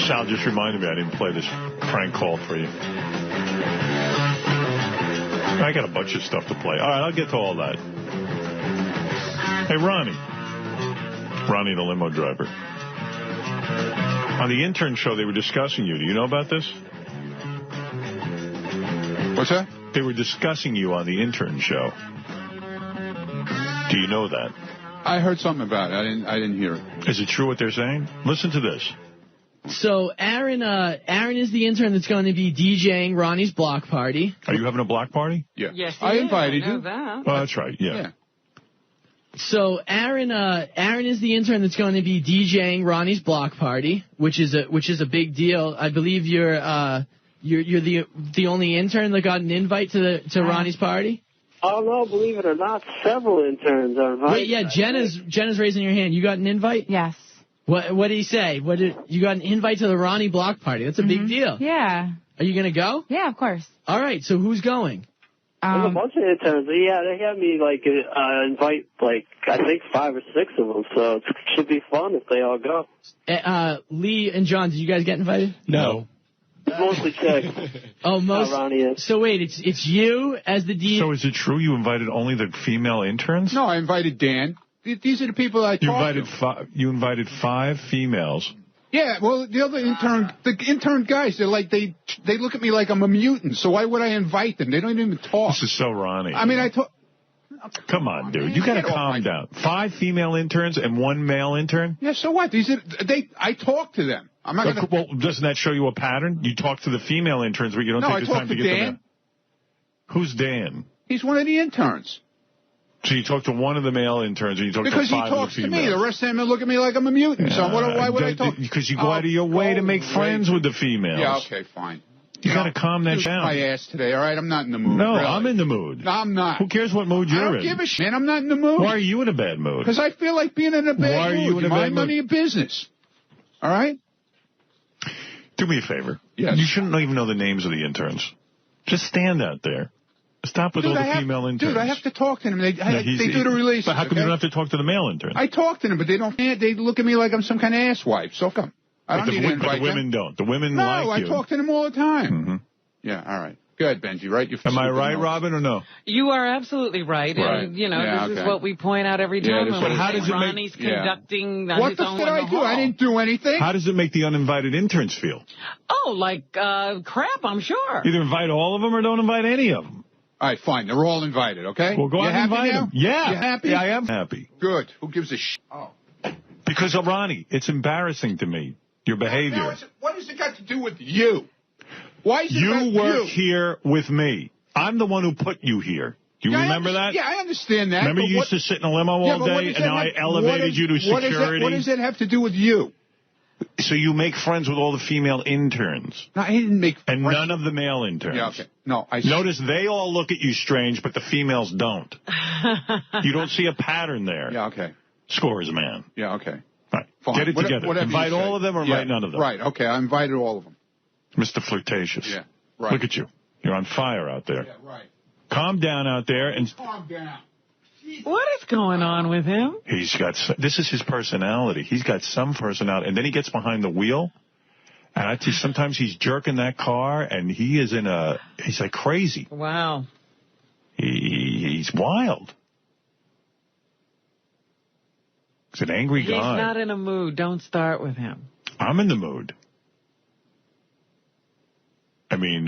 Sal just reminded me I didn't play this prank call for you. I got a bunch of stuff to play. All right, I'll get to all that. Hey, Ronnie. Ronnie, the limo driver. On the intern show, they were discussing you. Do you know about this? What's that? They were discussing you on the intern show. Do you know that? I heard something about it. I didn't hear it. Is it true what they're saying? Listen to this. So Aaron is the intern that's going to be DJing Ronnie's block party. Are you having a block party? Yeah. Yes, I invited you. That. Oh, that's right. Yeah. So Aaron is the intern that's going to be DJing Ronnie's block party, which is a big deal. I believe you're the only intern that got an invite to Ronnie's party. Oh no, believe it or not, several interns are invited. Wait, yeah, Jenna's raising your hand. You got an invite? Yes. What did he say? You got an invite to the Ronnie block party? That's a big deal. Yeah. Are you gonna go? Yeah, of course. All right. So who's going? There's a bunch of interns. Yeah, they had me invite I think 5 or 6 of them. So it should be fun if they all go. Lee and John, did you guys get invited? No. It's mostly chicks. Oh, Ronnie is. So wait, it's you as the DJ. So is it true you invited only the female interns? No, I invited Dan. These are the people I talked to. You invited 5 females. Yeah, well, the other intern guys, they look at me like I'm a mutant. So why would I invite them? They don't even talk. This is so Ronnie. I mean, I talk. Come on, dude. You got to calm down. 5 female interns and 1 male intern? Yeah, so what? I talk to them. I'm not gonna. Well, doesn't that show you a pattern? You talk to the female interns, but you don't take the time to get Dan. them. Who's Dan? He's one of the interns. So you talk to one of the male interns, and you talk to 5 because he talks of the females. to me. The rest of them look at me like I'm a mutant. So why would I talk? Because you go out of your way to make friends with the females. Yeah, okay, fine. You got to calm that down. My ass today, all right? I'm not in the mood. No, really. I'm in the mood. No, I'm not. Who cares what mood you're in? I don't give a shit. I'm not in the mood. Why are you in a bad mood? Because I feel like being in a bad mood. Why are you in a bad mood? None of your business. All right? Do me a favor. Yes. You shouldn't even know the names of the interns. Just stand out there. Stop with all the female interns. Dude, I have to talk to them. They do the release. But how come you don't have to talk to the male interns? I talk to them, but they don't. They look at me like I'm some kind of asswipe. So come. I don't need to invite them. But the women don't. The women like you. No, I talk to them all the time. Mm-hmm. Yeah, all right. Go ahead, Benji, right? Am I right, Robin, or no? You are absolutely right. Right. And, this is what we point out every time. But how does it Ronnie's conducting what his the own did I do? hall. I didn't do anything. How does it make the uninvited interns feel? Oh, like crap, I'm sure. Either invite all of them or don't invite any of them. All right, fine. They're all invited, okay? Well, go out and invite them. Yeah. You happy? Yeah, I am happy. Good. Who gives a shit? Oh. Because of Ronnie. It's embarrassing to me, your behavior. What has it got to do with you? Why is it You work here with me. I'm the one who put you here. Do you remember that? Yeah, I understand that. Remember you used to sit in a limo all day, and now I elevated you to security? What does that have to do with you? So you make friends with all the female interns. No, I didn't make friends. And none of the male interns. Yeah, okay. No, Notice they all look at you strange, but the females don't. You don't see a pattern there. Yeah, okay. Scores, man. Yeah, okay. Right. Fine. Get it together. Invite all of them or invite none of them? Right, okay. I invited all of them. Mr. Flirtatious. Yeah, right. Look at you. You're on fire out there. Yeah, right. Calm down out there. And calm down. What is going on with him? This is his personality. He's got some personality. And then he gets behind the wheel. And I tell you, sometimes he's jerking that car, and he's like crazy. Wow. He's wild. He's an angry guy. He's not in a mood. Don't start with him. I'm in the mood. I mean,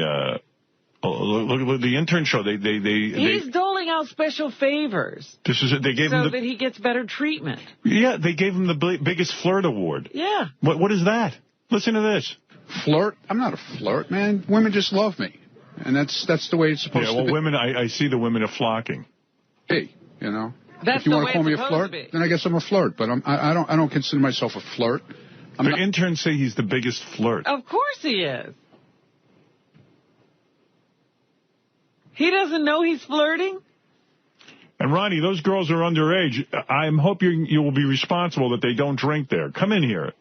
look at the intern show. He's doling out special favors. They gave him that he gets better treatment. Yeah, they gave him the biggest flirt award. Yeah. What is that? Listen to this. Flirt? I'm not a flirt, man. Women just love me, and that's the way it's supposed to be. Yeah, well, women. I see the women are flocking. Hey, you know. That's if you the want way to call me a it's flirt, then I guess I'm a flirt. But I don't consider myself a flirt. The interns say he's the biggest flirt. Of course he is. He doesn't know he's flirting? And, Ronnie, those girls are underage. I hope you will be responsible that they don't drink there. Come in here.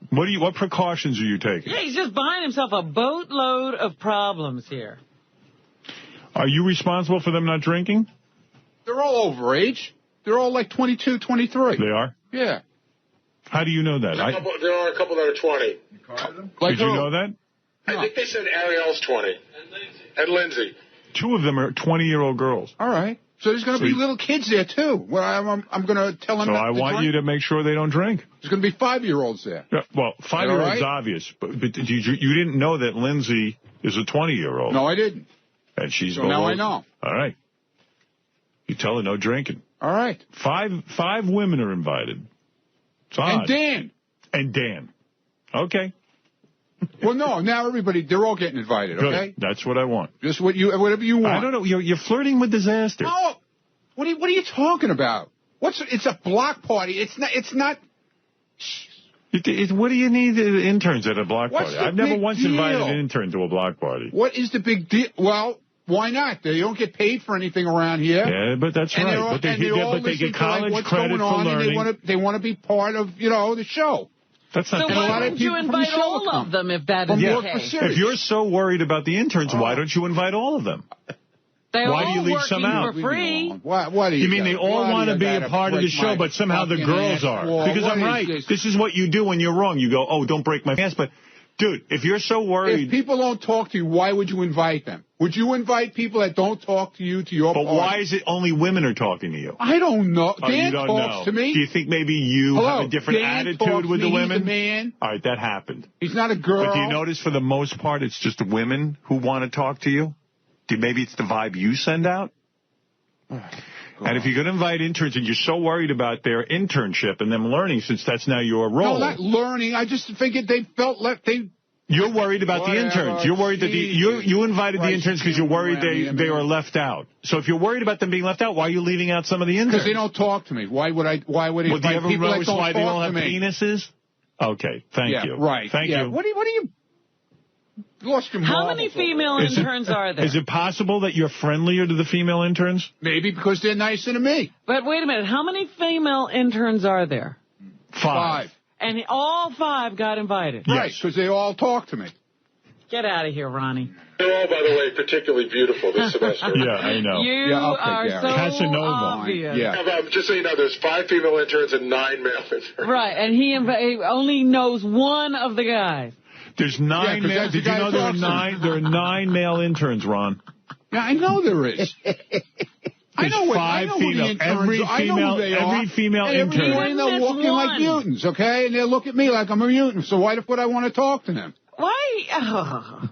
What precautions are you taking? Yeah, he's just buying himself a boatload of problems here. Are you responsible for them not drinking? They're all overage. They're all like 22, 23. They are? Yeah. How do you know that? There are a couple that are 20. Did you know that? I think they said Ariel's 20. And Lindsay. 2 of them are 20-year-old girls. All right. So there's going to be little kids there, too. Well, I'm going to tell them So not I to want drink. you to make sure they don't drink. There's going to be 5-year-olds there. Yeah, well, 5-year-olds right? obvious. But you didn't know that Lindsay is a 20-year-old. No, I didn't. And she's So now I know. All right. You tell her no drinking. All right. 5 women are invited. It's odd. And Dan. Okay. Well, no, now they're all getting invited, Good. okay? That's what I want. Just whatever you want. I don't know. You're flirting with disaster. Oh, what are you talking about? It's a block party. It's not. What do you need interns at a block What's party? the I've never big once deal? invited an intern to a block party. What is the big deal? Well, why not? They don't get paid for anything around here. Yeah, but that's And right. But they get college what's credit going on, for learning. And they want to be part of the show. That's not So the why don't you invite all of them if that is the case? If you're so worried about the interns, why don't you invite all of them? They're why do you all leave some working out? for free. What do You mean they all want to be a part of the show, but somehow the girls are? Because I'm right. This is what you do when you're wrong. You go, oh, don't break my ass. But, dude, if you're so worried. If people don't talk to you, why would you invite them? Would you invite people that don't talk to you to your party? But why is it only women are talking to you? I don't know. Oh, Dan you don't talks know. to me. Do you think maybe you have a different Dan attitude talks with to the me. women? He's a man. All right, that happened. He's not a girl. But do you notice for the most part it's just women who want to talk to you? Maybe it's the vibe you send out? And if you're going to invite interns and you're so worried about their internship and them learning, since that's now your role. No, not learning. I just figured they felt You're worried about the interns. You're worried that you invited the interns because you're worried they are left out. So if you're worried about them being left out, why are you leaving out some of the interns? Because they don't talk to me. Why would I invite do you ever people that notice don't why they all talk have to me? penises? Okay, thank you. Right. Thank you. What do you lost your How many female interns are there? Is it possible that you're friendlier to the female interns? Maybe because they're nicer to me. But wait a minute. How many female interns are there? 5. And all 5 got invited. Right, because they all talk to me. Get out of here, Ronnie. They're all, by the way, particularly beautiful this semester. Yeah, I know. You are so Casanova. obvious. Yeah. Just so you know, there's 5 female interns and 9 male interns. Right, and he only knows one of the guys. There's 9 male. Did you know there are 9 male interns, Ron? Yeah, I know there is. I know female. Every female intern. Miss They're walking one. like mutants, okay? And they look at me like I'm a mutant. So why would I want to talk to them? Why? Oh.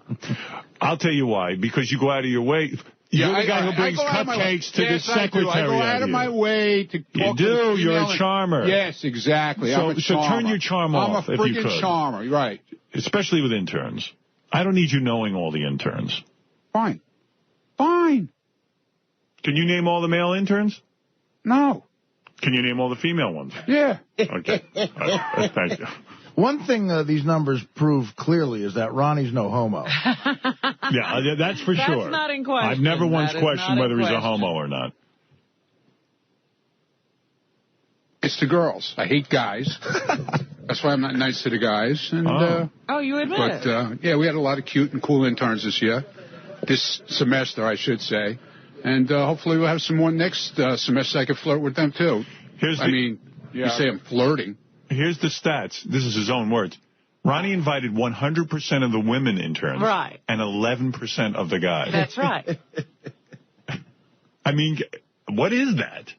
I'll tell you why. Because you go out of your way. You're the guy who brings cupcakes to the secretary. I go out of my way to talk to You do. You're a charmer. Yes, exactly. I'm a charmer. So turn your charm off if you could. I'm a friggin' charmer, right. Especially with interns. I don't need you knowing all the interns. Fine. Can you name all the male interns? No. Can you name all the female ones? Yeah. Okay. Thank you. One thing these numbers prove clearly is that Ronnie's no homo. Yeah, that's for sure. That's not in question. I've never once That is questioned not in whether he's a question. homo or not. It's the girls. I hate guys. That's why I'm not nice to the guys. And, you admit it. But, yeah, we had a lot of cute and cool interns this year. This semester, I should say. And hopefully we'll have some more next semester. I can flirt with them, too. You say I'm flirting. Here's the stats. This is his own words. Ronnie invited 100% of the women interns. Right. And 11% of the guys. That's right. I mean, what is that?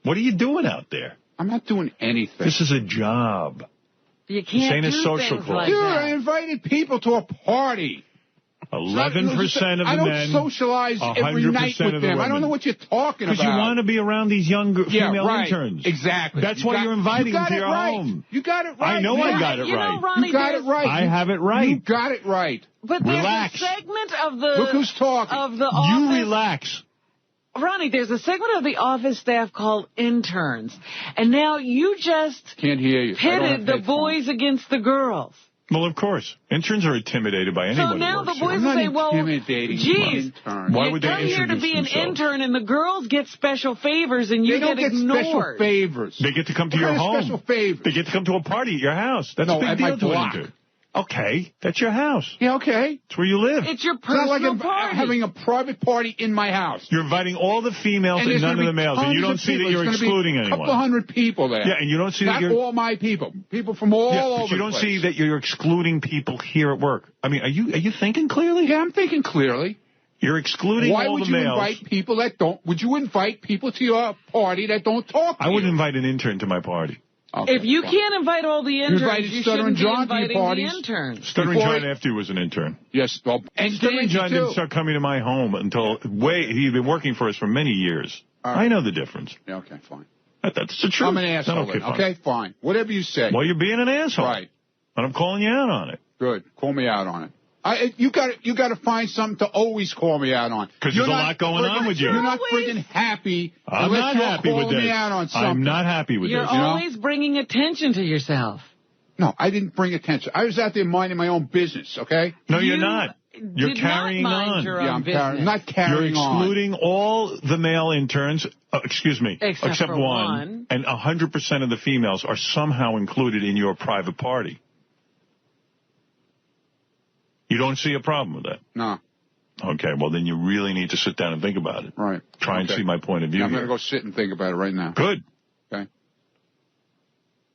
What are you doing out there? I'm not doing anything. This is a job. You can't ain't a do social things club. like Dude, that. I invited people to a party. 11% of the men. I don't socialize every night with them. I don't know what you're talking about. Because you want to be around these young female interns. Exactly. That's why you're inviting them to your home. You got it right. I know I got it You right. know, Ronnie, You got it right. I have it right. You got it right. But Relax. there's a segment of the... Look who's talking. Of the office. You relax. Ronnie, there's a segment of the office staff called interns. And now you just Can't hear you. pitted the boys against the girls. Well, of course. Interns are intimidated by anybody. So now the who works boys here. will say, well, intimidating geez, Why would you they come here to introduce be an themselves? intern and the girls get special favors and you They don't get ignored. special favors. They get to come to What your kind of home. special favors? They get to come to a party at your house. That's a No, big at deal my to an block. intern. Okay, that's your house. Yeah, okay. It's where you live. It's your It's not personal like party. having a private party in my house. You're inviting all the females and there's none gonna of the be males, and you tons don't of see that people. you're It's gonna be excluding a anyone. couple hundred people there. Yeah, and you don't see that Not you're... all my people. People from all over but you the don't place. see that you're excluding people here at work. I mean, are you thinking clearly? Yeah, I'm thinking clearly. You're excluding Why all would the you males. invite people that don't... Would you invite people to your party that don't talk to I wouldn't you? invite an intern to my party. Okay, If you fine. can't invite all the interns, invited you Stutter and shouldn't be John to your inviting the parties? interns. Stuttering Before John after he was an intern. Yes, well, and Stuttering Danzy, John too. didn't start coming to my home until he'd been working for us for many years. All right. I know the difference. Yeah, okay, fine. That's the truth. I'm an asshole. Okay, fine. Okay, fine. Whatever you say. Well, you're being an asshole. Right. And I'm calling you out on it. Good. Call me out on it. You got to find something to always call me out on. Because there's a lot going on with you. You're not friggin' happy. I'm not happy with calling this. me out on something. I'm not happy with You're this. always bringing attention to yourself. No, I didn't bring attention. I was out there minding my own business, okay? No, You you're not. You're did carrying not mind on. your Yeah, own I'm business. not carrying You're on. excluding all the male interns, Except for one. and 100% of the females are somehow included in your private party. You don't see a problem with that? No. Okay, well, then you really need to sit down and think about it. Right. Try and see my point of view. I'm going here. to go sit and think about it right now. Good. Okay.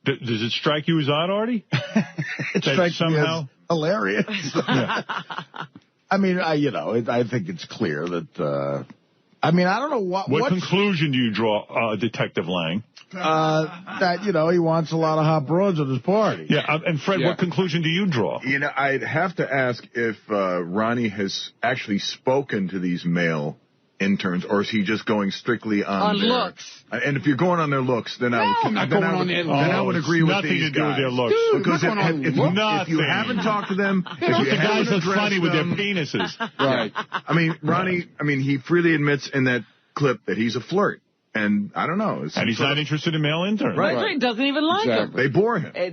Does it strike you as odd, Artie? It strikes somehow me as hilarious. Yeah. I mean, I think it's clear that. I mean, I don't know What conclusion do you draw, Detective Lang? That he wants a lot of hot broads at his party. Yeah, and Fred, what conclusion do you draw? I'd have to ask if Ronnie has actually spoken to these male interns, or is he just going strictly on their looks? And if you're going on their looks, then I'm not going on their looks. Then I would agree with nothing these to do with guys. their looks. Dude, Because Nothing. if you haven't talked to them, if It's you the guys haven't that's funny addressed with their them- penises. Right. I mean, Ronnie, he freely admits in that clip that he's a flirt. And I don't know. And he's not interested in male interns. Right. He doesn't even like them. They bore him. He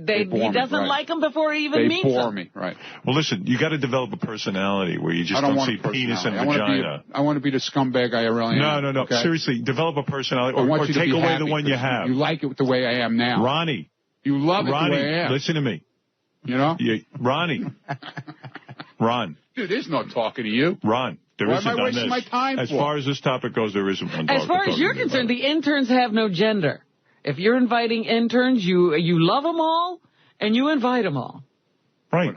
doesn't like them before he even meets them. They bore me, right. Well, listen, you got to develop a personality where you just don't see penis and vagina. I want to be the scumbag I really am. No. Okay? Seriously, develop a personality I or want you to take be away happy the one you because have. You like it the way I am now. Ronnie. You love it Ronnie, the way I am. listen to me. You know? Ronnie. Ron. Dude, there's no talking to you. Ron. There Why isn't am I on wasting this. my time As for? far as this topic goes, there isn't one. As far as you're concerned, the interns have no gender. If you're inviting interns, you love them all, and you invite them all. Right.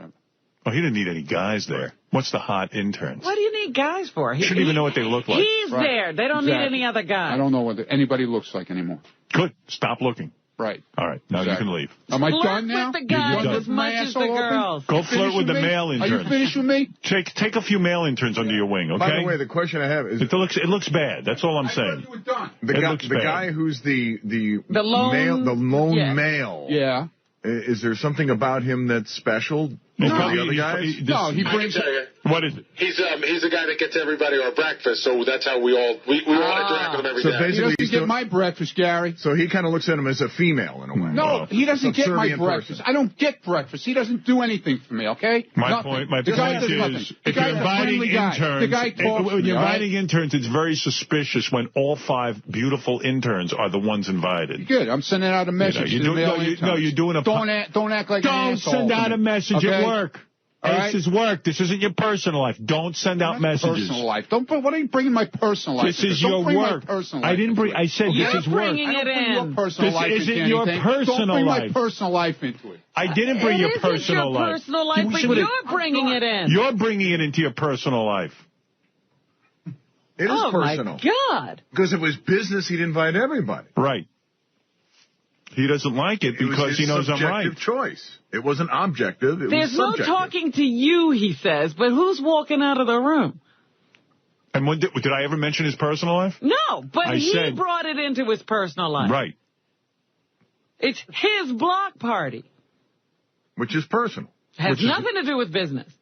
Oh, he didn't need any guys there. What's the hot interns? What do you need guys for? You shouldn't even know what they look like. He's there. They don't need any other guy. I don't know what anybody looks like anymore. Good. Stop looking. Right. All right. Now you can leave. Am I Flirt done now? with the guys done. as much as the girls. Go flirt with the male interns. Are you finished with me? Take a few male interns under your wing, okay? By the way, the question I have is... It looks bad. That's all I'm saying. You were done. The guy who's the lone male. Yeah. Is there something about him that's special? The other guys? He brings. What is it? He's the guy that gets everybody our breakfast, so that's how we all interact with him every day. Basically, He doesn't get my breakfast, Gary. So he kind of looks at him as a female in a way. No, he doesn't get my Subservient breakfast. person. I don't get breakfast. He doesn't do anything for me, okay? My point is, if you're inviting interns, when you're inviting interns, it's very suspicious when all 5 beautiful interns are the ones invited. Good. I'm sending out a message to the male interns. No, you're doing a... Don't act like an asshole. Don't send out a message at work. All right? This is work. This isn't your personal life. Don't send out messages. Personal life. What are you bringing my personal life? This is your work. I didn't bring. I said this is work. Bringing it in. This isn't your personal Don't bring life. my personal life into it. I didn't bring your personal life. It isn't your personal life, but you're bringing it in. You're bringing it into your personal life. It is personal. Oh, my God. Because if it was business, he'd invite everybody. Right. He doesn't like it because he knows I'm right. It was his subjective choice. It wasn't objective. There's no talking to you, he says, but who's walking out of the room? And when did I ever mention his personal life? No, but he brought it into his personal life. Right. It's his block party. Which is personal. Has nothing to do with business.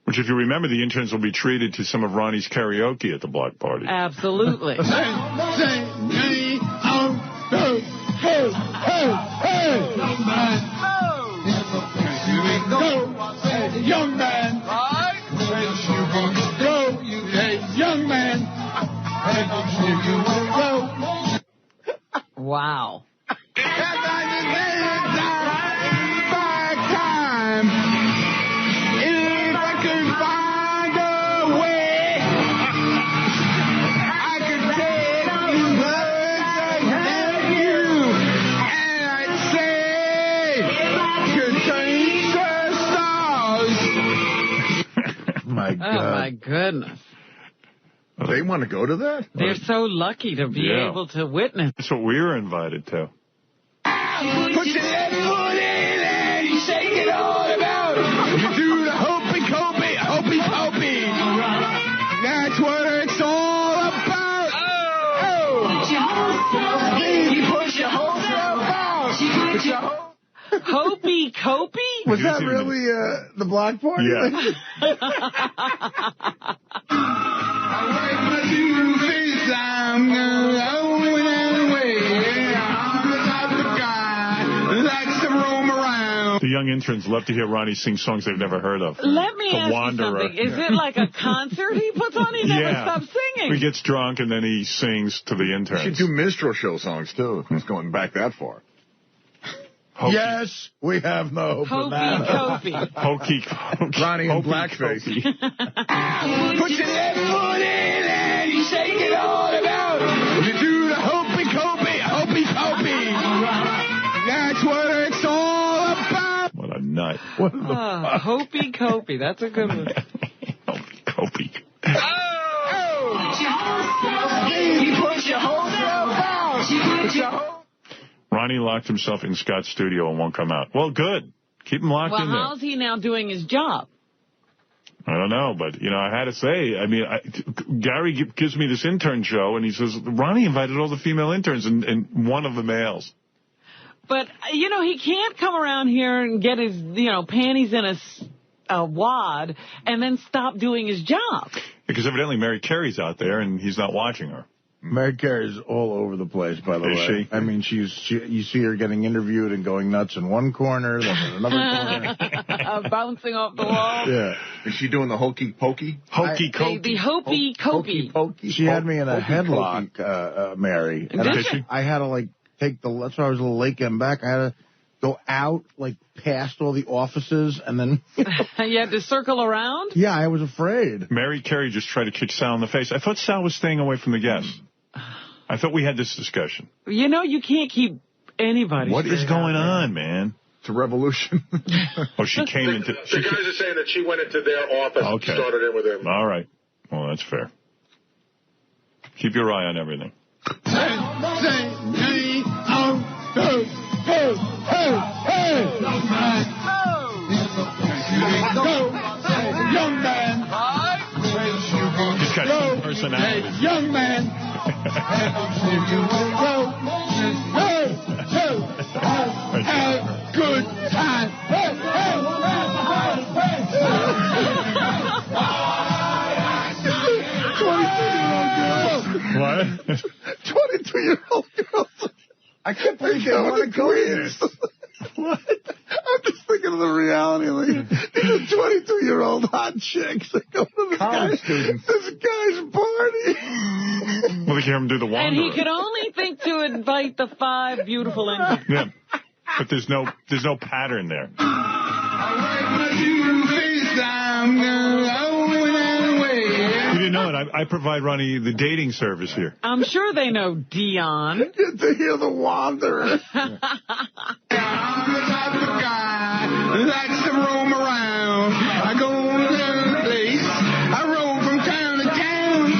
Which, if you remember, the interns will be treated to some of Ronnie's karaoke at the block party. Absolutely. Young man. Go, young man. Wow. my God. Oh, my goodness. They want to go to that? They're so lucky to be able to witness. That's what we were invited to. Put your left foot in and you shake it all about. You do the hopey copey, hopey pokey. That's what it's all about. You push your whole self out. Push your whole... Hopey copey? Was that really the block party? Yeah. The young interns love to hear Ronnie sing songs they've never heard of. Let me ask Wanderer. you something. Is it like a concert he puts on? He never stops singing. He gets drunk and then he sings to the interns. You should do minstrel show songs, too. It's going back that far. Hokey. Yes, we have no hope of that. Hokey. Ronnie in blackface. Put your left foot in and you shake it all about. You do the hopey copey, hopey pokey. That's what it's all about. What a nut. Hopey copey. That's a good one. Copey. You push your whole self out. You put your whole... Ronnie locked himself in Scott's studio and won't come out. Well, good. Keep him locked in there. Well, how's he now doing his job? I don't know, but, I had to say, Gary gives me this intern show, and he says, Ronnie invited all the female interns and one of the males. But, he can't come around here and get his, panties in a wad and then stop doing his job. Because evidently Mary Carey's out there, and he's not watching her. Mary Carey's all over the place, by the way. Is she? I mean, you see her getting interviewed and going nuts in one corner, then in another corner. Bouncing off the wall. Yeah. Is she doing the hokey pokey? Hokey cokey. The hopey copey. She had me in a headlock, Mary. And I had to, take that's why I was a little late getting back. I had to go out, past all the offices, and then... You had to circle around? Yeah, I was afraid. Mary Carey just tried to kick Sal in the face. I thought Sal was staying away from the guests. I thought we had this discussion. You can't keep anybody. What is going on, man? It's a revolution. She came into... The guys are saying that she went into their office and started in with him. All right. Well, that's fair. Keep your eye on everything. Young man. He's got some personality. Young man. Have good time. What? 22-year-old girls. I can't believe they want to go in. What? I'm just thinking of the reality. These are 22-year-old hot chicks. They go to this guy's party. Well, they hear him do the Wanderer. And he could only think to invite the 5 beautiful interns. Yeah, but there's no pattern there. You didn't know it. I provide Ronnie the dating service here. I'm sure they know Dion. Get to hear the Wanderer. Likes to roam around. I go to the place. I roam from town to town.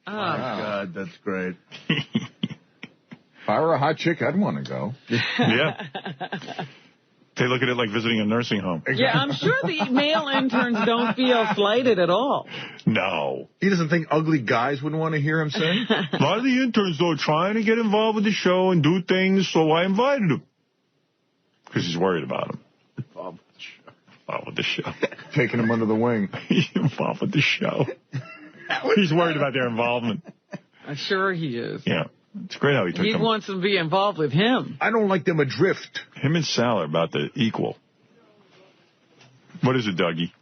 Oh, God, that's great. If I were a hot chick, I'd want to go. Yeah. They look at it like visiting a nursing home. Yeah, I'm sure the male interns don't feel slighted at all. No. He doesn't think ugly guys would want to hear him sing? A lot of the interns, though, are trying to get involved with the show and do things, so I invited him. Because he's worried about him. Involved with the show. Taking him under the wing. He's involved with the show. He's worried about their involvement. I'm sure he is. Yeah. It's great how he took He them. wants to be involved with him. I don't like them adrift. Him and Sal are about to equal. What is it, Dougie?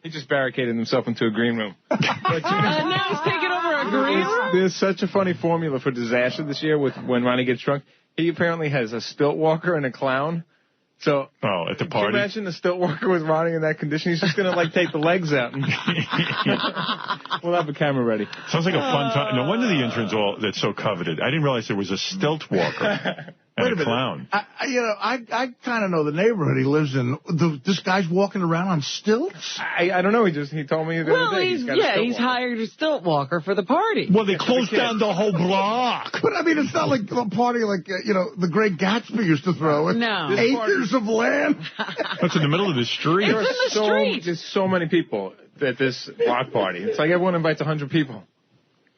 He just barricaded himself into a green room. Now he's taking over a green room? There's such a funny formula for disaster this year with when Ronnie gets drunk. He apparently has a stilt walker and a clown. So, at the party? Can you imagine the stilt walker with Ronnie in that condition? He's just going to, take the legs out. And we'll have a camera ready. Sounds like a fun time. No wonder the interns that's so coveted. I didn't realize there was a stilt walker. and a clown. I kind of know the neighborhood he lives in. This guy's walking around on stilts? I don't know. He told me the other day. He's hired a stilt walker for the party. Well, they closed down the whole block. But, I mean, it's not like a party like, the Great Gatsby used to throw it. No. Acres of land. That's in the middle of the street. It's in the street. There's so many people at this block party. It's like everyone invites 100 people.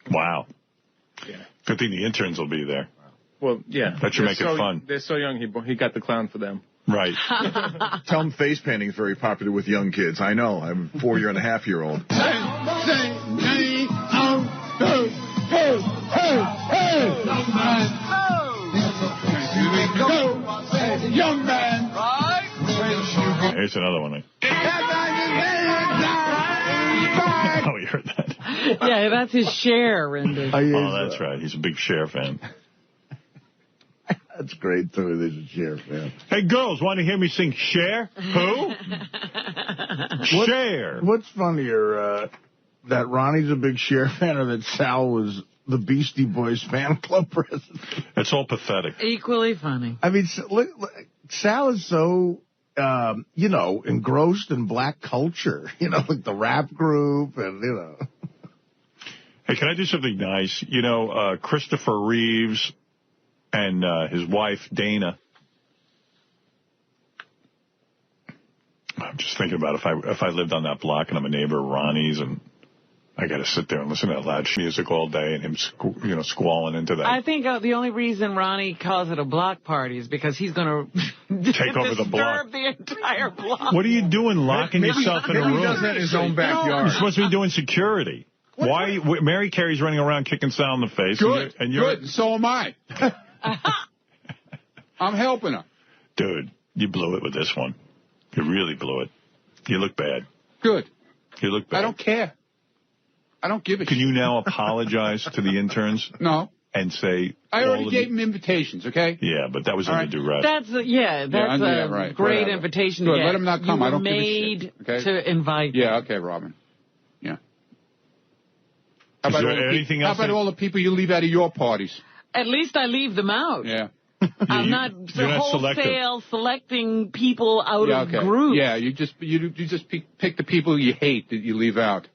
Wow. Yeah. Good thing the interns will be there. Well, yeah. That should make it fun. They're so young, he got the clown for them. Right. Tell him face painting is very popular with young kids. I know. I'm a 4-year-and-a-half-year-old. Young man. Right? Here's another one. Oh, you heard that? Yeah, that's his Cher rendition. Oh, that's right. He's a big Cher fan. That's great, too. There's a Cher fan. Hey, girls, want to hear me sing Cher? Who? Cher. What's funnier, that Ronnie's a big Cher fan or that Sal was the Beastie Boys fan club president? It's all pathetic. Equally funny. I mean, look, Sal is so, engrossed in black culture. Like the rap group and, Hey, can I do something nice? Christopher Reeves and his wife, Dana. I'm just thinking about if I lived on that block and I'm a neighbor of Ronnie's and I got to sit there and listen to that loud music all day and him, squalling into that. I think the only reason Ronnie calls it a block party is because he's going to take over the block. Disturb the entire block. What are you doing, locking yourself in a room? He does that in his own backyard. You're supposed to be doing security. Why? Mary Carey's running around kicking Sal in the face. Good. And you're Good. So am I. I'm helping her. Dude, you blew it with this one. You really blew it. You look bad. Good. You look bad. I don't care. I don't give a shit. Can you now apologize to the interns? No. And say... I already gave them invitations, okay? Yeah, but that was under duress. That's a great invitation to get. Let them not come. I don't give a shit. Okay? To invite. Yeah, okay, Robin. Yeah. Is there anything else? How about all the people you leave out of your parties? At least I leave them out. Yeah. I'm not wholesale selecting people out of groups. Yeah, you just pick the people you hate that you leave out.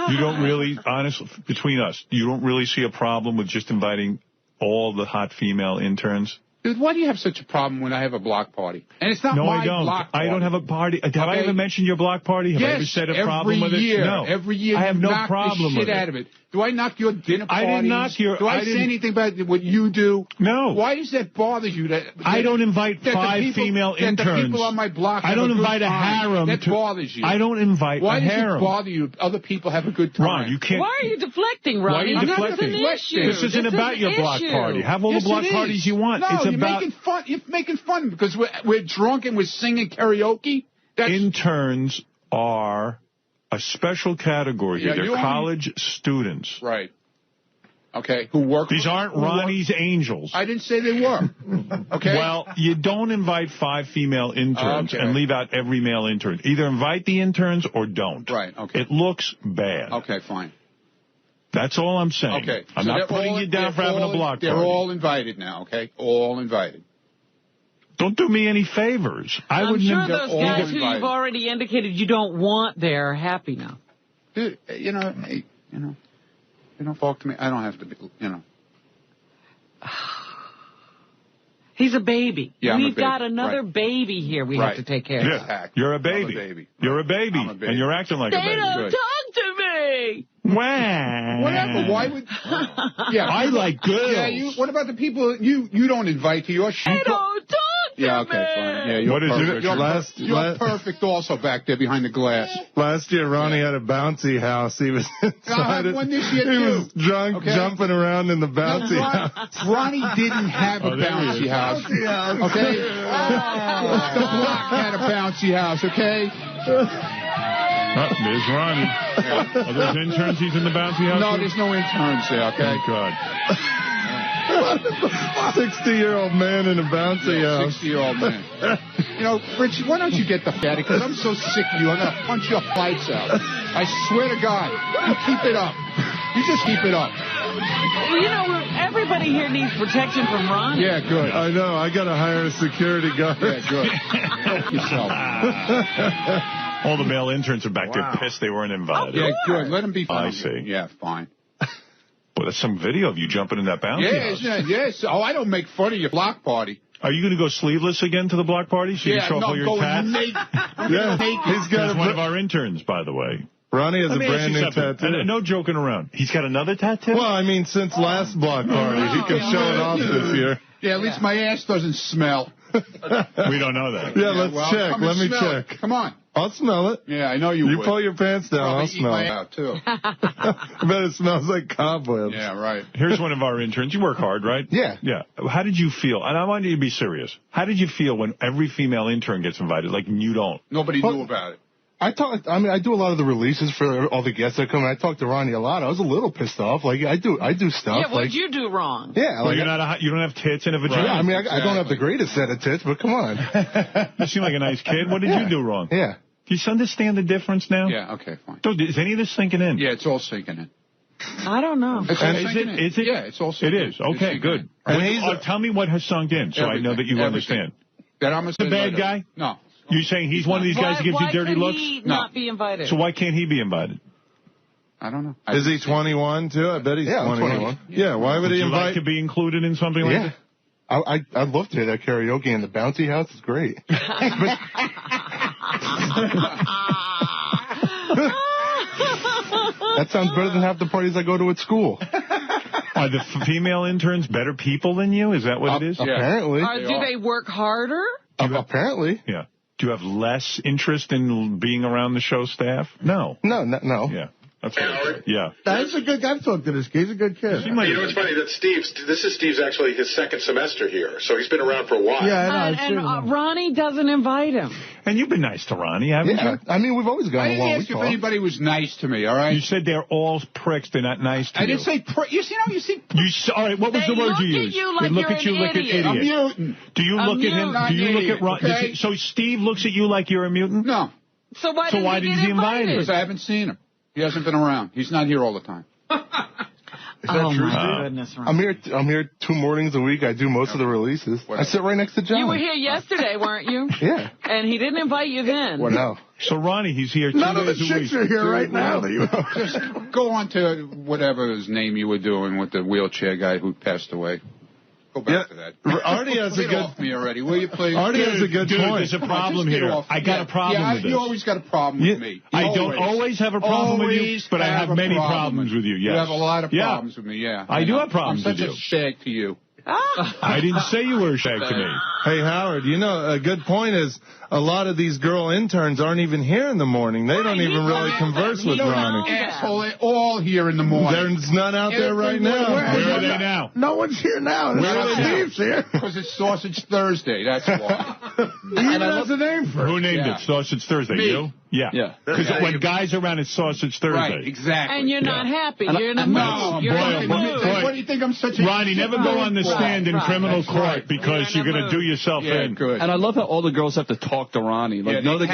You don't really, honestly, between us, you don't really see a problem with just inviting all the hot female interns? Dude, why do you have such a problem when I have a block party? And it's not my block party. I don't have a party. Have I ever mentioned your block party? Have I ever said a problem with it? No. Every year I have no knock problem the shit with out of it. Do I knock your dinner parties? I didn't knock your... Do I say anything about what you do? No. Why does that bother you? I don't invite 5 female interns. The people on my block I don't invite a harem. That bothers you. I don't invite a harem. Why does it bother you if other people have a good time? Ron, you can't... Why are you deflecting, Ronnie? Why are you deflecting? This isn't about your block party. Have all the block parties you want. No, it's you're about... making fun. You're making fun because we're drunk and we're singing karaoke. Interns are a special category here. They're college students. Right. Okay, who work... These aren't Ronnie's angels. I didn't say they were. Okay? Well, you don't invite 5 female interns and leave out every male intern. Either invite the interns or don't. Right, okay. It looks bad. Okay, fine. That's all I'm saying. Okay. I'm not putting you down for having a block party. They're all invited now, okay? All invited. Don't do me any favors. I'm sure those guys who you've already indicated you don't want there are happy now. Dude, you don't talk to me. I don't have to be, He's a baby. Yeah, We've got another baby here we have to take care of. Yeah, you're a baby. You're a baby. And you're acting like a baby. They don't talk to me. Wow. Whatever. Why would... Yeah, I like girls. Yeah, what about the people you don't invite to your show? They don't talk to me. Yeah, okay, fine. Yeah, you're perfect. You're perfect also back there behind the glass. Last year, Ronnie had a bouncy house. He was I had one this year, He was drunk, jumping around in the bouncy house. Ronnie didn't have a bouncy house. Okay? The block had a bouncy house, okay? There's Ronnie. Are those interns he's in the bouncy house? No, there's no interns there, okay? Thank God. 60-year-old man in a bouncy house. 60-year-old man. Rich, why don't you get the fatty? Because I'm so sick of you. I'm going to punch your fights out. I swear to God. You keep it up. You just keep it up. Everybody Everybody here needs protection from Ronnie. Yeah, good. I know. I got to hire a security guard. Yeah, good. Help yourself. All the male interns are back there pissed they weren't invited. Yeah, good. Let them be fine. I see. Yeah, fine. Well, that's some video of you jumping in that bouncy house. Isn't it? Yes. Oh, I don't make fun of your block party. Are you going to go sleeveless again to the block party so you can show off all your tats? Yeah, he's got one of our interns, by the way. Ronnie has a brand new tattoo. No joking around. He's got another tattoo? Well, I mean, since last block party, he can show it off this year. Yeah, at least my ass doesn't smell. We don't know that. Yeah, let's check. Let me check. Come on. I'll smell it. Yeah, I know you would. would. Pull your pants down, I'll smell it. Out too. I bet it smells like cobwebs. Yeah, right. Here's one of our interns. You work hard, right? Yeah. Yeah. How did you feel? And I want you to be serious. How did you feel when every female intern gets invited, like you don't? Nobody knew about it. I do a lot of the releases for all the guests that come. I talk to Ronnie a lot. I was a little pissed off. Like I do stuff. Yeah, what'd you do wrong? Yeah, well, you don't have tits and a vagina. Yeah, I mean, I don't have the greatest set of tits, but come on. You seem like a nice kid. What did you do wrong? Yeah. Do you understand the difference now? Yeah. Okay, fine. So, is any of this sinking in? Yeah, it's all sinking in. I don't know. Is it? Yeah, it's all sinking in. It is. Okay, good. And tell me what has sunk in so I know that you understand. That I'm a bad guy? No. You're saying he's one of these guys who gives you dirty looks? Why can he not be invited? So why can't he be invited? I don't know. Is he 21 too? I bet he's 21. Yeah, why would he invite? Like to be included in something like that? I'd love to hear that karaoke in the bouncy house. It's great. That sounds better than half the parties I go to at school. Are the female interns better people than you? Is that what it is? Apparently. Do they work harder? Apparently. Yeah. Do you have less interest in being around the show staff? No. No. Yeah. That's what yeah. That's a good guy. I've talked to this kid. He's a good kid. You know, it's funny that this is Steve's actually his second semester here, so he's been around for a while. Yeah, I know. And Ronnie doesn't invite him. And you've been nice to Ronnie, haven't you? I mean, we've always gotten along. I didn't ask if anybody was nice to me, all right? You said they're all pricks. They're not nice to you. I didn't say pricks. You see. All right, what was the word you used? They look at you like you're an idiot. A mutant. Do you look at him? Do you look at Ronnie? Okay? So Steve looks at you like you're a mutant? No. So why did he invite him? Because I haven't seen him. He hasn't been around. He's not here all the time. Is that true? My goodness, Ronnie. I'm here 2 mornings a week. I do most of the releases. I sit right next to John. You were here yesterday, weren't you? Yeah. And he didn't invite you then. Well, no. So Ronnie, he's here 2 days a week. None of the chicks are here right now. Just go on to whatever his name you were doing with the wheelchair guy who passed away. Go back to that. Artie has a good. Off me already, will you please? Artie has a good point. There's a problem here. I got a problem with this. You always got a problem with me. I don't always have a problem with you, but I have many problems with you. Yes. You have a lot of problems with me. Yeah. I do have problems with you. I'm such a shag to you. I didn't say you were a shag to me. Hey, Howard, you know, a good point is a lot of these girl interns aren't even here in the morning. They don't even really converse with Ronnie. Asshole, they're all here in the morning. There's none out there right now. Where are they now? No one's here now. Steve's here. Because it's Sausage Thursday, that's why. He even has a name for it. Who named it? Sausage Thursday, Me. you? Yeah. Because when guys are around, it's Sausage Thursday. Right, exactly. And you're not happy. You're in a mood. You're in a mood. What do you think I'm such a... Ronnie, never go on the stand in criminal court because you're going to do yourself in. Good. And I love how all the girls have to talk to Ronnie. Like, all the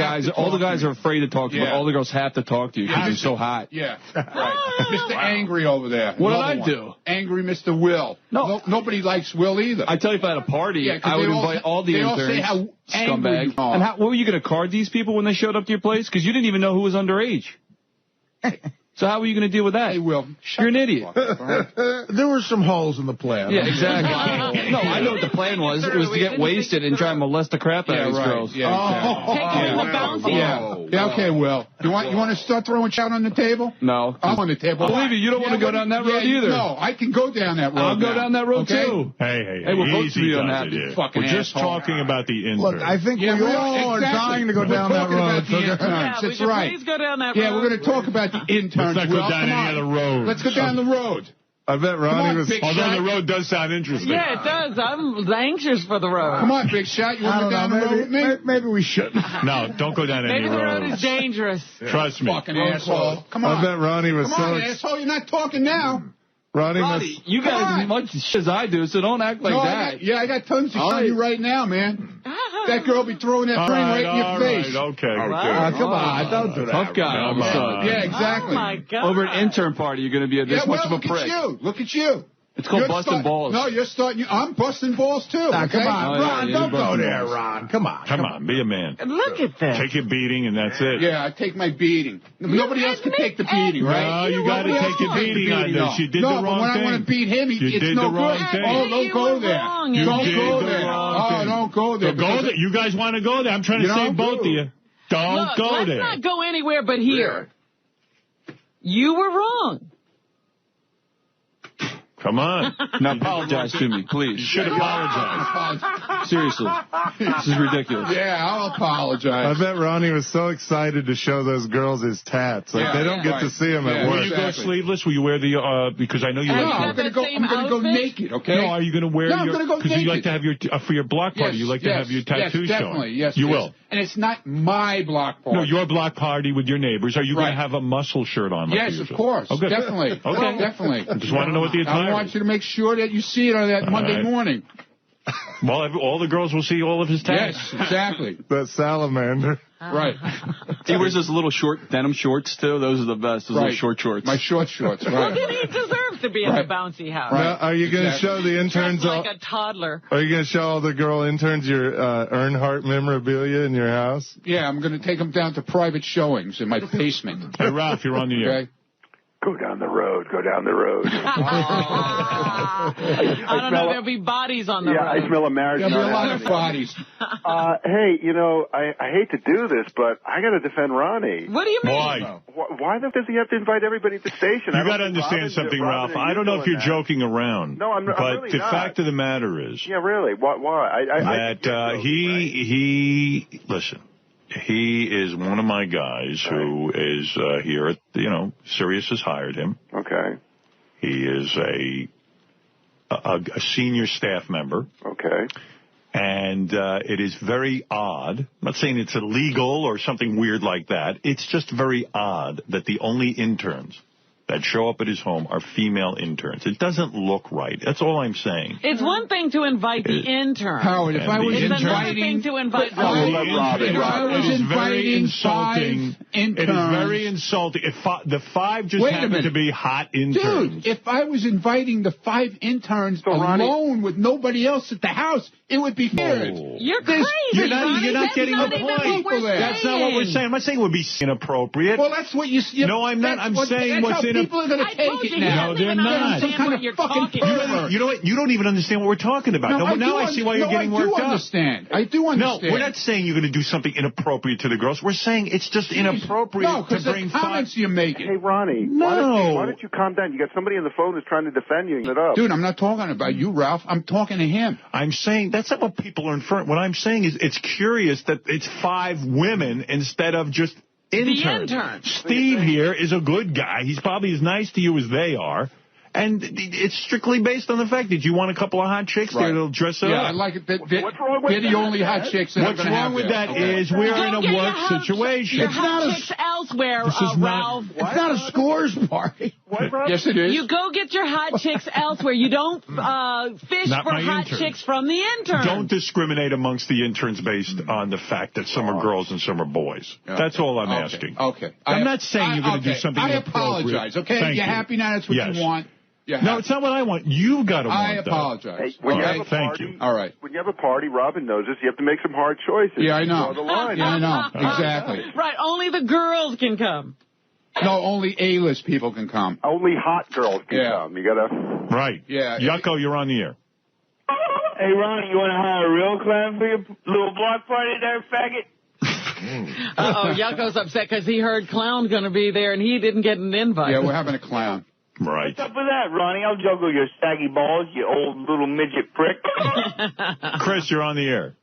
guys are afraid to talk to you, but all the girls have to talk to you because you're so hot. Yeah, right. Mr. Angry over there. What did I do? Angry Mr. Will. No. Nobody likes Will either. I tell you, if I had a party, I would invite all the interns. They all say how angry you are. And what were you going to card these people when they showed up to your place? Because you didn't even know who was underage. So how were you going to deal with that? Hey, Will. You're an idiot. There were some holes in the plan. Yeah, exactly. No, I know what the plan was. It was to get wasted and try and molest the crap out of these girls. Yeah, exactly. Yeah, okay, Will. You want to start throwing shit on the table? No. I'm on the table. Believe me, you don't want to go down that road either. No, I can go down that road. I'll go down that road too. Hey, we're both easy unhappy. We're just talking about the interns. Look, I think we all are dying to go down that road. That's right. Please go down that road. Yeah, we're going to talk about the interns. Let's not go down any other road. Let's go down the road. I bet Ronnie was... Although the road does sound interesting. Yeah, it does. I'm anxious for the road. Come on, Big Shot. You want to go down the road with me? Maybe we shouldn't. No, don't go down any road. Maybe the road is dangerous. Trust me. Fucking asshole. Come on. I bet Ronnie was Come on, asshole. You're not talking now. Ronnie, you got as much shit as I do, so don't act like that. I got tons of shit on you right now, man. That girl be throwing that brain right in your face. Okay. Come on, don't do that. Tough guy all of a sudden. Yeah, exactly. Oh, my God. Over an intern party, you're going to be this much of a prick. Look at you. It's called busting balls. No, you're starting. I'm busting balls too. Nah, okay? come on, Ron. yeah, Don't go busting there, balls. Ron. Come on. Come on, be a man. Look at this. Take your beating, and that's it. Yeah, I take my beating. Nobody else can take the beating, right? No, you got to take your beating on this. You did the wrong thing. No, but when I want to beat him, it's no good. Oh, don't go there. Don't go there. Oh, don't go there. Go there. You guys want to go there? I'm trying to save both of you. Don't go there. Let's not go anywhere but here. You were wrong. Come on. Now apologize to me, please. You should apologize. Seriously. This is ridiculous. Yeah, I'll apologize. I bet Ronnie was so excited to show those girls his tats. Like, they don't get to see him at work. Will you go sleeveless? Will you wear the, because I know you like to. I'm going to go naked, okay? No, are you going to wear I'm going to go naked. Because you like to have your, for your block party, you like to have your tattoo Yes, definitely. shown. Yes, you will. And it's not my block party. No, your block party with your neighbors. Are you going to have a muscle shirt on? Yes, of course. Oh, good. Definitely. Okay. Definitely. I just want to know what the attire is. I want you to make sure that you see it on that Monday morning. Well, all the girls will see all of his tats. Yes, exactly. That salamander. Right. He wears those little short denim shorts, too. Those are the best, those little short shorts. My short shorts, right. Well, then he deserves to be in the bouncy house. Now, are you going to show the interns Dressed like a toddler. Are you going to show all the girl interns your Earnhardt memorabilia in your house? Yeah, I'm going to take them down to private showings in my basement. Hey, Ralph, you're on the air. Okay. Go down the road. Go down the road. I don't know. There'll be bodies on the road. I smell a marriage. There'll be a lot of bodies. Hey, I hate to do this, but I got to defend Ronnie. What do you mean? Why? Why does he have to invite everybody to the station? You got to understand something, Ralph. I don't know if you're joking around. No, I'm but really the not. fact of the matter is. Yeah, really. Why? Listen. He is one of my guys who is here at, Sirius has hired him. Okay. He is a senior staff member. Okay. And it is very odd. I'm not saying it's illegal or something weird like that. It's just very odd that the only interns that show up at his home are female interns. It doesn't look right. That's all I'm saying. It's one thing to invite the intern. Howard, if I was it's inviting... another thing to invite If I was inviting insulting. interns... It is very insulting. If the five just happen to be hot interns. Dude, if I was inviting the 5 interns alone with nobody else at the house, it would be weird. You're crazy, You're not getting the point. That's not what we're saying. I'm not saying it would be inappropriate. Well, that's what you... No, I'm not. I'm saying what's inappropriate. People are going to take it now. No, they're not. Some kind of fucking pervert. You know what? You don't even understand what we're talking about. Now I see why you're getting worked up. I do understand. No, we're not saying you're going to do something inappropriate to the girls. We're saying it's just inappropriate to bring comments you're making. Hey, Ronnie. No. Why don't you calm down? You got somebody on the phone who's trying to defend you. Dude, I'm not talking about you, Ralph. I'm talking to him. I'm saying that's not what people are inferring. What I'm saying is it's curious that it's 5 women instead of just interns. The interns. Steve here is a good guy. He's probably as nice to you as they are. And it's strictly based on the fact that you want a couple of hot chicks there that'll dress up. Yeah, I like it. What's wrong with they're the only hot chicks that What's wrong with that is we're in a work situation. Your hot chicks elsewhere, Ralph. It's not a scores party. Yes, it is. You go get your hot chicks elsewhere. You don't fish Not for my hot interns. chicks from the interns. Don't discriminate amongst the interns based on the fact that some are girls and some are boys. That's all I'm asking. Okay. I'm not saying you're going to do something inappropriate. I apologize, okay? Thank You're you. happy now? That's what you want? No, it's not what I want. You've got to want I apologize. Hey, when you have a Thank party, you. All right. When you have a party, Robin knows this, you have to make some hard choices. Yeah, I know. Draw the line. Yeah, I know. Exactly. Right, only the girls can come. No, only A-list people can come. Only hot girls can come. You got to... Right. Yeah. Yucko, you're on the air. Hey, Ronnie, you want to hire a real clown for your little block party there, faggot? Uh-oh, Yucko's upset because he heard Clown's going to be there and he didn't get an invite. Yeah, we're having a clown. Right. What's up with that, Ronnie? I'll juggle your saggy balls, you old little midget prick. Chris, you're on the air.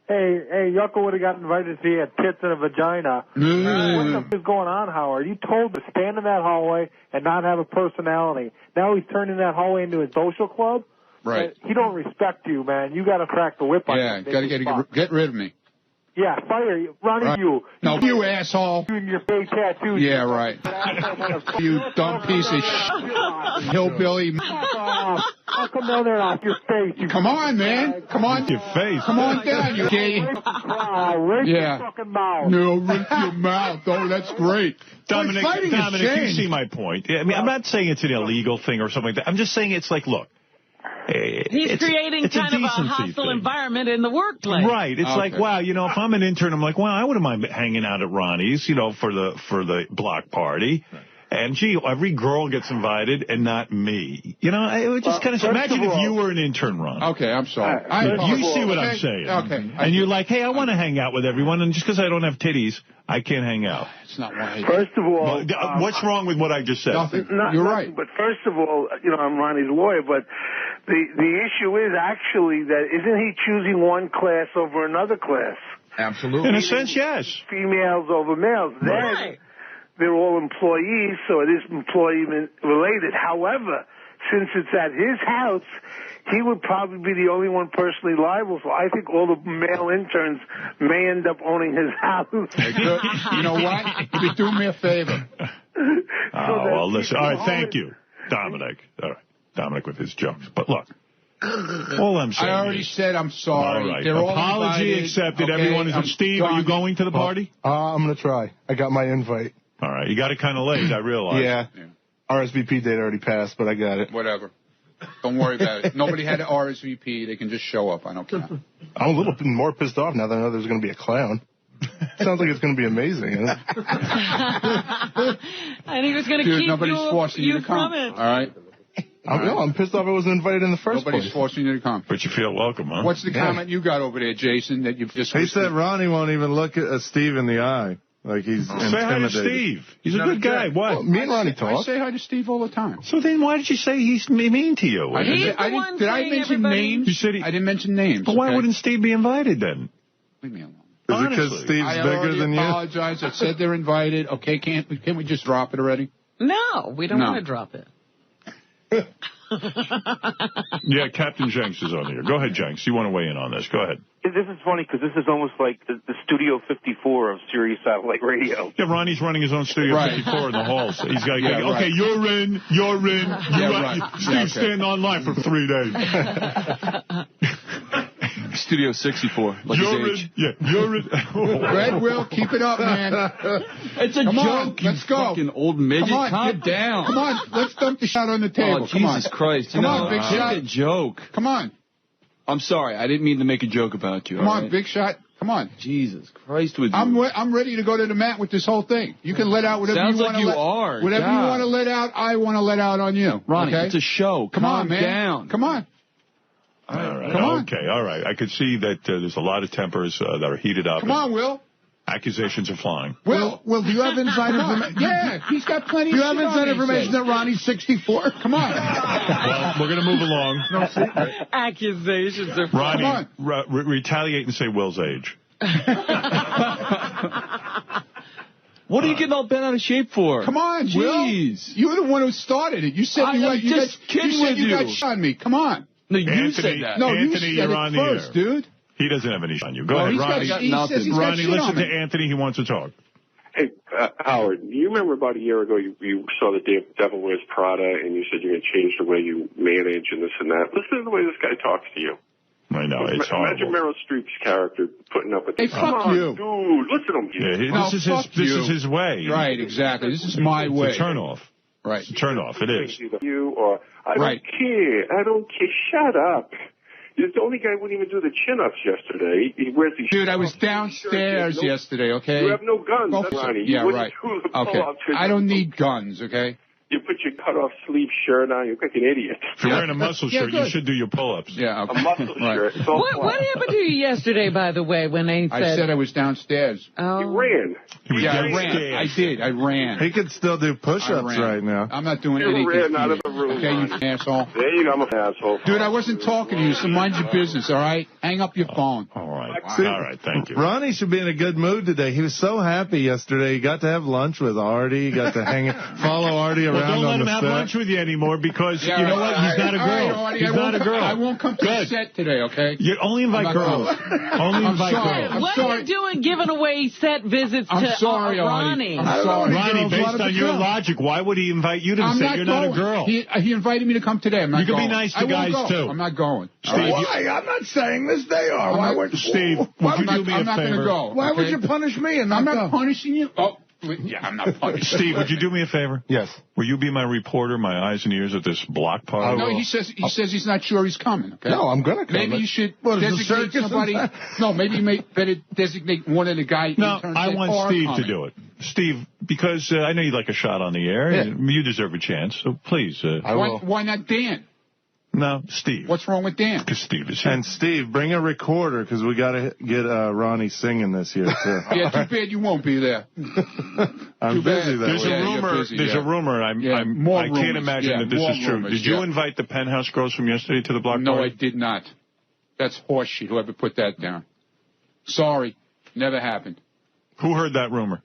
Hey, Yucko would have got invited if he had tits and a vagina. What the f*** is going on, Howard? You told to stand in that hallway and not have a personality. Now he's turning that hallway into a social club? Right. He don't respect you, man. You got to crack the whip on him. Yeah, got to get rid of me. Yeah, fire you. Ronnie, Right. you. No, you asshole. You and your fake tattoos. Yeah, right. You dumb piece of shit. Hillbilly. I'll come down there and off your face. You Come on, man. Come on. Your face. Come on down, you gay. Rinse your fucking mouth. No, rinse your mouth. Oh, that's great. Dominic, you see my point. I mean, I'm not saying it's an illegal thing or something like that. I'm just saying it's like, look. He's creating kind of a hostile environment in the workplace. Right. It's like, wow, you know, if I'm an intern, I'm like, wow, I wouldn't mind hanging out at Ronnie's, you know, for the block party. Right. And, gee, every girl gets invited and not me. You know, it would just kind of imagine if you were an intern, Ron. Okay, I'm sorry. You see what I'm saying. Okay. And you're like, hey, I want to hang out with everyone, and just because I don't have titties, I can't hang out. It's not right. First of all... what's wrong with what I just said? Nothing. You're right. But first of all, you know, I'm Ronnie's lawyer, but the issue is actually that isn't he choosing one class over another class? Absolutely. In a sense, yes. Females over males. Right. They're all employees, so it is employment-related. However, since it's at his house, he would probably be the only one personally liable. So I think all the male interns may end up owning his house. You know what? You could do me a favor. Well, listen. All right, thank you, Dominic. All right, Dominic with his jokes. But look, all I'm saying I already said I'm sorry. All right. They're Apology all accepted. Okay, Everyone is. Steve, are you going to the party? I'm going to try. I got my invite. All right. You got it kind of late, I realize. Yeah. RSVP date already passed, but I got it. Whatever. Don't worry about it. Nobody had to RSVP. They can just show up. I don't care. I'm a little bit more pissed off now that I know there's going to be a clown. Sounds like it's going to be amazing. And he was going to keep nobody's forcing you to come. from it. All right? I'm pissed off I wasn't invited in the first place. Nobody's forcing you to come. But you feel welcome, huh? What's the comment you got over there, Jason, that you've just... He said Ronnie won't even look at Steve in the eye. Like he's intimidated. Say hi to Steve. He's a good guy. What? Well, me and Ronnie talk. I say hi to Steve all the time. So then why did you say he's mean to you? Did I mention names? You said I didn't mention names. But why wouldn't Steve be invited then? Leave me alone. Is it because Steve's bigger than you? I apologize. I said they're invited. Okay, can't we just drop it already? No, we don't want to drop it. Yeah, Captain Jenks is on here. Go ahead, Jenks. You want to weigh in on this? Go ahead. This is funny because this is almost like the Studio 54 of Sirius Satellite Radio. Yeah, Ronnie's running his own Studio 54 in the halls. He's got to go, okay, you're in. Steve, stand online for 3 days. Studio 64. Like you're his age. You're in. Red Will, keep it up, man. It's a Come joke, on, you let's go. fucking old midget. Come on, Calm down. Come on, let's dump the shot on the table. Oh, Come on. Jesus Christ. Come on, Big Shot. Make a joke. Come on. I'm sorry. I didn't mean to make a joke about you. Come on, Big Shot. Come on. Jesus Christ with you. I'm ready to go to the mat with this whole thing. You can let out whatever Sounds you want like to you are. Whatever you want to let out, I want to let out on you. Ronnie, okay? it's a show. Come on, man. Down. Come on. All right. Come on. Okay, all right. I could see that there's a lot of tempers that are heated up. Come on, Will. Accusations are flying. Will, do you have inside information? Yeah, he's got plenty Do you of have inside information that Ronnie's 64? Come on. Well, we're going to move along. No secret. Accusations are Ronnie, retaliate and say Will's age. What are you getting all bent out of shape for? Come on, Jeez. Will. You're the one who started it. You said you got shot on me. Come on. No, you said that. No, Anthony, you said you're it on first, the air. dude. He doesn't have any shit on you. Go ahead, Ronnie. Ronnie, listen to Anthony. He wants to talk. Hey, Howard, you remember about a year ago you saw the Devil Wears Prada and you said you're going to change the way you manage and this and that. Listen to the way this guy talks to you. I know, it's horrible. Imagine Meryl Streep's character putting up with this. Hey, fuck you. Dude, listen to him. Yeah, this is his way. Right, exactly. This is my way. It's a turn-off. Right. It's a turn-off. It is. You or, I don't care. I don't care. Shut up. You're the only guy who wouldn't even do the chin-ups yesterday. He wears these. Dude, I was downstairs yesterday, okay? You have no guns, Ronnie. Yeah, right. Okay. I don't need guns, okay? You put your cut-off sleeve shirt on, you look like an idiot. If you're wearing a muscle shirt, you should do your pull-ups. Yeah, okay. A muscle shirt. What happened to you yesterday, by the way, when they said... I said I was downstairs. Oh. You ran. I ran. I did. I ran. He could still do push-ups right now. I'm not doing you anything. You ran out of the room. Okay, you asshole. There you go. I'm an asshole. Dude, I wasn't talking to you, so mind your business, all right? Hang up your phone. All right. See, All right, thank you. Ronnie should be in a good mood today. He was so happy yesterday. He got to have lunch with Artie. He got to follow Artie around. Well, don't let on him the have set. lunch with you anymore because Yeah, you know what? He's not a girl. All right, Artie, He's not a girl. I won't come to the set today, okay? You only invite girls. Only invite sorry. girls. What are you doing giving away set visits I'm to sorry, Ronnie? I'm sorry. Ronnie, based on your logic, why would he invite you to the set? You're not a girl. He invited me to come today. I'm not You can going. be nice to I won't guys, go. too. I'm not going. Steve, Why? I'm not saying this. They are. Why would Steve, would you do me a I'm not going to favor? go. Why would okay? you punish me and I'm not not go? punishing you. Oh, yeah, I'm not punishing Steve, would you do me a favor? Yes. Will you be my reporter, my eyes and ears at this block party? No, he says he's not sure he's coming. Okay. No, I'm going to come. Maybe you should What, is it designate circus somebody. No, maybe you better designate one of the guys. No, I want Steve to do it. Steve, because I know you'd like a shot on the air. Yeah. You deserve a chance, so please. Why not Dan? No, Steve. What's wrong with Dan? Because Steve is here. And Steve, bring a recorder because we got to get Ronnie singing this year too. Yeah, too bad you won't be there. I'm busy that There's way. a rumor. busy, There's yeah. a rumor. I can't rumors. imagine Yeah, that this more is true. rumors, Did you yeah. invite the Penthouse girls from yesterday to the block No, I party? did not. That's horseshit. Whoever put that down. Sorry, never happened. Who heard that rumor?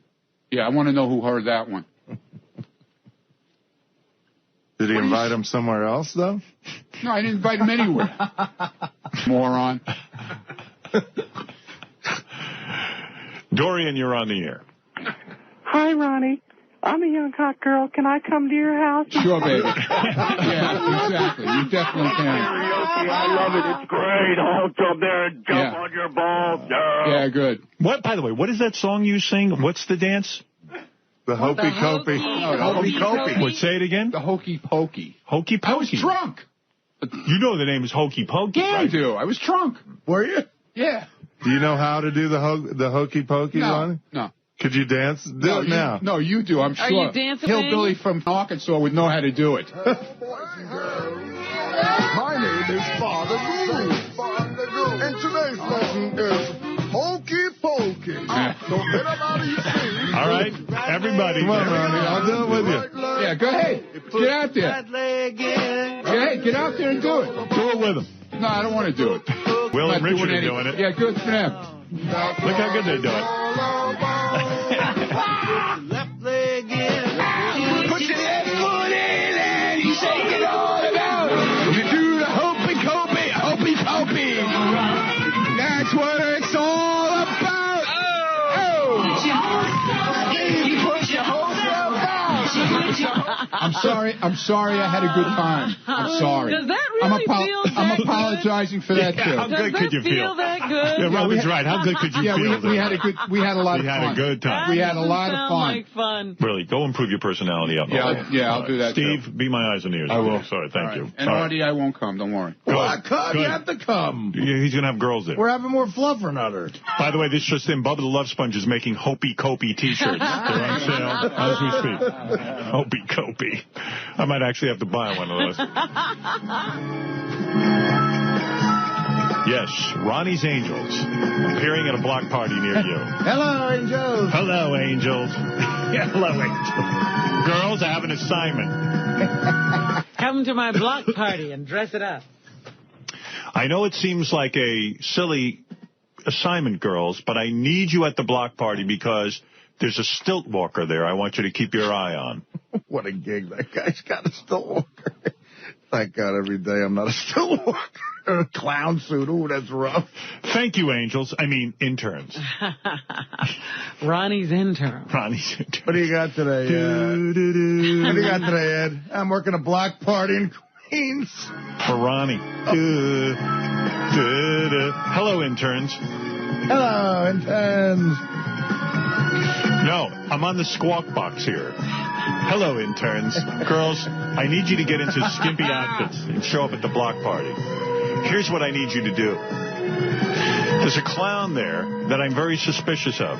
Yeah, I want to know who heard that one. Did he invite him somewhere else though? No, I didn't invite him anywhere. Moron. Dorian, you're on the air. Hi, Ronnie. I'm a young hot girl. Can I come to your house? Sure, baby. Yeah, exactly. You definitely can. I love it. It's great. I'll jump there and jump on your balls. Yeah, good. What? By the way, what is that song you sing? What's the dance? The Hokey Copey. No, the Hokey Copey. What? Say it again. The Hokey Pokey. Hokey Pokey. I was drunk. You know the name is Hokey Pokey. Yeah, right? I do. I was drunk. Were you? Yeah. Do you know how to do the Hokey Pokey, Ronnie? No. Could you dance? Do it now. No, you do, I'm sure. Are you dancing? Hillbilly from Arkansas would know how to do it. My name is Father Guru. And today's lesson is Hokey Pokey. So get up out of your seat. All right, everybody. Come on, Ronnie. I'll do it with you. Yeah, go ahead. Get out there. Get out there and do it. Do it with them. No, I don't want to do it. Will I'm and not Richard are any- doing it. Yeah, good for them. Look how good they do it. Put your left foot in and you shake it all about. You do the hopey copey, hopey copey. That's what it's all about. Oh. You put your whole self out. I'm sorry I had a good time. I'm sorry. Does that really feel that I'm apologizing for that, too. How good could you feel? that good? Yeah, Robin's right. How good could you feel? we had a lot of fun. We had a good time. We had a lot of Sound fun. like fun. Really, go improve your personality up. I'll do that, Steve, too. be my eyes and ears. I will. Sorry, thank you. And All right. Artie, I won't come. Don't worry. Well, come. Good. You have to come. Yeah, he's going to have girls there. We're having more fluffernutters. By the way, this just in, Bubba the Love Sponge is making Hopey Copey t-shirts. They're on sale as we speak. Hopey Copey. I might actually have to buy one of those. Yes, Ronnie's Angels, appearing at a block party near you. Hello, angels. Hello, Angels. Hello, Angels. Girls, I have an assignment. Come to my block party and dress it up. I know it seems like a silly assignment, girls, but I need you at the block party because there's a stilt walker there I want you to keep your eye on. What a gig. That guy's got a stilt walker. Thank God every day I'm not a stilt walker. A clown suit. Ooh, that's rough. Thank you, Angels. I mean, interns. Ronnie's intern. Ronnie's intern. What do you got today? What do you got today, Ed? I'm working a block party in Queens. For Ronnie. Hello, interns. Hello, interns. No, I'm on the squawk box here. Hello, interns. Girls, I need you to get into skimpy outfits and show up at the block party. Here's what I need you to do. There's a clown there that I'm very suspicious of.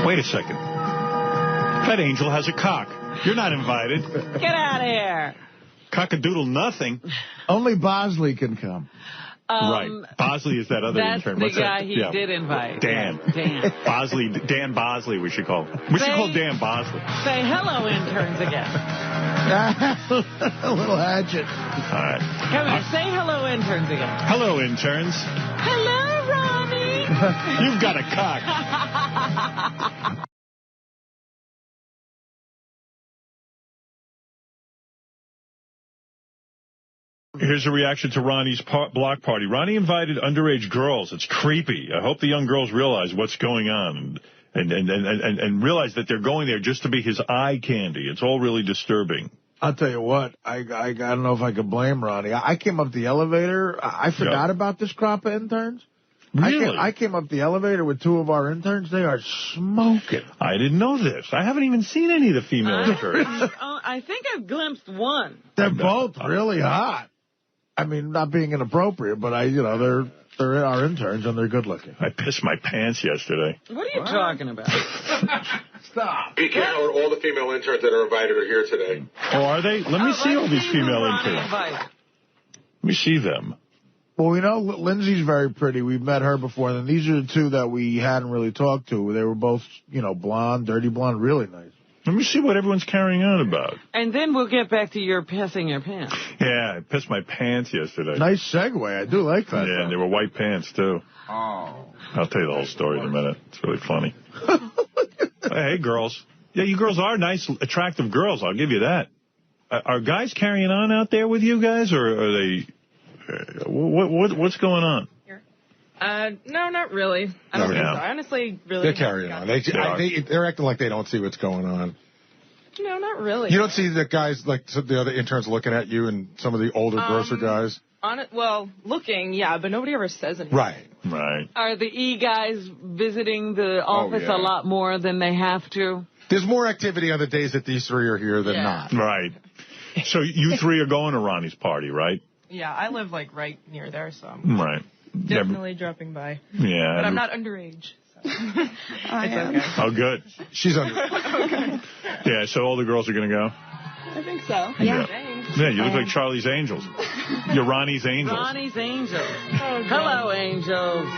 Wait a second. That angel has a cock. You're not invited. Get out of here. Cockadoodle nothing. Only Bosley can come. Right. Bosley is that other That's intern. the What's guy that? he did invite. Dan. Dan. Bosley. Dan Bosley, we should call him. We should call Dan Bosley. Say hello, interns, again. A little hatchet. All right. Come here. Say hello, interns, again. Hello, interns. Hello, You've got a cock. Here's a reaction to Ronnie's block party. Ronnie invited underage girls. It's creepy. I hope the young girls realize what's going on and realize that they're going there just to be his eye candy. It's all really disturbing. I'll tell you what, I don't know if I could blame Ronnie. I came up the elevator. I forgot about this crop of interns. Really? I came up the elevator with 2 of our interns. They are smoking. I didn't know this. I haven't even seen any of the female interns. I think I've glimpsed one. They're both really hot. I mean, not being inappropriate, but they're our interns and they're good looking. I pissed my pants yesterday. What are you talking about? Stop. BK Howard, all the female interns that are invited are here today. Oh, are they? Let me see all these female interns. Let me see them. Well, we know Lindsay's very pretty. We've met her before. And these are the 2 that we hadn't really talked to. They were both, blonde, dirty blonde, really nice. Let me see what everyone's carrying on about. And then we'll get back to your pissing your pants. Yeah, I pissed my pants yesterday. Nice segue. I do like that. Yeah, and they were white pants, too. Oh. I'll tell you the whole story in a minute. It's really funny. Hey, girls. Yeah, you girls are nice, attractive girls. I'll give you that. Are guys carrying on out there with you guys, or are they... what's going on? No, not really. I don't think so. I honestly really... They're carrying on. They're acting like they don't see what's going on. No, not really. You don't see the guys, like the other interns looking at you and some of the older, grosser guys? Looking, yeah, but nobody ever says anything. Right. Are the E-guys visiting the office a lot more than they have to? There's more activity on the days that these 3 are here than not. Right. So you 3 are going to Ronnie's party, right? Yeah, I live, right near there, so I'm definitely dropping by. Yeah. But I'm not underage. So. It's okay. Oh, good. She's underage. Okay. Yeah, so all the girls are going to go? I think so. Yeah. Yeah, you look like Charlie's Angels. You're Ronnie's Angels. Ronnie's Angels. Oh, hello, Angels.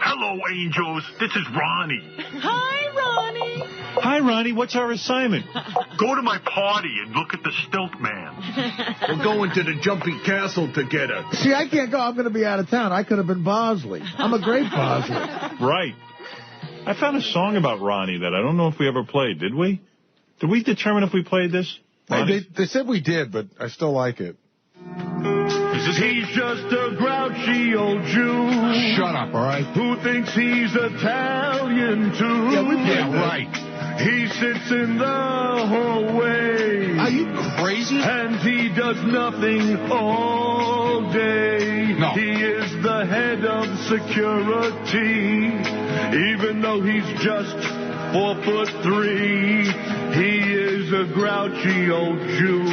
Hello, Angels. This is Ronnie. Hi, Ronnie. Hi, Ronnie. What's our assignment? Go to my party and look at the Stilt Man. We're going to the Jumpy Castle together. See, I can't go. I'm going to be out of town. I could have been Bosley. I'm a great Bosley. Right. I found a song about Ronnie that I don't know if we ever played. Did we? Did we determine if we played this? They said we did, but I still like it. He's just a grouchy old Jew. Shut up, all right? Who thinks he's Italian, too. Yeah, right. He sits in the hallway. Are you crazy? And he does nothing all day. No. He is the head of security. Even though he's just 4'3", he is a grouchy old Jew.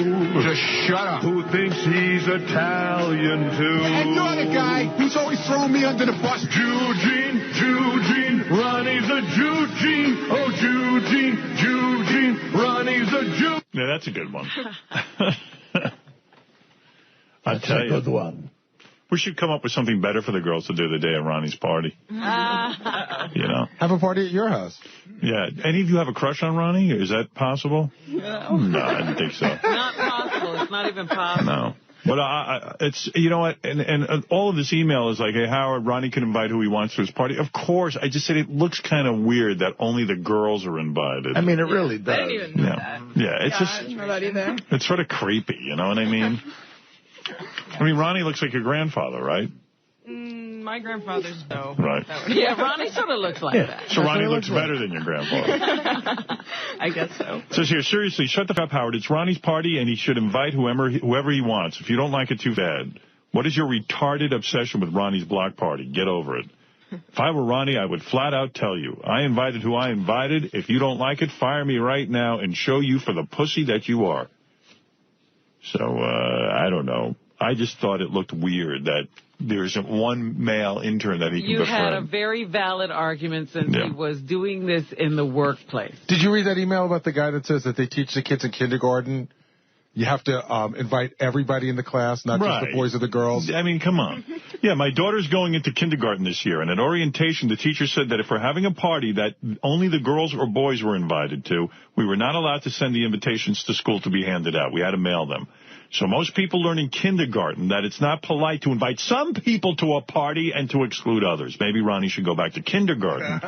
Just shut up. Who thinks he's Italian, too. And you're the guy who's always throwing me under the bus. Eugene, Ronnie's a Eugene. Oh, Eugene, Ronnie's a Jew. Yeah, that's a good one. I tell you. Good one. We should come up with something better for the girls to do the day of Ronnie's party. Have a party at your house. Yeah. Any of you have a crush on Ronnie? Is that possible? No, I didn't think so. Not possible. It's not even possible. No. But it's, you know what, and all of this email is like, hey, Howard, Ronnie can invite who he wants to his party. Of course, I just said it looks kind of weird that only the girls are invited. I mean, it really does. I didn't even know that. Yeah, it's just, I didn't know that either. It's sort of creepy, you know what I mean? I mean, Ronnie looks like your grandfather, right? My grandfather's no. Right. Yeah, Ronnie sort of looks like that. So Ronnie looks better than your grandfather. I guess so. It says here, seriously, shut the fuck up, Howard. It's Ronnie's party, and he should invite whoever he wants. If you don't like it, too bad. What is your retarded obsession with Ronnie's block party? Get over it. If I were Ronnie, I would flat out tell you. I invited who I invited. If you don't like it, fire me right now and show you for the pussy that you are. So, I don't know. I just thought it looked weird that there isn't one male intern that he can befriend. You had a very valid argument since he was doing this in the workplace. Did you read that email about the guy that says that they teach the kids in kindergarten you have to invite everybody in the class, not just the boys or the girls? I mean, come on. Yeah, my daughter's going into kindergarten this year, and at orientation, the teacher said that if we're having a party that only the girls or boys were invited to, we were not allowed to send the invitations to school to be handed out. We had to mail them. So most people learn in kindergarten that it's not polite to invite some people to a party and to exclude others. Maybe Ronnie should go back to kindergarten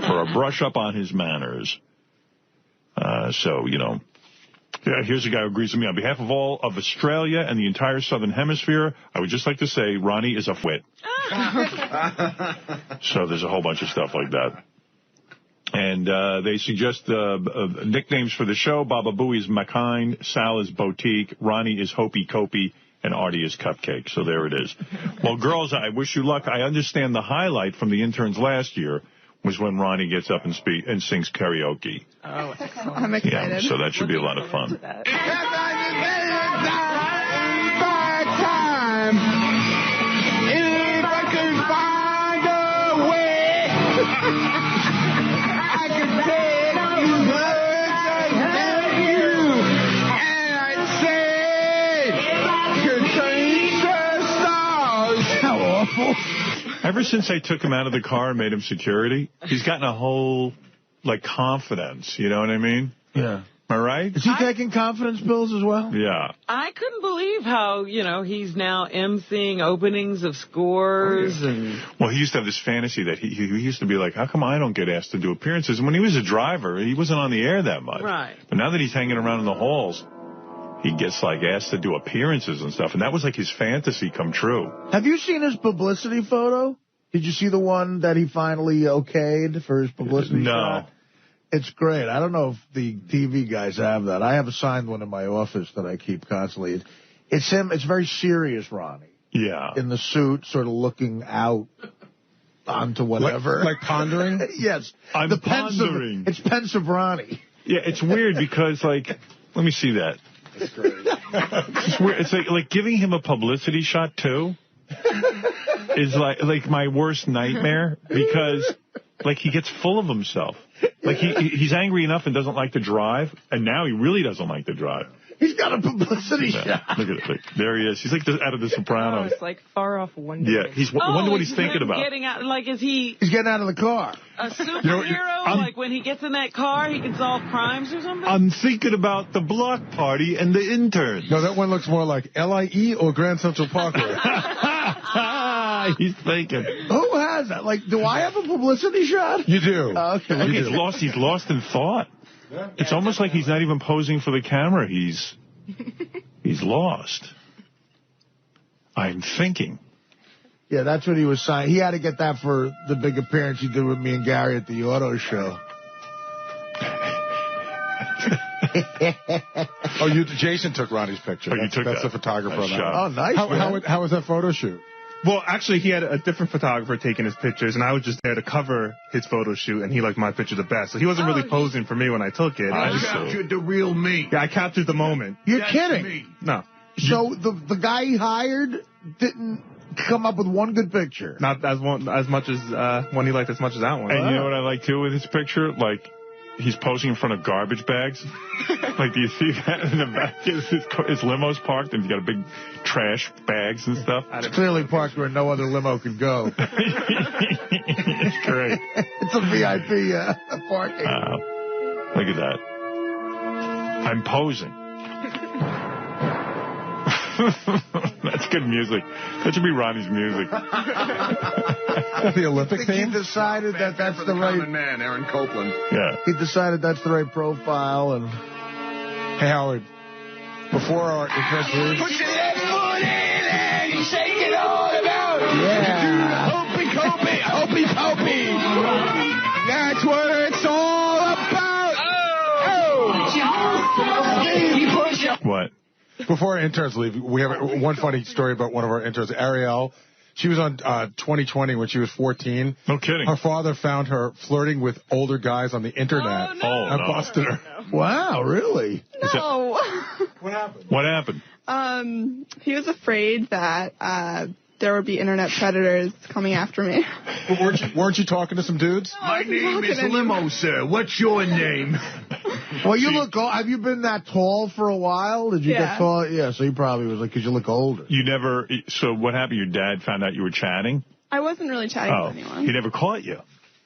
for a brush up on his manners. So, you know, here's a guy who agrees with me. On behalf of all of Australia and the entire Southern Hemisphere, I would just like to say Ronnie is a wit. So there's a whole bunch of stuff like that. And they suggest nicknames for the show. Baba Booey is McKine, Sal is Boutique, Ronnie is Hopey Copey, and Artie is Cupcake. So there it is. Well, girls, I wish you luck. I understand the highlight from the interns last year was when Ronnie gets up and sings karaoke. Oh, I'm excited. Yeah, so that should be a lot of fun. If I could find a way, I could take you words and help you, and I'd say, could change the stars. How awful. Ever since I took him out of the car and made him security, he's gotten a whole, like, confidence. You know what I mean? Yeah. Am I right? Is he taking confidence pills as well? Yeah. I couldn't believe how, you know, he's now emceeing openings of scores. And Well, he used to have this fantasy that he used to be like, how come I don't get asked to do appearances? And when he was a driver, he wasn't on the air that much. Right. But now that he's hanging around in the halls, he gets, like, asked to do appearances and stuff. And that was, like, his fantasy come true. Have you seen his publicity photo? Did you see the one that he finally okayed for his publicity shot? It's great. I don't know if the TV guys have that. I have a signed one in my office that I keep constantly. It's him. It's very serious, Ronnie. Yeah. In the suit, sort of looking out onto whatever. Like pondering? Yes. I'm pondering. It's pensive Ronnie. Yeah, it's weird because, like, let me see that. That's great. It's weird. It's like giving him a publicity shot, too, is like my worst nightmare because, like, he gets full of himself. Like, he's angry enough and doesn't like to drive, and now he really doesn't like to drive. He's got a publicity shot. Look at it. Look, there he is. He's like out of The Sopranos. It's like far off wondering. Yeah, wonder what he's thinking about. Getting out, like, is he He's getting out of the car. a superhero? Like, when he gets in that car, he can solve crimes or something? I'm thinking about the block party and the intern. No, that one looks more like LIE or Grand Central Parkway. He's thinking. Who has that? Like, do I have a publicity shot? You do. Okay. Look, he's lost in thought. It's almost like he's not even posing for the camera. He's lost. I'm thinking. Yeah, that's what he was saying. He had to get that for the big appearance he did with me and Gary at the auto show. Jason took Ronnie's picture. Oh, you took that's that. the photographer on that. Oh, nice. How was that photo shoot? Well, actually, he had a different photographer taking his pictures, and I was just there to cover his photo shoot, and he liked my picture the best. So he wasn't really posing for me when I took it. I captured the real me. Yeah, I captured the moment. You're kidding. No. So the guy he hired didn't come up with one good picture. Not as much as one he liked as much as that one. And you know what I like, too, with his picture? Like, he's posing in front of garbage bags. Like, do you see that in the back? His limo's parked, and he's got big trash bags and stuff. It's clearly parked where no other limo could go. It's great. It's a VIP parking. Look at that. I'm posing. That's good music. That should be Ronnie's music. The Olympic theme? He decided that that's the right common man, Aaron Copeland. Yeah. He decided that's the right profile. And Hey, Howard, before our interest leaves, Put your left foot in and you shake it all about. Yeah. Hopey copey, hopey copey. That's what it's all about. Oh. What? before our interns leave, we have one funny story about one of our interns, Ariel. She was on 2020 when she was 14. No kidding. Her father found her flirting with older guys on the internet and busted her. Wow, really? No. What happened? What happened? He was afraid that there would be internet predators coming after me. Well, weren't you talking to some dudes? My name is Limo, sir. What's your name? Well, you look old. Have you been that tall for a while? Did you get tall? Yeah, so he probably was like, because you look older. You never, so what happened? Your dad found out you were chatting? I wasn't really chatting with anyone. He never caught you?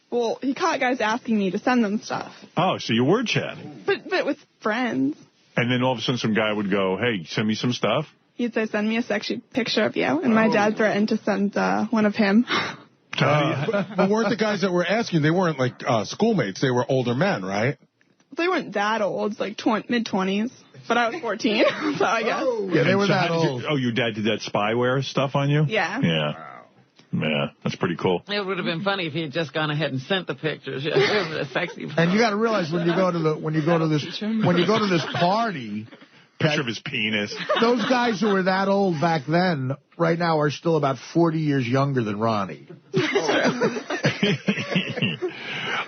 Well, he caught guys asking me to send them stuff. Oh, so you were chatting? But with friends. And then all of a sudden some guy would go, hey, send me some stuff. He'd say, send me a sexy picture of you. And my dad threatened to send one of him. But weren't the guys that were asking, they weren't like schoolmates, they were older men, right? They weren't that old, like mid-20s. But I was 14, so I guess. Yeah, they were that old. Your dad did that spyware stuff on you? Yeah. Yeah. Yeah, that's pretty cool. It would have been funny if he had just gone ahead and sent the pictures. Yeah, sexy. And you got to realize when you go to this party, picture of his penis. Those guys who were that old back then, right now, are still about 40 years younger than Ronnie.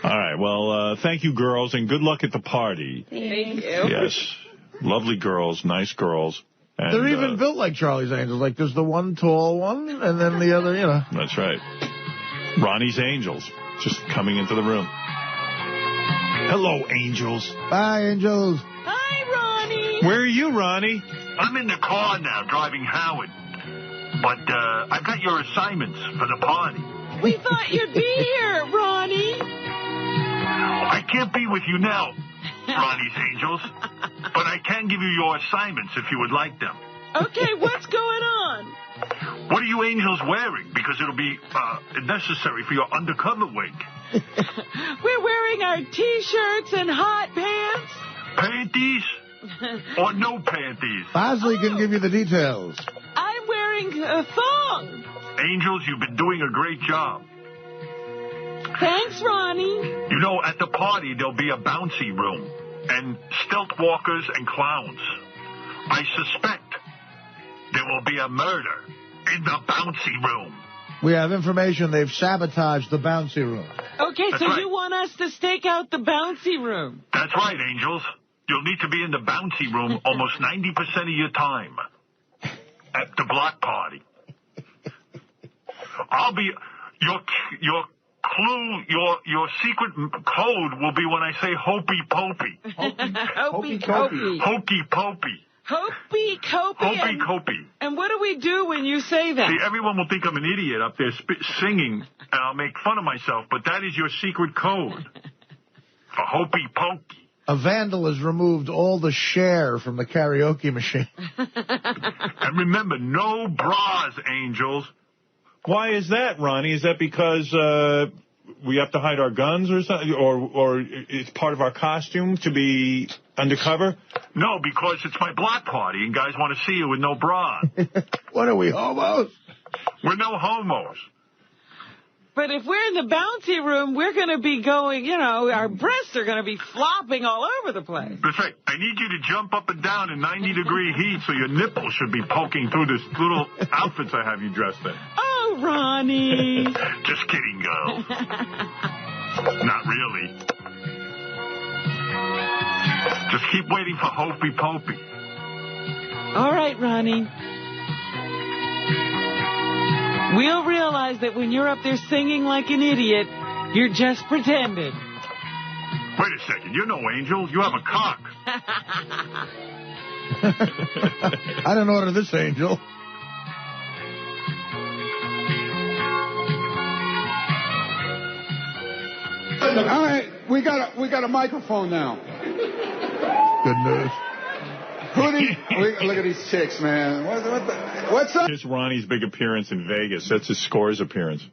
All right. Well, thank you, girls, and good luck at the party. Thank you. Yes. Lovely girls, nice girls. And, they're even built like Charlie's Angels. Like, there's the one tall one, and then the other, That's right. Ronnie's Angels, just coming into the room. Hello, Angels. Bye, Angels. Hi, Ronnie. Where are you, Ronnie? I'm in the car now, driving Howard. But I've got your assignments for the party. We thought you'd be here, Ronnie. I can't be with you now, Ronnie's Angels, but I can give you your assignments if you would like them. Okay, what's going on? What are you angels wearing? Because it'll be necessary for your undercover wig. We're wearing our T-shirts and hot pants. Panties? Or no panties? Bosley can give you the details. I'm wearing a thong. Angels, you've been doing a great job. Thanks, Ronnie. You know, at the party, there'll be a bouncy room and stealth walkers and clowns. I suspect there will be a murder in the bouncy room. We have information they've sabotaged the bouncy room. Okay, That's so right. you want us to stake out the bouncy room? That's right, Angels. You'll need to be in the bouncy room almost 90% of your time at the block party. I'll be your clue, your secret code will be when I say hopey popey. Hopey copey. Hokey popey. Hopey copey. Hopey copey. And what do we do when you say that? See, everyone will think I'm an idiot up there singing, and I'll make fun of myself, but that is your secret code for hopey pokey. A vandal has removed all the Cher from the karaoke machine. And remember, no bras, Angels. Why is that, Ronnie? Is that because we have to hide our guns or something, or it's part of our costume to be undercover? No, because it's my block party, and guys want to see you with no bra. What are we, homos? We're no homos. But if we're in the bouncy room, we're going to be going, our breasts are going to be flopping all over the place. That's right. I need you to jump up and down in 90-degree heat so your nipples should be poking through this little outfits I have you dressed in. Oh, Ronnie. Just kidding, girl. Not really. Just keep waiting for Hopey Popey. All right, Ronnie. We'll realize that when you're up there singing like an idiot, you're just pretending. Wait a second. You're no angel. You have a cock. I don't order this angel. All right, we got a microphone now. Good news. Look at these chicks, man. What's up? Here's Ronnie's big appearance in Vegas. That's his Scores appearance.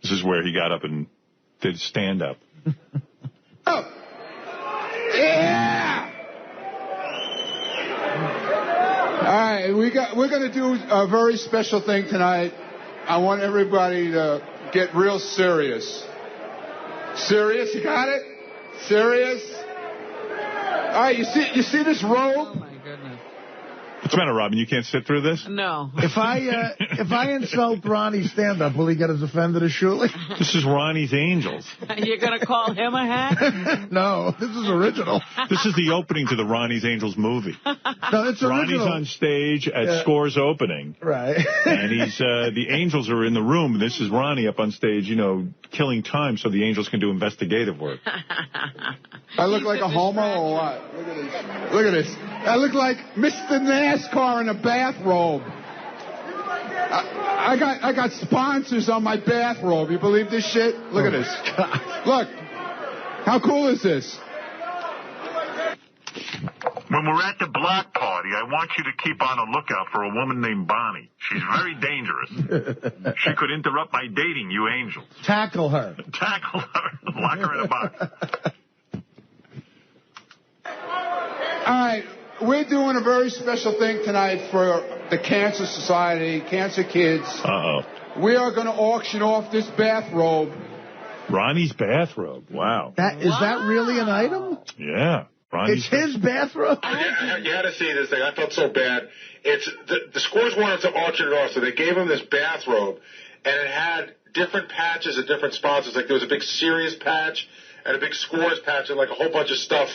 This is where he got up and did stand-up. Oh. Yeah! All right, we're going to do a very special thing tonight. I want everybody to get real serious. Serious? You got it? Serious? All right, you see this robe? Oh, my goodness. What's the matter, Robin? You can't sit through this? No. If I insult Ronnie's stand-up, will he get as offended as Shuley? This is Ronnie's Angels. You're going to call him a hack? No, this is original. This is the opening to the Ronnie's Angels movie. No, it's original. Ronnie's on stage at Scores opening. Right. And he's the Angels are in the room. This is Ronnie up on stage, killing time so the Angels can do investigative work. I look like a homo or what? Look at this. I look like Mr. NASCAR in a bathrobe. I got sponsors on my bathrobe. You believe this shit? Look at this. Look. How cool is this? When we're at the block party, I want you to keep on a lookout for a woman named Bonnie. She's very dangerous. She could interrupt my dating, you angels. Tackle her. Tackle her. Lock her in a box. All right, we're doing a very special thing tonight for the Cancer Society, Cancer Kids. Uh-oh. We are going to auction off this bathrobe. Ronnie's bathrobe. Wow. Is that really an item? Yeah. It's his bathrobe? You had to see this thing. I felt so bad. It's the Scores wanted to auction it off, so they gave him this bathrobe, and it had different patches at different spots. It's like there was a big Serious patch and a big Scores patch and like a whole bunch of stuff.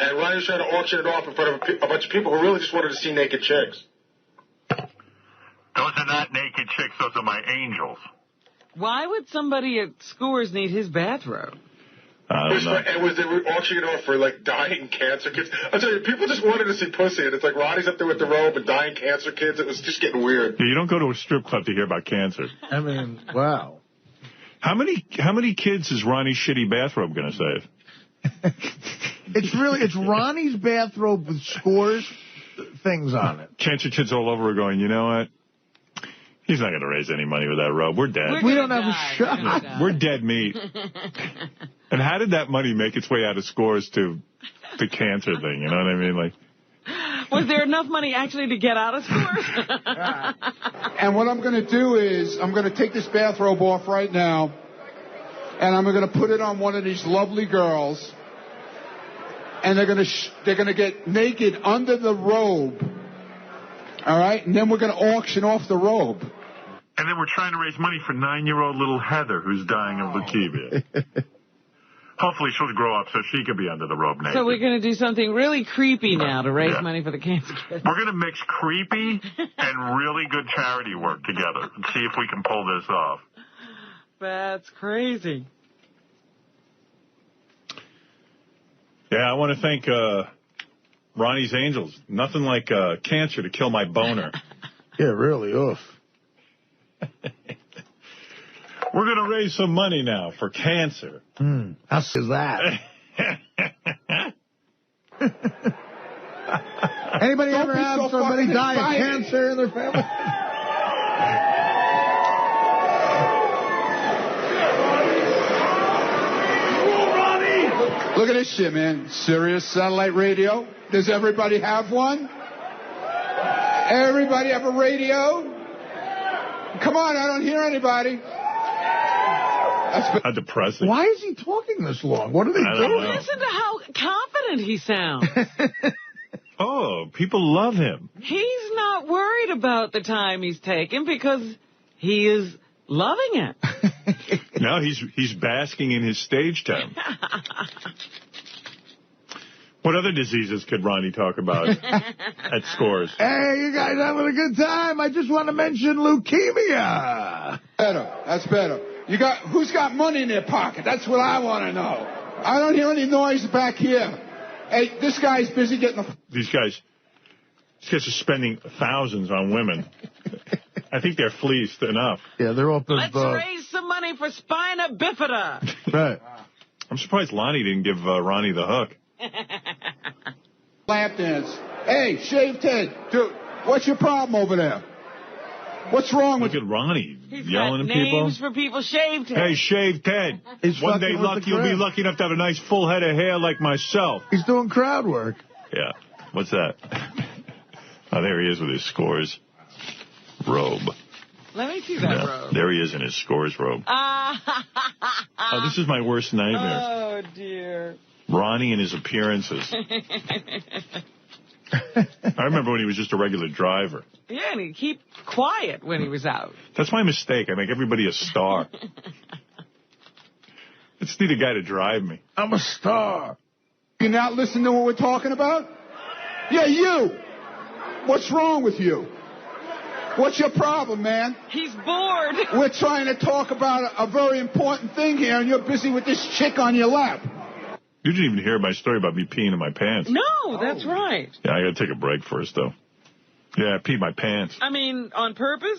And Ronnie was trying to auction it off in front of a bunch of people who really just wanted to see naked chicks. Those are not naked chicks. Those are my angels. Why would somebody at Scores need his bathrobe? I don't know. And they were auctioning it off for, like, dying cancer kids. I tell you, people just wanted to see pussy, and it's like Ronnie's up there with the robe and dying cancer kids. It was just getting weird. Yeah, you don't go to a strip club to hear about cancer. I mean, wow. How many kids is Ronnie's shitty bathrobe going to save? It's Ronnie's bathrobe with Scores things on it. Cancer kids all over are going, you know what? He's not going to raise any money with that robe. We're dead. We don't have a shot. We're dead meat. And how did that money make its way out of Scores to the cancer thing? You know what I mean? Like, was there enough money actually to get out of Scores? And what I'm going to do is I'm going to take this bathrobe off right now, and I'm going to put it on one of these lovely girls, and they're going to get naked under the robe. All right? And then we're going to auction off the robe. And then we're trying to raise money for 9-year-old little Heather, who's dying of leukemia. Hopefully she'll grow up so she can be under the robe naked. So we're going to do something really creepy now to raise money for the cancer kids. We're going to mix creepy and really good charity work together and see if we can pull this off. That's crazy. yeah, I want to thank Ronnie's Angels. Nothing like cancer to kill my boner. Yeah, really, oof. We're going to raise some money now for cancer. How is that? Anybody ever have somebody die of cancer in their family? Look at this shit, man. Sirius satellite radio. Does everybody have one? Everybody have a radio? Come on, I don't hear anybody. How depressing. Why is he talking this long? What are they doing? Listen to how confident he sounds. Oh, people love him. He's not worried about the time he's taken because he is loving it. No, he's basking in his stage time. What other diseases could Ronnie talk about at Scores? Hey, you guys having a good time? I just want to mention leukemia. Better. That's better. Who's got money in their pocket? That's what I want to know. I don't hear any noise back here. Hey, this guy's busy getting These guys are spending thousands on women. I think they're fleeced enough. Yeah, they're all pissed Let's raise some money for spina bifida. Right. I'm surprised Lonnie didn't give Ronnie the hook. lap dance. Hey, shaved head. Dude, what's your problem over there? What's wrong with... Look at Ronnie He's yelling got at people. names for people, shaved head. Hey, shaved head. One day you'll be lucky enough to have a nice full head of hair like myself. He's doing crowd work. Yeah. What's that? Oh, there he is with his Scores robe. Let me see that robe. There he is in his Scores robe. Oh, this is my worst nightmare. Oh, dear. Ronnie and his appearances. I remember when he was just a regular driver. Yeah, and he'd keep quiet when he was out. That's my mistake. I make everybody a star. I just need a guy to drive me. I'm a star. You not listen to what we're talking about? Yeah, you. What's wrong with you? What's your problem, man? He's bored. We're trying to talk about a very important thing here, and you're busy with this chick on your lap. You didn't even hear my story about me peeing in my pants. No, that's right. Yeah, I got to take a break first, though. Yeah, I peed my pants. I mean, on purpose?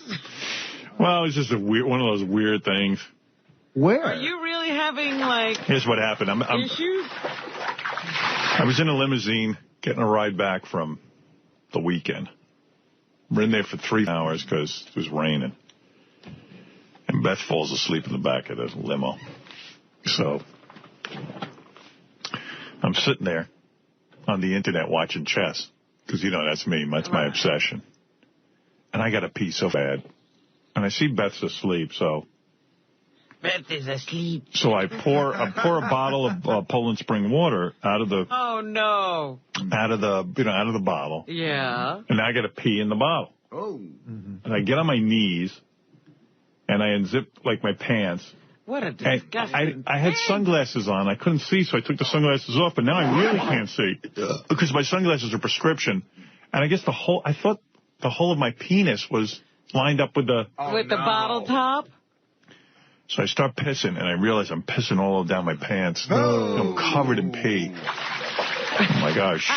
Well, it's just one of those weird things. Where? Are you really having, like... Here's what happened. issues? I was in a limousine getting a ride back from the weekend. We're in there for 3 hours because it was raining. And Beth falls asleep in the back of the limo. So I'm sitting there on the internet watching chess because, that's me. That's my obsession. And I got to pee so bad. And I see Beth's asleep, so... Beth is asleep. So I pour a bottle of Poland Spring water out of the... Oh, no. Out of the bottle. Yeah. And I got to pee in the bottle. Oh. Mm-hmm. And I get on my knees, and I unzip, my pants. What a disgusting... I had sunglasses on. I couldn't see, so I took the sunglasses off, but now I really can't see. Because my sunglasses are prescription. And I guess I thought the whole of my penis was lined up with the... With the bottle top? So I start pissing, and I realize I'm pissing all down my pants. No. I'm covered in pee. Oh, my gosh.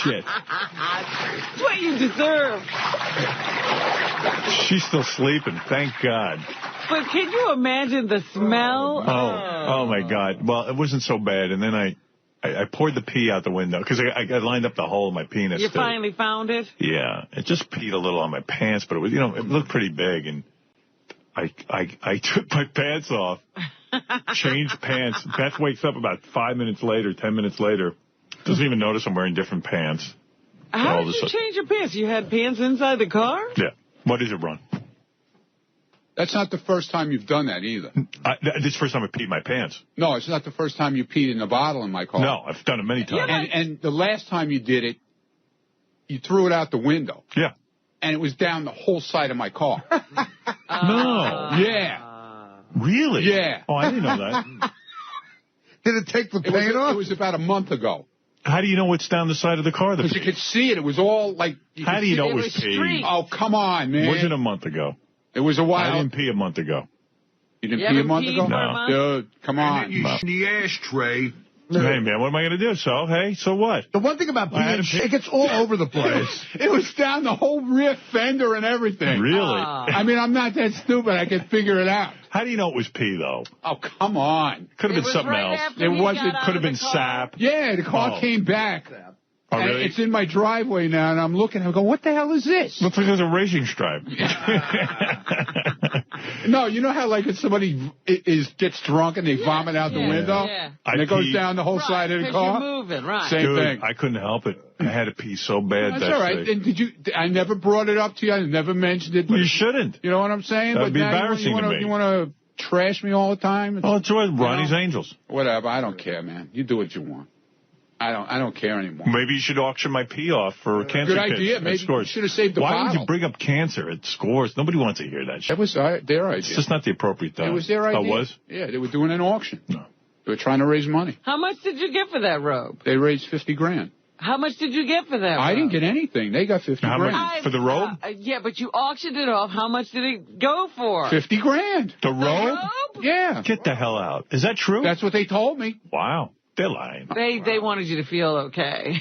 Shit. That's what you deserve. She's still sleeping. Thank God. But can you imagine the smell? Oh, my God. Well, it wasn't so bad. And then I poured the pee out the window because I lined up the hole of my penis. You finally found it? Yeah. It just peed a little on my pants, but it was, it looked pretty big. And I took my pants off, changed pants. Beth wakes up about 5 minutes later, 10 minutes later. Doesn't even notice I'm wearing different pants. How did you change your pants? You had pants inside the car? Yeah. What is it, Ron? That's not the first time you've done that either. This is the first time I peed my pants. No, it's not the first time you peed in the bottle in my car. No, I've done it many times. And the last time you did it, you threw it out the window. Yeah. And it was down the whole side of my car. No. Yeah. Really? Yeah. Oh, I didn't know that. Did it take the paint off? It was about a month ago. How do you know what's down the side of the car? Because you could see it. It was all like... How do you know it was pee? Oh, come on, man. It wasn't a month ago. It was a while. I didn't pee a month ago. You didn't pee a month ago? No. Dude, come on. You in the ashtray. Hey, man, what am I going to do? So what? The one thing about peeing, it gets all over the place. It was down the whole rear fender and everything. Really? I mean, I'm not that stupid. I can figure it out. How do you know it was pee, though? Oh, come on. Could have been something else. It wasn't. Could have been sap. Yeah, the car came back. Oh, really? It's in my driveway now, and I'm looking. I'm going, what the hell is this? Looks like there's a racing stripe. No, you know how like if somebody gets drunk and they vomit out the window, and it goes down the whole side of the car. You're moving, right? Same thing. I couldn't help it. I had to pee so bad. That's all right. And I never brought it up to you. I never mentioned it. Well, you shouldn't. You know what I'm saying? That'd be embarrassing to me. You want to trash me all the time? Oh, it's Ronnie's Angels. Whatever. I don't care, man. You do what you want. I don't care anymore. Maybe you should auction my pee off for cancer Good idea. kits. Maybe you should have saved the Why bottle. would you bring up cancer at Scores? Nobody wants to hear that shit. That was their idea. It's just not the appropriate time. It was their idea. Oh, it was? Yeah, they were doing an auction. No. They were trying to raise money. How much did you get for that robe? They raised $50,000. How much did you get for that robe? I didn't get anything. They got $50,000. How much for the robe? Yeah, but you auctioned it off. How much did it go for? $50,000. The robe? Yeah. Get the hell out. Is that true? That's what they told me. Wow. They're lying. They wanted you to feel okay.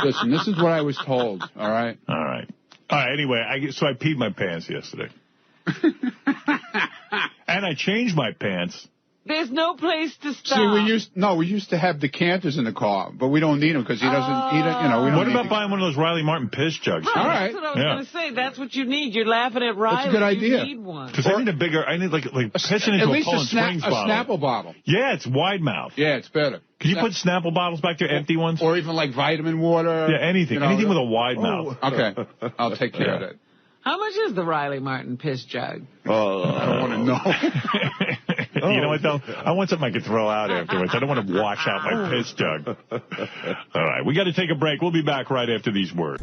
Listen, this is what I was told, all right? All right. Anyway, I peed my pants yesterday. And I changed my pants. There's no place to stop. See, we used to have decanters in the car, but we don't need them because he doesn't eat it. You know, we don't. What about buying one of those Riley Martin piss jugs? Right, all right. That's what I was going to say. That's what you need. You're laughing at Riley. That's a good idea. You need one. Because I need like pissing into a Poland Springs bottle. A Snapple bottle. Yeah, it's wide mouth. Yeah, it's better. Can you put Snapple bottles back there, empty ones? Or even like vitamin water. Yeah, anything. You know, anything with a wide mouth. Okay, I'll take care of that. How much is the Riley Martin piss jug? I don't want to know. You know what, though? I want something I can throw out afterwards. I don't want to wash out my piss jug. All right, we got to take a break. We'll be back right after these words.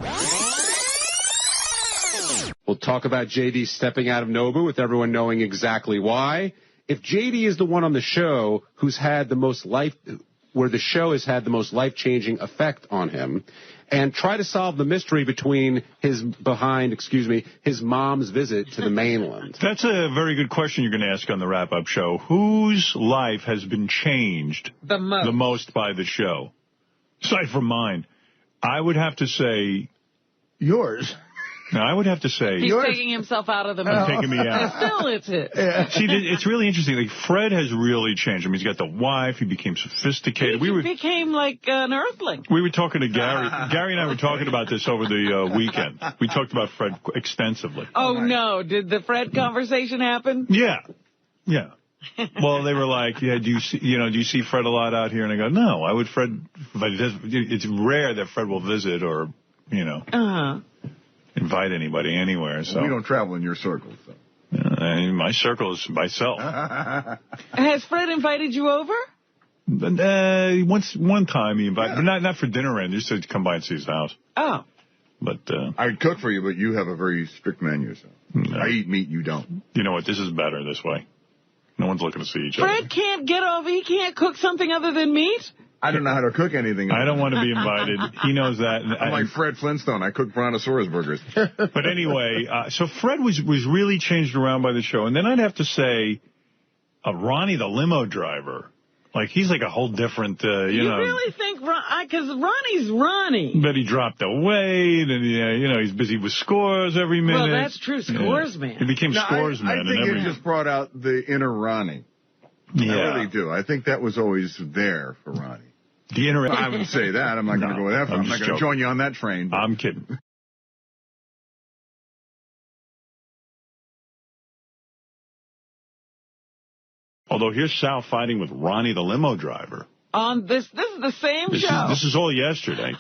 We'll talk about JD stepping out of Nobu with everyone knowing exactly why. If JD is the one on the show who's had the most where the show has had the most life-changing effect on him, and try to solve the mystery between his mom's visit to the mainland. That's a very good question you're going to ask on the wrap-up show. Whose life has been changed the most by the show? Aside from mine, I would have to say... Yours. Now, I would have to say... He's taking himself out of the movie. Taking me out. Still, it's it. Yeah. See, it's really interesting. Like, Fred has really changed. I mean, he's got the wife. He became sophisticated. He became like an earthling. We were talking to Gary. Gary and I were talking about this over the weekend. We talked about Fred extensively. Oh, no. Did the Fred conversation happen? Yeah. Yeah. Well, they were like, yeah, do you see Fred a lot out here? And I go, no, I would Fred, but it's rare that Fred will visit or, invite anybody anywhere. So we don't travel in your circles, so. My circle is myself. Has Fred invited you over? One time he invited, but not for dinner, and just to come by and see his house. Oh. But I'd cook for you, but you have a very strict menu. So I eat meat, you don't. You know what? This is better this way. No one's looking to see each other. Fred can't get over. He can't cook something other than meat? I don't know how to cook anything. I don't want to be invited. He knows that. I'm like Fred Flintstone. I cook Brontosaurus burgers. But anyway, so Fred was really changed around by the show. And then I'd have to say Ronnie, the limo driver. Like, he's like a whole different, you know. You really think, because Ronnie's Ronnie. But he dropped the weight, and, he's busy with scores every minute. Well, that's true. Scores man. He became scores man. I think it just brought out the inner Ronnie. Yeah. I really do. I think that was always there for Ronnie. The inner... I would say that. I'm not going to go that far. I'm not going to join you on that train. But... I'm kidding. Although here's Sal fighting with Ronnie, the limo driver. On this is the same show. This is all yesterday.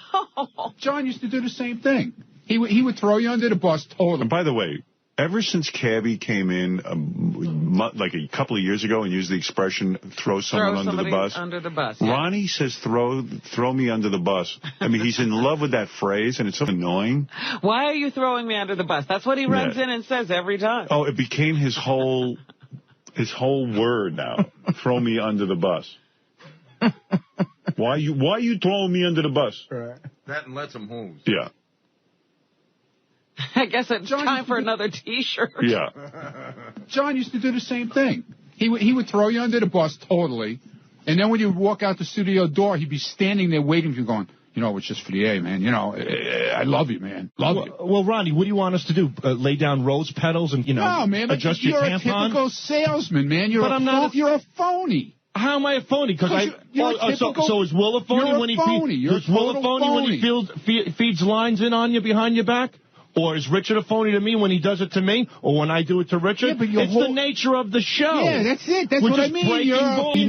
John used to do the same thing. He would throw you under the bus totally. And by the way, ever since Cabby came in like a couple of years ago and used the expression "throw someone under the bus," yeah. Ronnie says "throw me under the bus." I mean, he's in love with that phrase, and it's so annoying. Why are you throwing me under the bus? That's what he runs in and says every time. Oh, it became his whole word now. Throw me under the bus. Why you throwing me under the bus? Right. That and let some homes. Yeah. I guess it's time for another T-shirt. Yeah. John used to do the same thing. He would throw you under the bus totally, and then when you would walk out the studio door, he'd be standing there waiting for you going, it's just for the A, man. I love you, man. Love you. Well, Ronnie, what do you want us to do? Lay down rose petals and, no, man, adjust your tampon? You're a typical salesman, man. You're a phony. How am I a phony? Because so is Will a phony when he feeds lines in on you behind your back? Or is Richard a phony to me when he does it to me? Or when I do it to Richard? Yeah, but it's the nature of the show. Yeah, that's it. That's what I mean.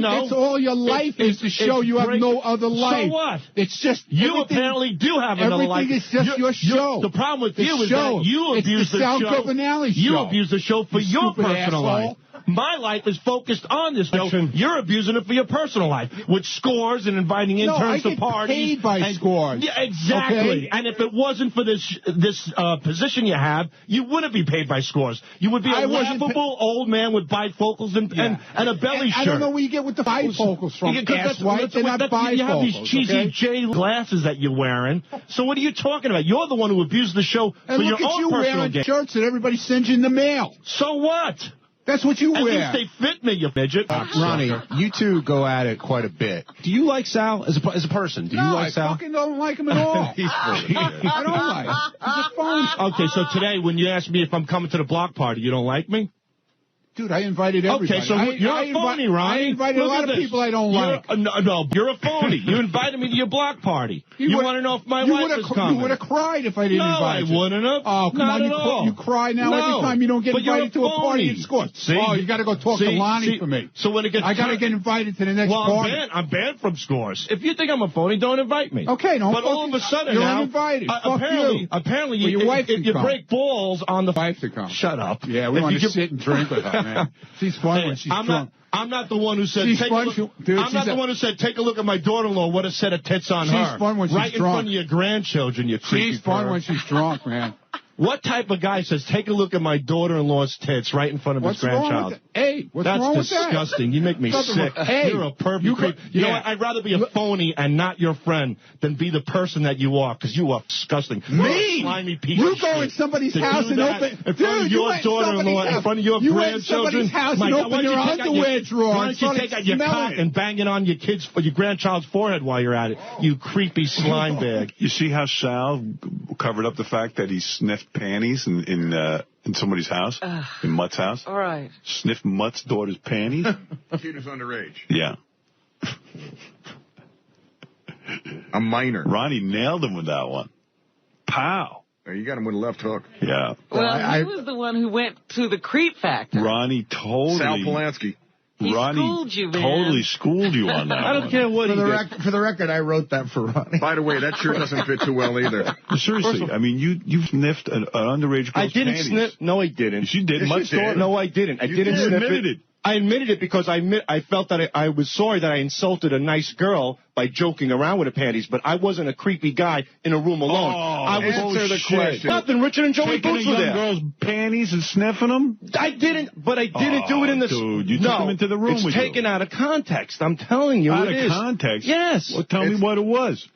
That's all your life is the show. You have no other life. So what? It's just... You apparently do have another life. Everything is just your show. The problem with you is that you abuse the show. It's the Sal Governale show. You abuse the show for your personal life. My life is focused on this show. You're abusing it for your personal life with scores and inviting interns to parties. Paid by scores. Yeah, exactly. Okay? And if it wasn't for this position you have, you wouldn't be paid by scores. You would be a laughable old man with bifocals and a belly shirt. I don't know where you get with the bifocals from. Asswipe, they're not bifocals. You have these cheesy J glasses that you're wearing. So what are you talking about? You're the one who abused the show for your own personal gain. And look at you wearing shirts that everybody sends you in the mail. So what? That's what you wear. At least they fit me, you midget. Ronnie, you two go at it quite a bit. Do you like Sal as a person? Do you like Sal? I fucking don't like him at all. I don't like him. He's a phone. Okay, so today when you ask me if I'm coming to the block party, you don't like me? Dude, I invited everybody. Okay, so you're a phony, Ronnie. I invited a lot of people I don't like. No, you're a phony. You invited me to your block party. You want to know if my wife is coming. You would have cried if I didn't invite you. No, I wouldn't have. Oh, come on. You cry now every time you don't get invited to a party at school. See? Oh, you got to go talk to Lonnie for me. So when it gets I got to get invited to the next party. I'm banned from Scores. If you think I'm a phony, don't invite me. Okay, no. But all of a sudden you're now, uninvited. Apparently, if you break balls on the wife to come. Shut up. Yeah, we want to sit and drink with her, man. She's fun when she's drunk. I'm not the one who said. I'm not the one who said. Take a look at my daughter-in-law. What a set of tits on her. She's fun when she's drunk. Right in front of your grandchildren. You creepy. She's fun when she's drunk, man. What type of guy says, take a look at my daughter-in-law's tits right in front of his grandchild? Hey, hey, what's That's wrong with that? disgusting. You make me sick. Hey, you're a perfect creep. You know what? I'd rather be a phony and not your friend than be the person that you are, because you are disgusting. Me? Slimy piece You of go shit. in somebody's To house do and that open... in front of your daughter-in-law, in front of your you grandchildren. You went in somebody's house My and God, open your underwear drawer. Why don't you take out your cock and bang it on your kid's or your grandchild's forehead while you're at it? You creepy slime bag. You see how Sal covered up the fact that he sniffed panties in somebody's house, in Mutt's house? All right. Sniffed Mutt's daughter's panties? Kid was underage. Yeah. A minor. Ronnie nailed him with that one. Pow. You got him with a left hook. Yeah. Well, he was the one who went to the creep factor. Ronnie totally... Sal Polanski. He Ronnie schooled you, man. totally schooled you on that. I don't care what he did. For the record, I wrote that for Ronnie. By the way, that shirt doesn't fit too well either. Seriously, I mean, you sniffed an underage girl's I didn't panties. sniff. No, I didn't. You did. Yes, you did. No, I didn't. I didn't sniff admitted it. I admitted it because I felt that I was sorry that I insulted a nice girl by joking around with her panties, but I wasn't a creepy guy in a room alone. I was answer the question. Nothing. Richard and Joey Taking a Boots were young there. girl's panties and sniffing them? I didn't do it in the... Dude, you no, took them into the room it's with taken you. out of context. I'm telling you Out it of is. context? Yes. Well, tell me what it was.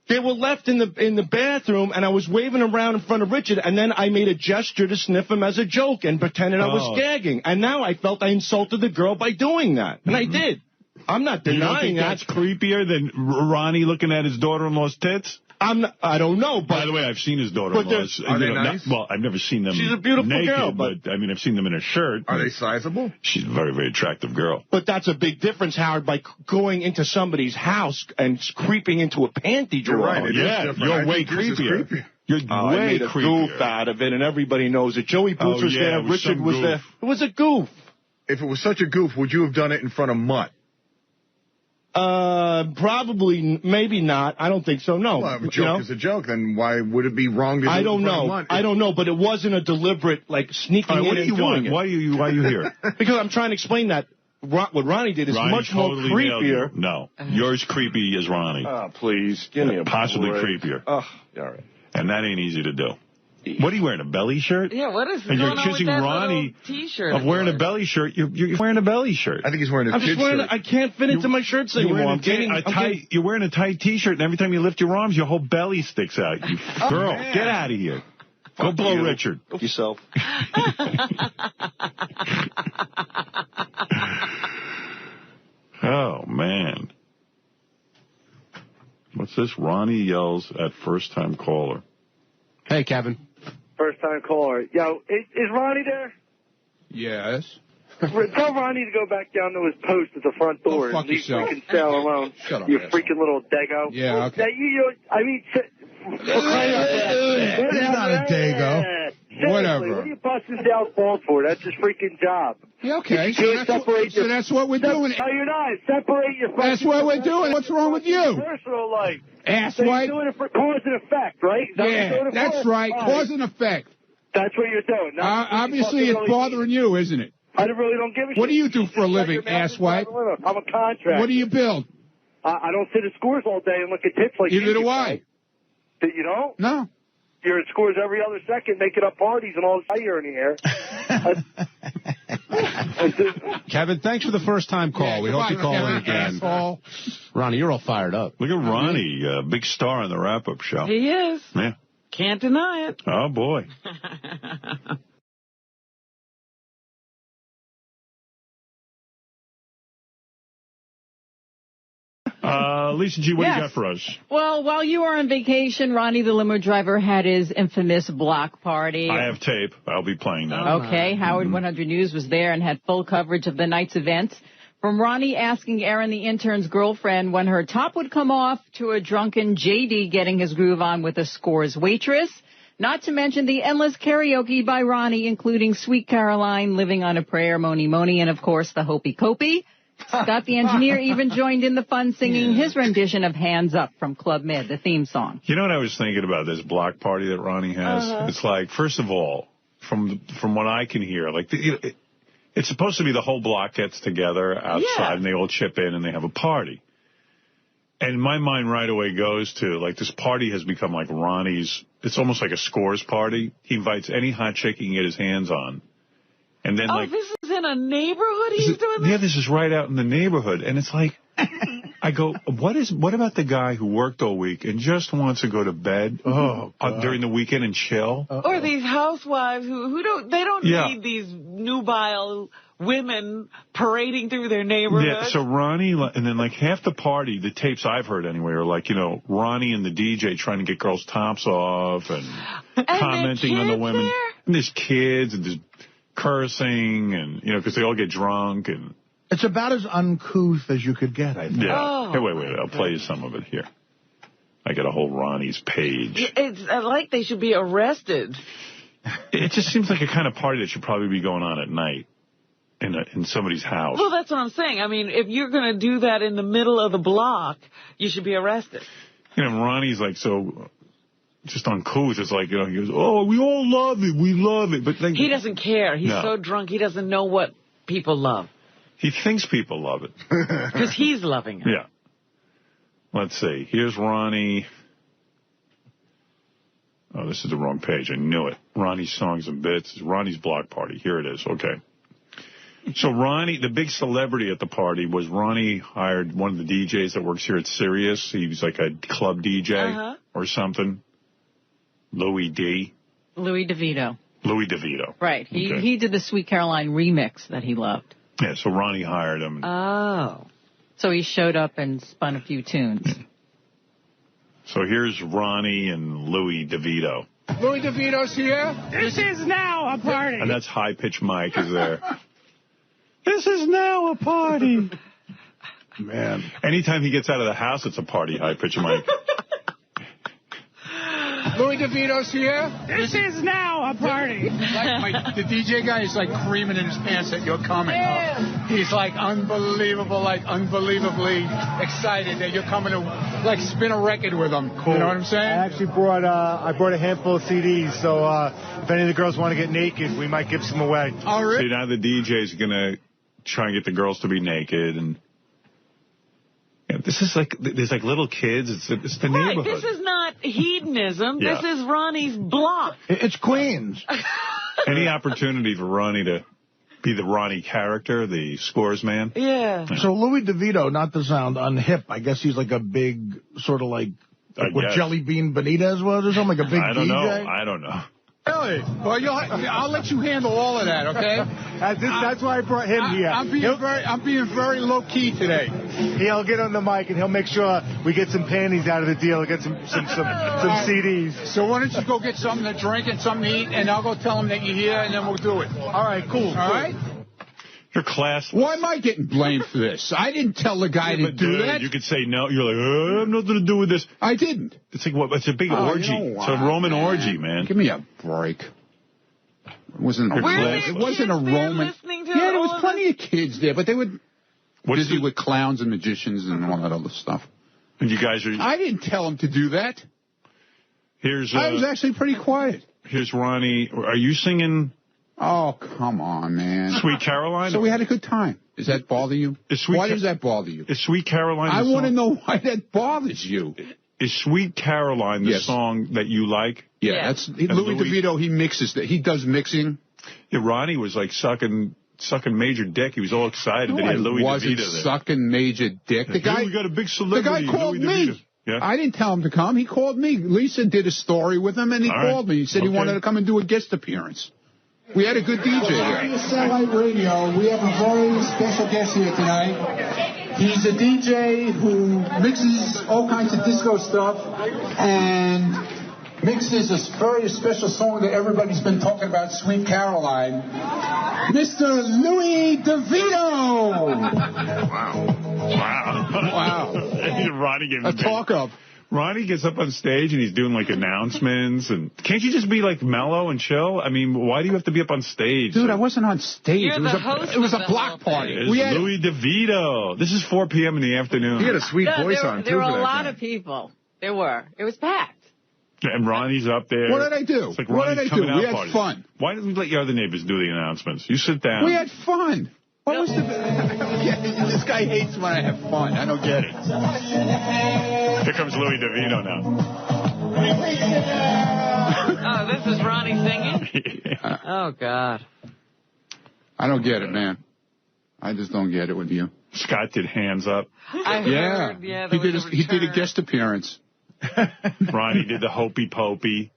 They were left in the bathroom, and I was waving around in front of Richard, and then I made a gesture to sniff him as a joke and pretended I was gagging. And now I felt I insulted the girl by doing that. And I did. I'm not denying you don't think that. that's creepier than Ronnie looking at his daughter-in-law's tits? I don't know, but... By the way, I've seen his daughter-in-law's. Are they nice? Well, I've never seen them She's a beautiful naked, girl, but I mean, I've seen them in a shirt. Are they sizable? She's a very, very attractive girl. But that's a big difference, Howard, by going into somebody's house and creeping into a panty drawer. You're right. It is different. You're I way think this is creepier. creepy. You're I way made a creepier. goof out of it, and everybody knows it. Joey Boots was there. it was Richard some was goof. there. It was a goof. If it was such a goof, would you have done it in front of Mutt? Probably, maybe not. I don't think so, no. Well, if a joke is a joke, then why would it be wrong to do it in front of Mutt? I don't know, but it wasn't a deliberate, like, sneaking in and doing it. Why are you here? Because I'm trying to explain that what Ronnie did is much totally more nailed you. creepier. No, yours creepy as Ronnie. Oh, please, give me a possibly break. creepier. Oh, all right. And that ain't easy to do. What are you wearing, a belly shirt? Yeah, what is and going you're on accusing with that Ronnie T-shirt of wearing a belly shirt. You're wearing a belly shirt. I think he's wearing a kid shirt. I can't fit into my shirts anymore. You're wearing a tight T-shirt, and every time you lift your arms, your whole belly sticks out. You girl, get out of here. Go blow Richard. Yourself. Oh, man. What's this? Ronnie yells at first-time caller. Hey, Kevin. First time caller. Yo, is Ronnie there? Yes. Tell Ronnie to go back down to his post at the front door fuck and leave yourself. freaking Sal alone. Shut up, you asshole. freaking little dago. Yeah, okay. He's not a dago. Whatever. What are you busting Sal's balls for? That's his freaking job. Yeah, okay. You can't separate So that's what we're doing. No, you're not. Separate your That's what we're doing. What's wrong with you? personal life. Asswipe. So you're doing it for cause and effect, right? Is that what you're doing it that's for? right. All Cause and effect. That's what you're doing. Obviously, it's bothering you, isn't it? I really don't give a shit. What do you do for a living, asswipe? I'm a contractor. What do you build? I don't sit at scores all day and look at tits like Neither you do I. You don't? No. You're at scores every other second, making up parties and all this you're in the air. Kevin, thanks for the first-time call. We hope you call in again. Asshole. Ronnie, you're all fired up. Look at Ronnie, big star on the wrap-up show. He is. Yeah. Can't deny it. Oh, boy. Lisa G., what do you got for us? Well, while you were on vacation, Ronnie the limo driver had his infamous block party. I have tape. I'll be playing that. Okay. Howard 100 News was there and had full coverage of the night's events. From Ronnie asking Erin, the intern's girlfriend, when her top would come off, to a drunken JD getting his groove on with a Scores waitress. Not to mention the endless karaoke by Ronnie, including Sweet Caroline, Living on a Prayer, Moni Moni, and, of course, the Hopey Copey. Scott the engineer even joined in the fun singing his rendition of Hands Up from Club Med, the theme song. You know what I was thinking about this block party that Ronnie has? It's like, first of all, from what I can hear, like it's supposed to be the whole block gets together outside and they all chip in and they have a party. And my mind right away goes to, like, this party has become like Ronnie's, it's almost like a Scores party. He invites any hot chick he can get his hands on. And then, like, this is in a neighborhood he's doing this? Yeah, this is right out in the neighborhood. And it's like, I go, what about the guy who worked all week and just wants to go to bed during the weekend and chill? Or these housewives who don't need these nubile women parading through their neighborhood. Yeah, so Ronnie, and then like half the party, the tapes I've heard anyway, are like, Ronnie and the DJ trying to get girls' tops off and commenting on the women. There? And there's kids and there's cursing and, because they all get drunk. And it's about as uncouth as you could get, I think. Yeah. Hey, wait. I'll play you some of it here. I got a whole Ronnie's page. It's like they should be arrested. It just seems like a kind of party that should probably be going on at night. In somebody's house. Well, that's what I'm saying. I mean, if you're going to do that in the middle of the block, you should be arrested. Ronnie's like so just uncouth. It's like, he goes, we all love it. We love it. But he doesn't care. He's so drunk, he doesn't know what people love. He thinks people love it. Because he's loving it. Yeah. Let's see. Here's Ronnie. Oh, this is the wrong page. I knew it. Ronnie's Songs and Bits. It's Ronnie's block party. Here it is. Okay. So Ronnie, the big celebrity at the party was Ronnie hired one of the DJs that works here at Sirius. He was like a club DJ or something. Louis DeVito. Right. He did the Sweet Caroline remix that he loved. Yeah, so Ronnie hired him. So he showed up and spun a few tunes. So here's Ronnie and Louis DeVito. Louis DeVito's here. This is now a party. And that's high-pitched Mike is there. This is now a party. Man. Anytime he gets out of the house, it's a party, high-pitched Mike. Louis DeVito's here. This is now a party. The DJ guy is like creaming in his pants that you're coming. Yeah. He's like unbelievably excited that you're coming to like spin a record with him. Cool. You know what I'm saying? I actually brought a handful of CDs, so if any of the girls want to get naked, we might give some away. Oh, really? See, now the DJ's going to try and get the girls to be naked and... Yeah, this is like, there's like little kids. It's the neighborhood. This is not hedonism. Yeah. This is Ronnie's block. It's Queens. Any opportunity for Ronnie to be the Ronnie character, the scores man? Yeah. So Louis DeVito, not to sound unhip, I guess he's like a big, sort of like what Jelly Bean Benitez was or something, like a big DJ? I don't know. Really? Well, I'll let you handle all of that, okay? That's why I brought him here. I'm being very low-key today. He'll get on the mic, and he'll make sure we get some panties out of the deal, get some CDs. So why don't you go get something to drink and something to eat, and I'll go tell him that you're here, and then we'll do it. All right, cool. All right? You're classless. Why am I getting blamed for this? I didn't tell the guy to do that. You could say no. You're like, I have nothing to do with this. I didn't. It's like it's a big orgy. It's a Roman orgy, man. Give me a break. It wasn't a Roman. Yeah, there was plenty of kids there, but they were busy with clowns and magicians and all that other stuff. And you guys are... I didn't tell them to do that. I was actually pretty quiet. Here's Ronnie. Are you singing... Oh, come on, man. Sweet Caroline? So we had a good time. Does that bother you? Why does that bother you? Is Sweet Caroline I want to know why that bothers you. Is Sweet Caroline the song that you like? Yeah, that's Louis DeVito. He mixes that. He does mixing. Yeah, Ronnie was like sucking major dick. He was all excited that he had Louis DeVito there. Sucking major dick. The guy, we got a big celebrity. The guy called Louis me. Yeah? I didn't tell him to come. He called me. Lisa did a story with him, and he called me. He said he wanted to come and do a guest appearance. We had a good DJ there. Satellite Radio, we have a very special guest here tonight. He's a DJ who mixes all kinds of disco stuff and mixes a very special song that everybody's been talking about, Sweet Caroline. Mr. Louis DeVito! Wow. Ronnie gave me a talk-up. Ronnie gets up on stage and he's doing like announcements and can't you just be like mellow and chill? I mean, why do you have to be up on stage? Dude, I wasn't on stage. It was a block party. We had Louis DeVito. This is 4 p.m. in the afternoon. He had a sweet voice on too. There were a lot of people. There were. It was packed. And Ronnie's up there. What did I do? It's like what did I do? We had fun. Why didn't we let your other neighbors do the announcements? You sit down. We had fun. What was this guy hates when I have fun. I don't get it. Here comes Louis DeVito now. Oh, this is Ronnie singing? Oh, God. I don't get it, man. I just don't get it with you. Scott did Hands Up. I heard, yeah, he did a guest appearance. Ronnie did the Hopey Popey,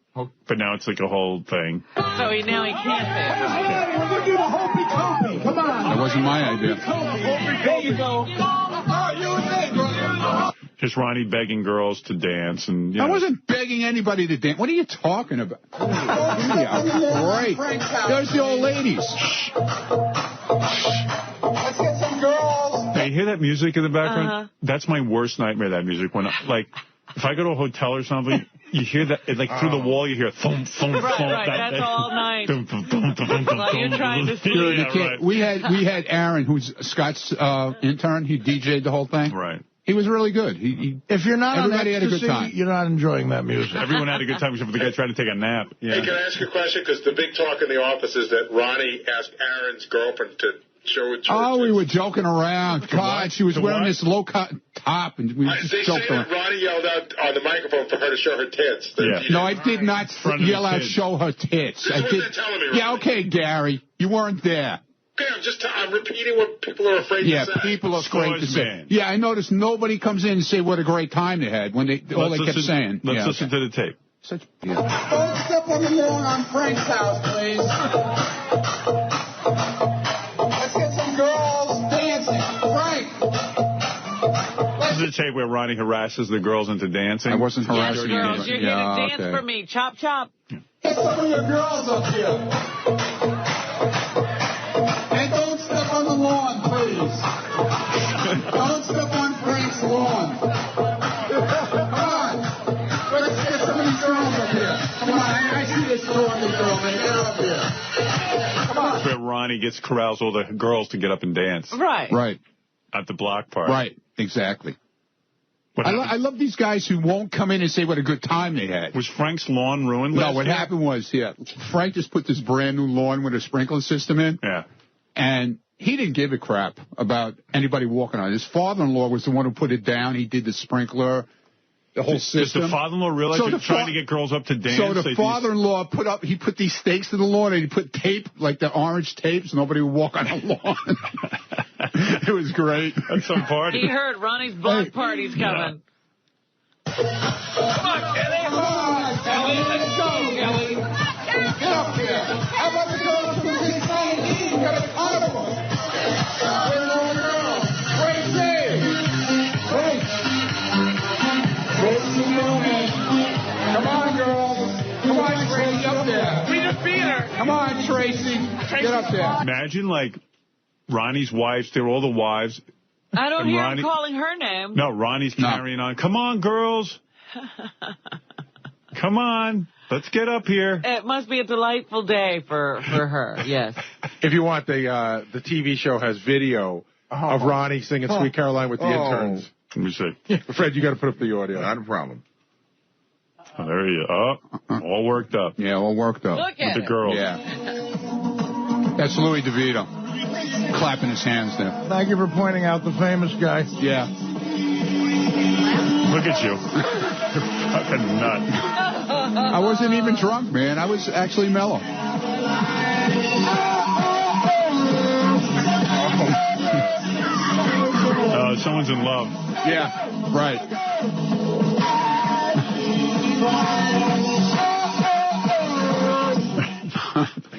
but now it's like a whole thing. So now he can't say it. We're going to do the Hopey Copey. Come on. That wasn't my idea. There you go. Just Ronnie begging girls to dance. And I wasn't begging anybody to dance. What are you talking about? Give me a break. There's the old ladies. Let's get some girls. Hey, you hear that music in the background? That's my worst nightmare, that music. When, like, if I go to a hotel or something, you hear that, like, through the wall, you hear thump, thump, thump. Right, that's all night. While you're trying to sleep. Dude, we had Aaron, who's Scott's intern. He DJ'd the whole thing. Right. He was really good. If you're not everybody had a good time. You're not enjoying that music. Everyone had a good time except for the guy trying to take a nap. Yeah. Hey, can I ask you a question? Because the big talk in the office is that Ronnie asked Aaron's girlfriend to show it. Oh, we were joking around. God, she was wearing this low-cut top, and we just They say joked around. that Ronnie yelled out on the microphone for her to show her tits. No, I did not yell out, show her tits. This is what they're telling me, Ronnie. Yeah, okay, Gary. You weren't there. Okay, I'm repeating what people are afraid to say. Yeah, people are afraid to say. Yeah, I noticed nobody comes in and say what a great time they had when they kept saying. Let's listen to the tape. Don't step on the lawn on Frank's house, please. Let's get some girls dancing. Frank. This is a tape where Ronnie harasses the girls into dancing. I wasn't harassing Yes, girls, you're here to dance for me. Chop, chop. Get some of your girls up here. And don't step on the lawn, please. Don't step on Frank's lawn. Come on. Let's get some of these girls up here. Come on, I see this girl, man. Get up here. Come on. That's where Ronnie gets corrals all the girls to get up and dance. Right. Right. At the block party. Right, exactly. I love these guys who won't come in and say what a good time they had. Was Frank's lawn ruined last No, what year? happened was, Frank just put this brand new lawn with a sprinkler system in. Yeah. And he didn't give a crap about anybody walking on it. His father-in-law was the one who put it down. He did the sprinkler, the whole system. Does the father-in-law realize you're trying to get girls up to dance? So the father-in-law put these stakes in the lawn, and he put tape, like the orange tape, so nobody would walk on the lawn. It was great. That's some party. He heard Ronnie's block party's coming. Come on, Kelly. Come on, Kelly. Let's go, Kelly. Get up here. How about the girls from this side? You got a ton of them. Where's all the girls? Tracy. Tracy Newman. Come on, girls. Come on, Tracy, up there. We just beat her. Come on, Tracy. Get up there. Imagine, like, Ronnie's wives, they're all the wives. I don't hear him calling her name. No, Ronnie's carrying on. Come on, girls. Come on. Let's get up here. It must be a delightful day for her, yes. If you want, the TV show has video of Ronnie singing Sweet Caroline with the interns. Let me see. Fred, you got to put up the audio. Not a problem. Oh, there you go. All worked up. Yeah, all worked up. Look at with the girls. Yeah. That's Louis DeVito. Clapping his hands there. Thank you for pointing out the famous guy. Yeah. Look at you. Fucking nut. I wasn't even drunk, man. I was actually mellow. Someone's in love. Yeah, right.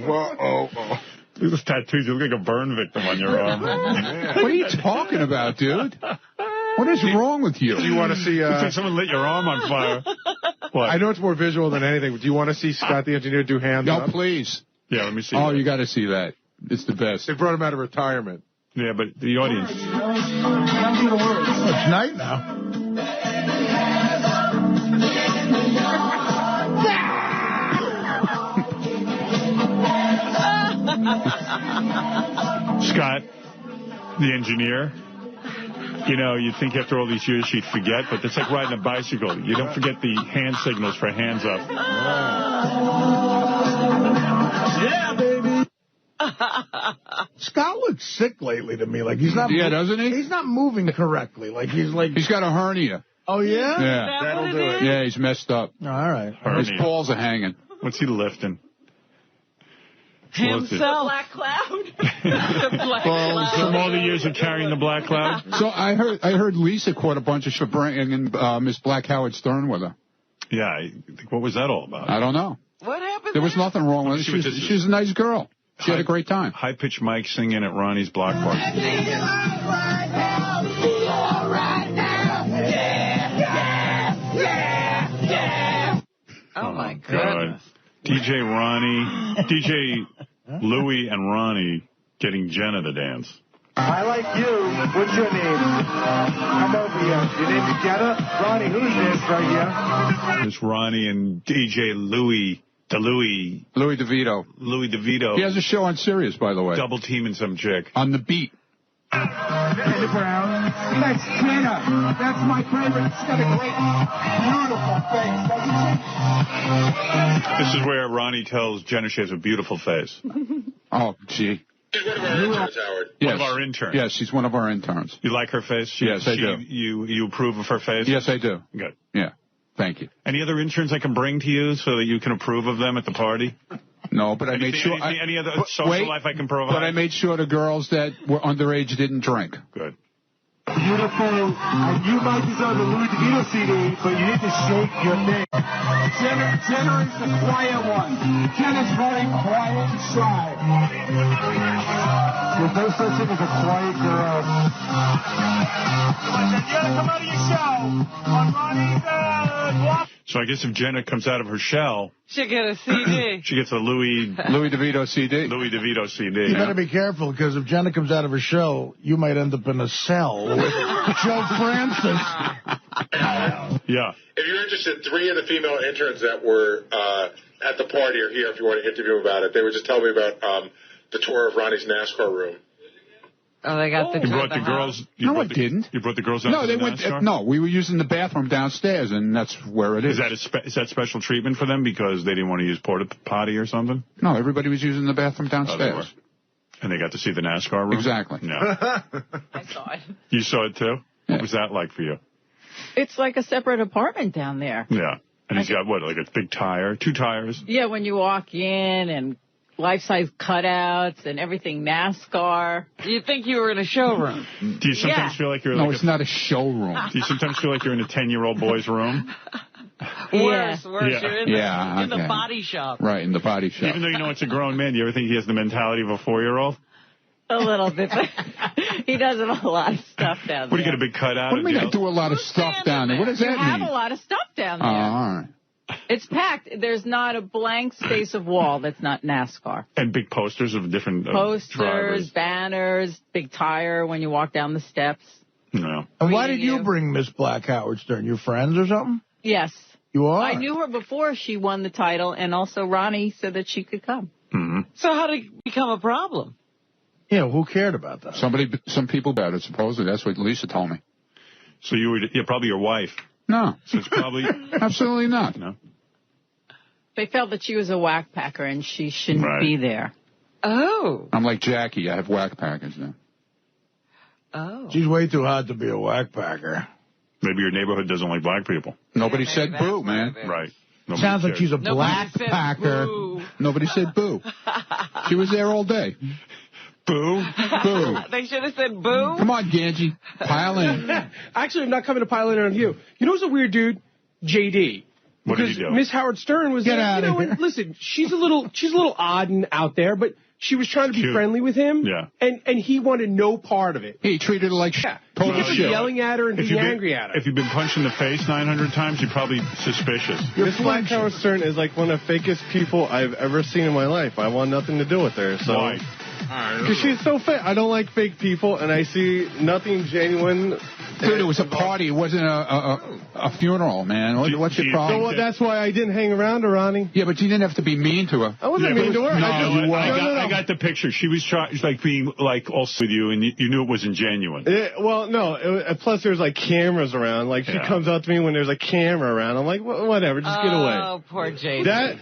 Whoa. Look at this tattoos. You look like a burn victim on your arm. What are you talking about, dude? What is wrong with you? Do you want to see... Looks like someone lit your arm on fire. What? I know it's more visual than anything, but do you want to see Scott the engineer do hands up? No, please. Yeah, let me see. Oh, you got to see that. It's the best. They brought him out of retirement. Yeah, but the audience... It's night now. Scott, the engineer, you know, you'd think after all these years she'd forget, but it's like riding a bicycle. You don't forget the hand signals for hands up. Yeah, baby. Scott looks sick lately to me. Like he's not. Yeah, doesn't he? He's not moving correctly. Like he's got a hernia. Oh yeah. Yeah, that'll do it. Yeah, he's messed up. All right. His balls are hanging. What's he lifting? Himself. The black cloud. The black cloud. From all the years of carrying the black cloud. So I heard Lisa caught a bunch of shit bringing Miss Black Howard Stern with her. Yeah, what was that all about? I don't know. What happened? There was nothing wrong with her. She was a nice girl. She had a great time. High-pitched Mike singing at Ronnie's block party. Oh, my goodness. DJ Louie and Ronnie getting Jenna to dance. I like you. What's your name? Come over here. Your name is Jenna? Ronnie, who's this right here? This Ronnie and DJ Louie DeVito. Louie DeVito. He has a show on Sirius, by the way. Double teaming some chick. On the beat. Jenna Brown. That's Jenna. That's my favorite. She's got a great, beautiful face, doesn't she? This is where Ronnie tells Jenna she has a beautiful face. Oh, gee. She's one of our interns, Howard. One of our interns. Yes, she's one of our interns. You like her face? Yes, I do. You approve of her face? Yes, I do. Good. Yeah. Thank you. Any other interns I can bring to you so that you can approve of them at the party? No, but I made sure. Any other social life I can provide? But I made sure the girls that were underage didn't drink. Good. Beautiful. And you might deserve a Louis DeVito CD, but you need to shake your thing. Jenna is the quiet one. Jenna's very quiet and shy. There's no such thing as a quiet girl. You gotta come out of your show on Ronnie's block. So I guess if Jenna comes out of her shell, she'll get a CD. She gets a Louis DeVito CD. Louis DeVito CD. You better be careful, because if Jenna comes out of her show, you might end up in a cell with Joe Francis. Yeah. If you're interested, 3 of the female interns that were at the party are here if you want to interview them about it. They were just telling me about the tour of Ronnie's NASCAR room. Oh, they got the You brought the girls. No, I didn't. You brought the girls out No, to they the went. NASCAR? No, we were using the bathroom downstairs, and that's where it is. Is that special treatment for them because they didn't want to use porta potty or something? No, everybody was using the bathroom downstairs. And they got to see the NASCAR room? Exactly. Yeah. I saw it. You saw it too? What was that like for you? It's like a separate apartment down there. Yeah. And he's got what, like a big tire? 2 tires? Yeah, when you walk in and life-size cutouts and everything NASCAR. You'd think you were in a showroom. Do you sometimes feel like you're No, like it's not a showroom. Do you sometimes feel like you're in a 10-year-old boy's room? Worse. Yeah. You're in the body shop. Right, in the body shop. Even though you know it's a grown man, do you ever think he has the mentality of a 4-year-old? A little bit. He does a lot of stuff down there. What, do you get a big cutout? What do you mean I do a lot of stuff down there? What does that You mean? have a lot of stuff down there. All right. It's packed. There's not a blank space of wall that's not NASCAR. And big posters of different Posters, drivers. banners, big tire when you walk down the steps. No. And why did you bring Miss Black Howard Stern? You friends or something? Yes. You are? I knew her before she won the title, and also Ronnie said that she could come. Mm-hmm. So how did it become a problem? Yeah, who cared about that? Some people about it, supposedly. That's what Lisa told me. So you're probably your wife. No. So it's probably... Absolutely not. No. They felt that she was a whack packer, and she shouldn't be there. Oh. I'm like Jackie. I have whack packers now. Oh. She's way too hot to be a whack packer. Maybe your neighborhood doesn't like black people. Nobody said boo, man. Right. Nobody Sounds like cares. she's a black packer. Boo. Nobody said boo. She was there all day. Boo? Boo. They should have said boo. Come on, Ganji. Pile in. Actually, I'm not coming to pile in on you. You know who's a weird dude? JD. What did he Because do? Miss Howard Stern was Get there. out of here. And listen, she's a little odd and out there, but she was trying to be Cute. friendly with him. Yeah. And he wanted no part of it. He treated her like shit. Total He was shit. yelling at her and being angry at her. If you've been punched in the face 900 times, you're probably suspicious. Miss Black Howard Stern is like one of the fakest people I've ever seen in my life. I want nothing to do with her. So. Why? Because she's so fake. I don't like fake people, and I see nothing genuine. Dude, it was a party. It wasn't a funeral, man. What's your problem? So that's why I didn't hang around her, Ronnie. Yeah, but you didn't have to be mean to her. I wasn't mean to her. I got the picture. She was like being like also with you, and you knew it wasn't genuine. Plus there's like cameras around. Like she comes up to me when there's a camera around. I'm like, whatever, just get away. Oh, poor Jason. That's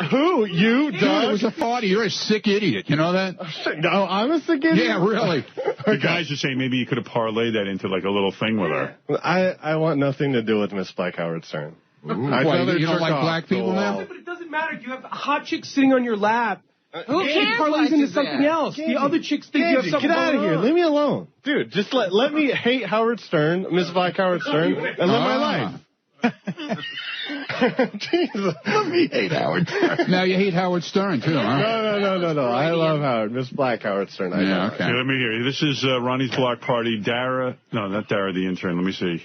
who you, Dude, Doug? it was a party. You're a sick idiot. You know that? No, I'm a sick idiot. Yeah, really. The guys are saying maybe you could have parlayed that into like a little thing with her. I want nothing to do with Miss Black Howard Stern. Why, you don't like black people now? But it doesn't matter. You have hot chicks sitting on your lap. Who cares? Parlay's into something else. The other chicks think you have something get out of here. on. Leave me alone. Dude, just let me hate Howard Stern, mystify Howard Stern, and live my life. Jesus. Let me hate Howard Stern. Now you hate Howard Stern, too, huh? No. I love Howard. Miss Black Howard Stern. Yeah, okay. Let me hear. This is Ronnie's block party. Dara. No, not Dara, the intern. Let me see.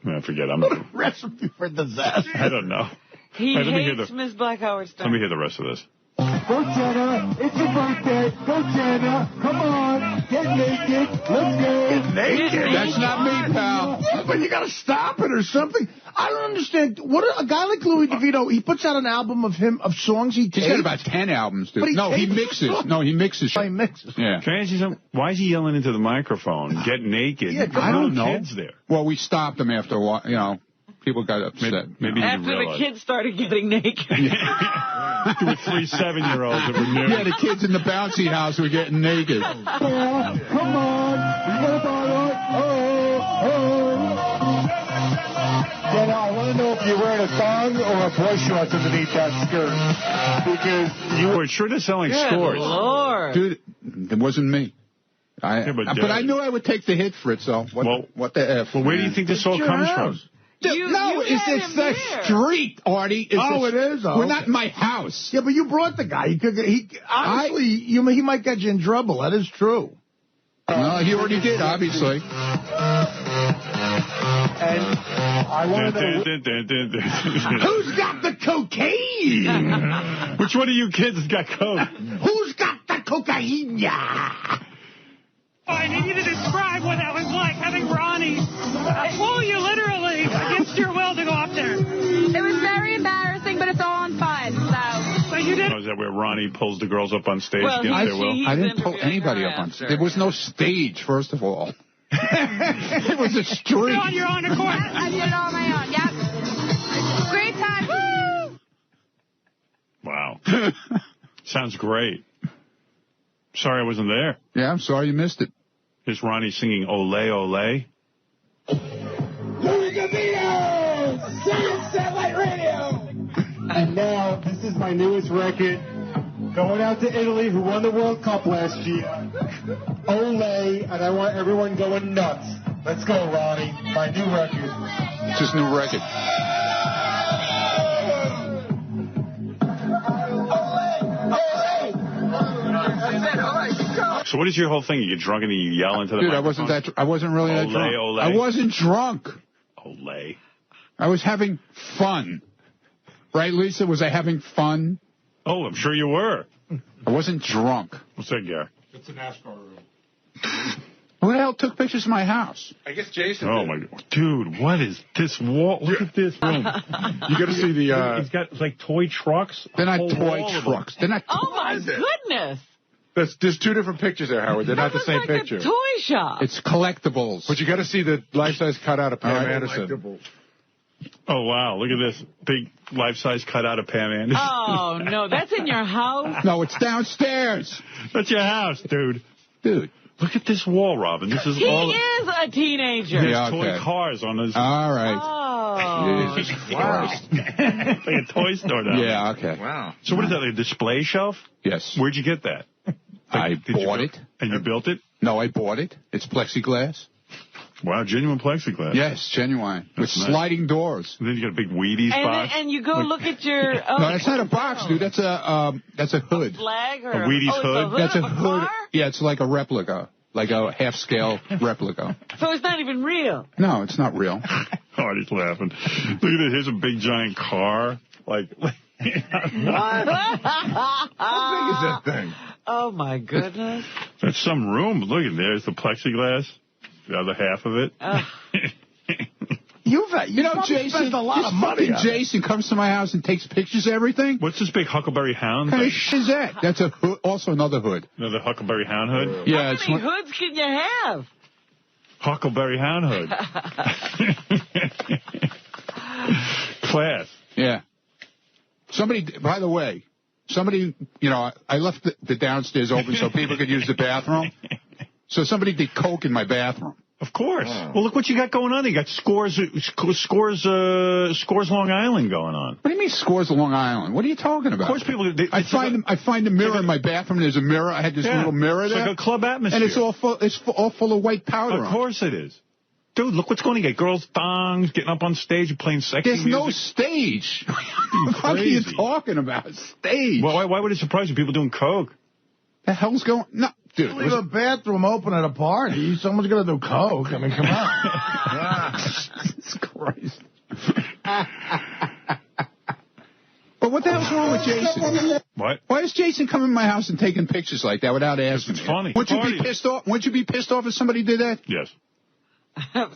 I forget. Recipe for disaster. I don't know. He Let me hear hates Miss Black Howard Stern. Let me hear the rest of this. Go, Jenna. It's your birthday. Go, Jenna. Come on. Get naked. Let's go. Get naked? That's not me, pal. Yeah, but you got to stop it or something. I don't understand. What a guy like Louis DeVito, he puts out an album of songs he tapes. He's got about 10 albums, dude. But He mixes. No, he mixes. He mixes. Yeah. Can I ask you something? Why is he yelling into the microphone? Get naked. Yeah, I don't know. Kids there. Well, we stopped him after a while. You know, people got upset. Maybe After the kids started getting naked. There were 3 7-year-olds that were new. Yeah, the kids in the bouncy house were getting naked. Come on. What about it? Jenna, I want to know if you're wearing a thong or a boy shorts underneath that skirt. Because Boy, it sure does sound like scores. Lord. Dude, it wasn't me. But I knew I would take the hit for it, so what the F? Well, where do you think this all comes from? It's the street, Artie. It is. We're not in my house. Yeah, but you brought the guy. Honestly, he might get you in trouble. That is true. No, he already did, obviously. And I want to know... Who's got the cocaine? Which one of you kids has got coke? Who's got the cocaine? I need you to describe what that was like, having Ronnie pull you literally against your will to go up there. It was very embarrassing, but it's all on fun, so you did. Is that where Ronnie pulls the girls up on stage against their will? I didn't pull anybody up on stage. There was no stage, first of all. It was a street. You're on your court. I did it all on my own, yep. Great time. Woo! Wow. Sounds great. Sorry I wasn't there. Yeah, I'm sorry you missed it. Here's Ronnie singing Ole Ole. Louis DeVito! Satellite Radio! And now, this is my newest record. Going out to Italy, who won the World Cup last year. Ole, and I want everyone going nuts. Let's go, Ronnie. My new record. It's his new record. So what is your whole thing? You get drunk and then you yell into the microphone? I wasn't really that drunk. Ole. I wasn't drunk. Ole. I was having fun. Right, Lisa? Was I having fun? Oh, I'm sure you were. I wasn't drunk. What's that, Gary? It's a NASCAR room. Who the hell took pictures of my house? I guess Jason Oh, did. my God. Dude, what is this wall? Look at this room. You got to see the... He's got, like, toy trucks. They're not toy trucks. They're not Oh, my goodness. There's 2 different pictures there, Howard. They're not the same like picture. A toy shop. It's collectibles. But you got to see the life-size cutout of Pam Anderson. Oh, wow. Look at this. Big life-size cutout of Pam Anderson. Oh, no. That's in your house? No, it's downstairs. That's your house, dude. Dude. Look at this wall, Robin. This is He all... is a teenager. There's toy cars on his... All right. Oh. Jesus Christ. Like a toy store now. Yeah, okay. Wow. So what is that, like a display shelf? Yes. Where'd you get that? I bought it. And you built it? No, I bought it. It's plexiglass. Wow, genuine plexiglass. Yes, genuine. That's with nice. sliding doors. And then you got a big Wheaties box. And you go look at your... Oh, no, that's not a box, dude. That's a hood. Flag or a Wheaties hood? That's a of hood. car? Yeah, it's like a replica. Like a half-scale replica. So it's not even real. No, it's not real. Artie's laughing. Look at this. Here's a big giant car. Like What? How big is that thing? Oh, my goodness. That's some room. Look at there's the plexiglass. The other half of it. You know, Jason spent a lot of money. Jason comes to my house and takes pictures of everything. What's this big Huckleberry Hound What kind thing? of shit is that? That's a hood, also another hood. Another Huckleberry Hound hood? Yeah, How many hoods can you have? Huckleberry Hound hood. Class. Yeah. Somebody, by the way, I left the downstairs open so people could use the bathroom. So somebody did coke in my bathroom. Of course. Well, look what you got going on. You got Scores Long Island going on. What do you mean Scores Long Island? What are you talking about? Of course, people. I find a mirror in my bathroom. There's a mirror. I had this little mirror there. It's like a club atmosphere. And it's all full of white powder. Of course it is. Dude, look what's going on. You got girls' thongs getting up on stage and playing sexy music. There's no stage. What are you talking about? Stage. Well, why would it surprise you? People doing coke. The hell's going? No, dude. Leave a bathroom open at a party. Someone's gonna do coke. I mean, come on. Jesus Christ. But what the hell's wrong with Jason? What? Why is Jason coming to my house and taking pictures like that without asking me? It's funny. Wouldn't you be pissed off? Wouldn't you be pissed off if somebody did that? Yes.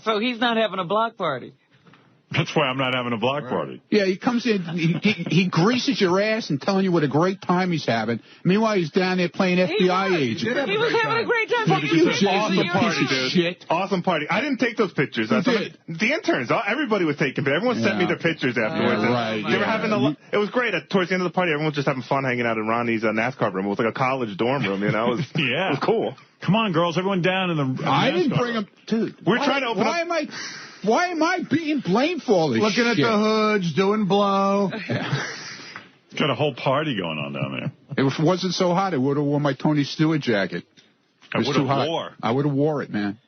So he's not having a block party. That's why I'm not having a block party. Yeah, he comes in, he greases your ass and telling you what a great time he's having. Meanwhile, he's down there playing FBI agent. He was having a great time. It was an awesome party, dude. Shit. Awesome party. I didn't take those pictures. The interns, everybody was taking pictures. Everyone sent me their pictures afterwards. Yeah, right. They were having it was great. Towards the end of the party, everyone was just having fun hanging out in Ronnie's NASCAR room. It was like a college dorm room, you know? It was cool. Come on, girls. Everyone down in the I didn't bring him. Dude, we're trying to open up. Why am I being blamed for all this Looking shit? at the hoods, doing blow. Got a whole party going on down there. If it wasn't so hot, I would have worn my Tony Stewart jacket. I would have wore. I would have wore it, man.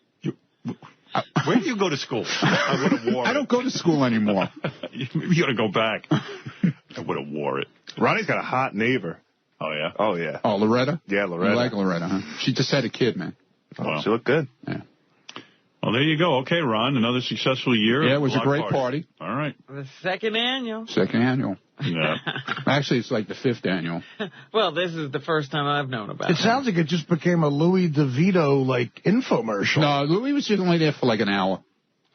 Where do you go to school? I would have wore it. I don't go to school anymore. You got to go back. I would have wore it. Ronnie's got a hot neighbor. Oh, yeah? Oh, yeah. Oh, Loretta? Yeah, Loretta. You like Loretta, huh? She just had a kid, man. Oh, well, she looked good. Yeah. Well, there you go. Okay, Ron, another successful year. Yeah, it was a great party. All right. The second annual. Second annual. Yeah. Actually, it's like the 5th annual. Well, this is the first time I've known about it. It sounds like it just became a Louis DeVito, infomercial. No, Louis was just only there for like an hour.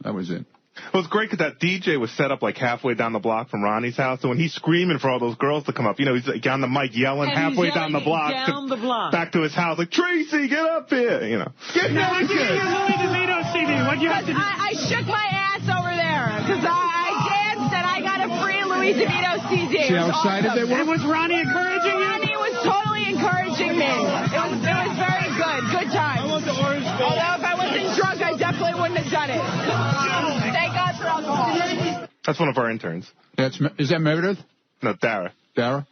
That was it. It was great because that DJ was set up like halfway down the block from Ronnie's house. So when he's screaming for all those girls to come up, you know, he's like on the mic yelling halfway down the block, back to his house, like, Tracy, get up here, you know. Get naked. Give me your Louis DeVito CD. What'd you have to do? I shook my ass over there because I danced and I got a free Louis DeVito CD. See how excited they were? And was Ronnie encouraging you? Ronnie was totally encouraging me. It was very good. Good time. I want the orange ball. Although if I wasn't drunk, I definitely wouldn't have done it. Thank God for alcohol. That's one of our interns. Is that Meredith? No, Dara. Dara?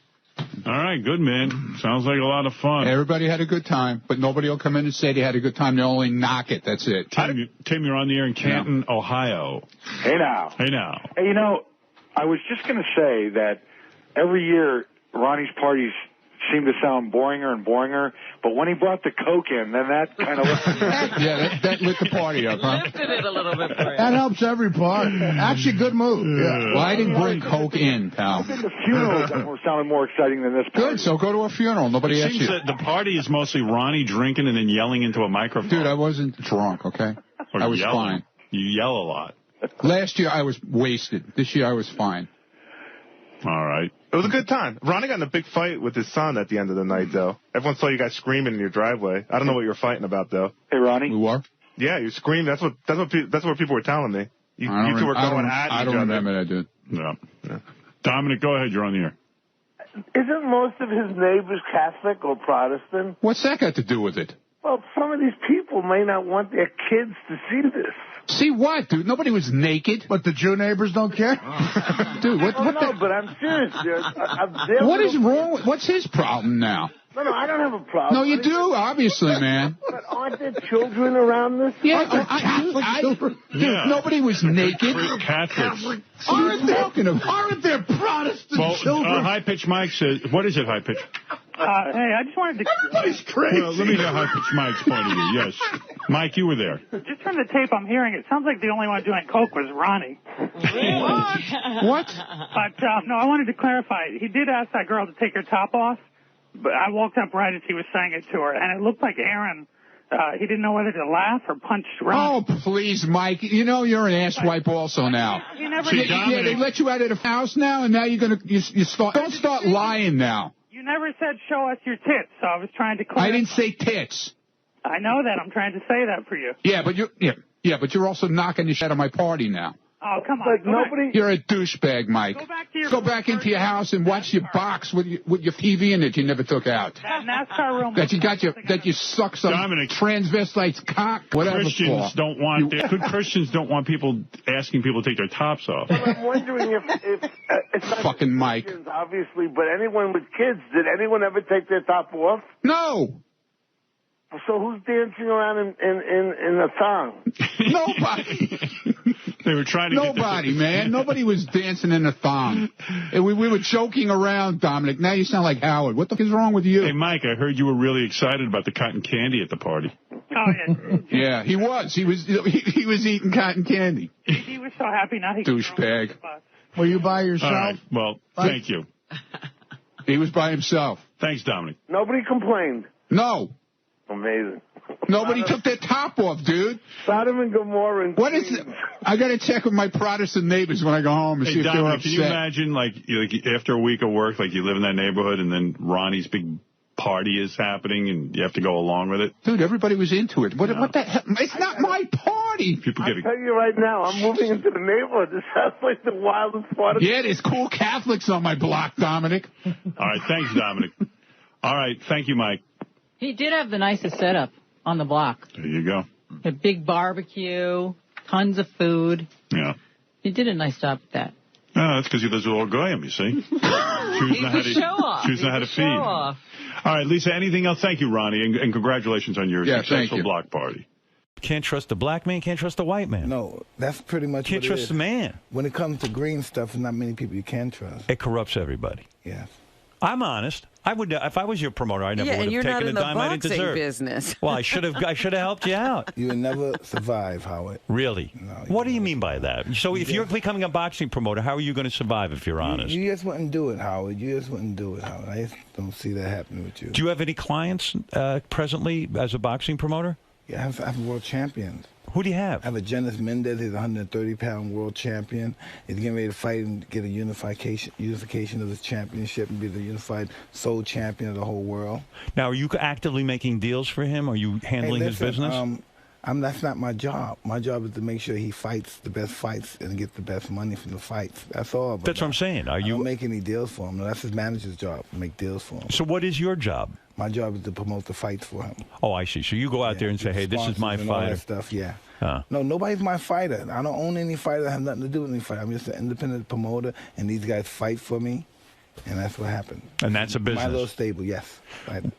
All right, good, man. Sounds like a lot of fun. Everybody had a good time, but nobody will come in and say they had a good time. They only knock it. That's it. Tim, you're on the air in Canton, Ohio. Hey, now. Hey, now. Hey, you know, I was just going to say that every year Ronnie's parties seem to sound boringer and boringer, but when he brought the Coke in, then that kind of... Yeah, that lit the party up, huh? Lifted it a little bit for you. That helps every part. Actually, good move. Yeah. Well, I didn't bring Coke in, pal. I think the funerals were sounding more exciting than this party. Good, so go to a funeral. Nobody asked you. It seems that the party is mostly Ronnie drinking and then yelling into a microphone. Dude, I wasn't drunk, okay? I was fine. You yell a lot. Last year, I was wasted. This year, I was fine. All right. It was a good time. Ronnie got in a big fight with his son at the end of the night, though. Everyone saw you guys screaming in your driveway. I don't know what you were fighting about, though. Hey, Ronnie. We were? Yeah, you screamed. That's what people were telling me. You two were going at each other. I don't remember that, dude. No. Dominic, go ahead. You're on the air. Isn't most of his neighbors Catholic or Protestant? What's that got to do with it? Well, some of these people may not want their kids to see this. See what, dude? Nobody was naked. But the Jew neighbors don't care? Dude, what No, but I'm serious. What is wrong with... What's his problem now? No, I don't have a problem. No, you do, obviously, man. But aren't there children around this? Yeah, Catholic dude, nobody was naked. Catholics. Aren't there Protestant children? High Pitch Mike says, what is it, High Pitch? Hey, I just wanted to... Everybody's crazy. Well, let me hear High Pitch Mike's point of view. Yes. Mike, you were there. Just from the tape I'm hearing, it sounds like the only one doing coke was Ronnie. What? But, no, I wanted to clarify. He did ask that girl to take her top off, but I walked up right as he was saying it to her, and it looked like Aaron... he didn't know whether to laugh or punch Ronnie. Oh, please, Mike. You know you're an asswipe also now. He never Yeah, they let you out of the house now, and now you're going to... Don't start lying now. You never said show us your tits, so I was trying to clarify. I didn't say tits. I know that. I'm trying to say that for you. Yeah, but you're also knocking the shit out of my party now. Oh, come on. But nobody. You're a douchebag, Mike. Go back into your house and watch your box with your TV in it you never took out. That NASCAR room. That you suck some transvestite's cock, whatever. Christians don't want good Christians don't want people asking people to take their tops off. Well, I'm wondering if it's not fucking Mike. Christians, obviously, but anyone with kids, did anyone ever take their top off? No. So who's dancing around in a thong? Nobody. They were trying to Nobody, man. Nobody was dancing in a thong. And we were joking around, Dominic. Now you sound like Howard. What the fuck is wrong with you? Hey, Mike, I heard you were really excited about the cotton candy at the party. Oh, yeah. Yeah, he was. He was eating cotton candy. He was so happy now he douchebag. Were you by yourself? All right. Well, thank you. He was by himself. Thanks, Dominic. Nobody complained. No. Amazing. Nobody took their top off, dude. Sodom and Gomorrah. And what is it? I got to check with my Protestant neighbors when I go home and see if they're Dominic, upset. can you imagine, like after a week of work, like you live in that neighborhood, and then Ronnie's big party is happening, and you have to go along with it? Dude, everybody was into it. What the hell? It's not my party. People I'll tell you right now, I'm moving into the neighborhood. This sounds like the wildest part of Yeah, there's cool Catholics on my block, Dominic. All right, thanks, Dominic. All right, thank you, Mike. He did have the nicest setup on the block. There you go. A big barbecue, tons of food. Yeah. He did a nice job with that. Oh, that's because he lives with old Goyim, you see. Choosing how to feed. All right, Lisa, anything else? Thank you, Ronnie, and congratulations on your successful block party. Can't trust a black man, can't trust a white man. No, that's pretty much Can't what trust it is. the man. When it comes to green stuff, there's not many people you can trust. It corrupts everybody. Yes. I'm honest. I would, if I was your promoter, I never would have taken a dime I didn't deserve. Business. Well, I should have helped you out. You would never survive, Howard. Really? No, what do you mean by that? So if you're becoming a boxing promoter, how are you going to survive if you're honest? You just wouldn't do it, Howard. You just wouldn't do it, Howard. I just don't see that happening with you. Do you have any clients presently as a boxing promoter? Yeah, I have world champions. Who do you have? I have a Jonas Mendez. He's a 130-pound world champion. He's getting ready to fight and get a unification of the championship and be the unified sole champion of the whole world. Now, are you actively making deals for him? Are you handling his business? That's not my job. My job is to make sure he fights the best fights and gets the best money from the fights. That's all. That's what I'm saying. I don't make any deals for him. No, that's his manager's job, to make deals for him. So what is your job? My job is to promote the fights for him. Oh, I see. So you go out there and say, hey, this is my fighter. All that stuff, yeah. No, nobody's my fighter. I don't own any fighter. I have nothing to do with any fighter. I'm just an independent promoter, and these guys fight for me, and that's what happened. And that's a business. My little stable, yes.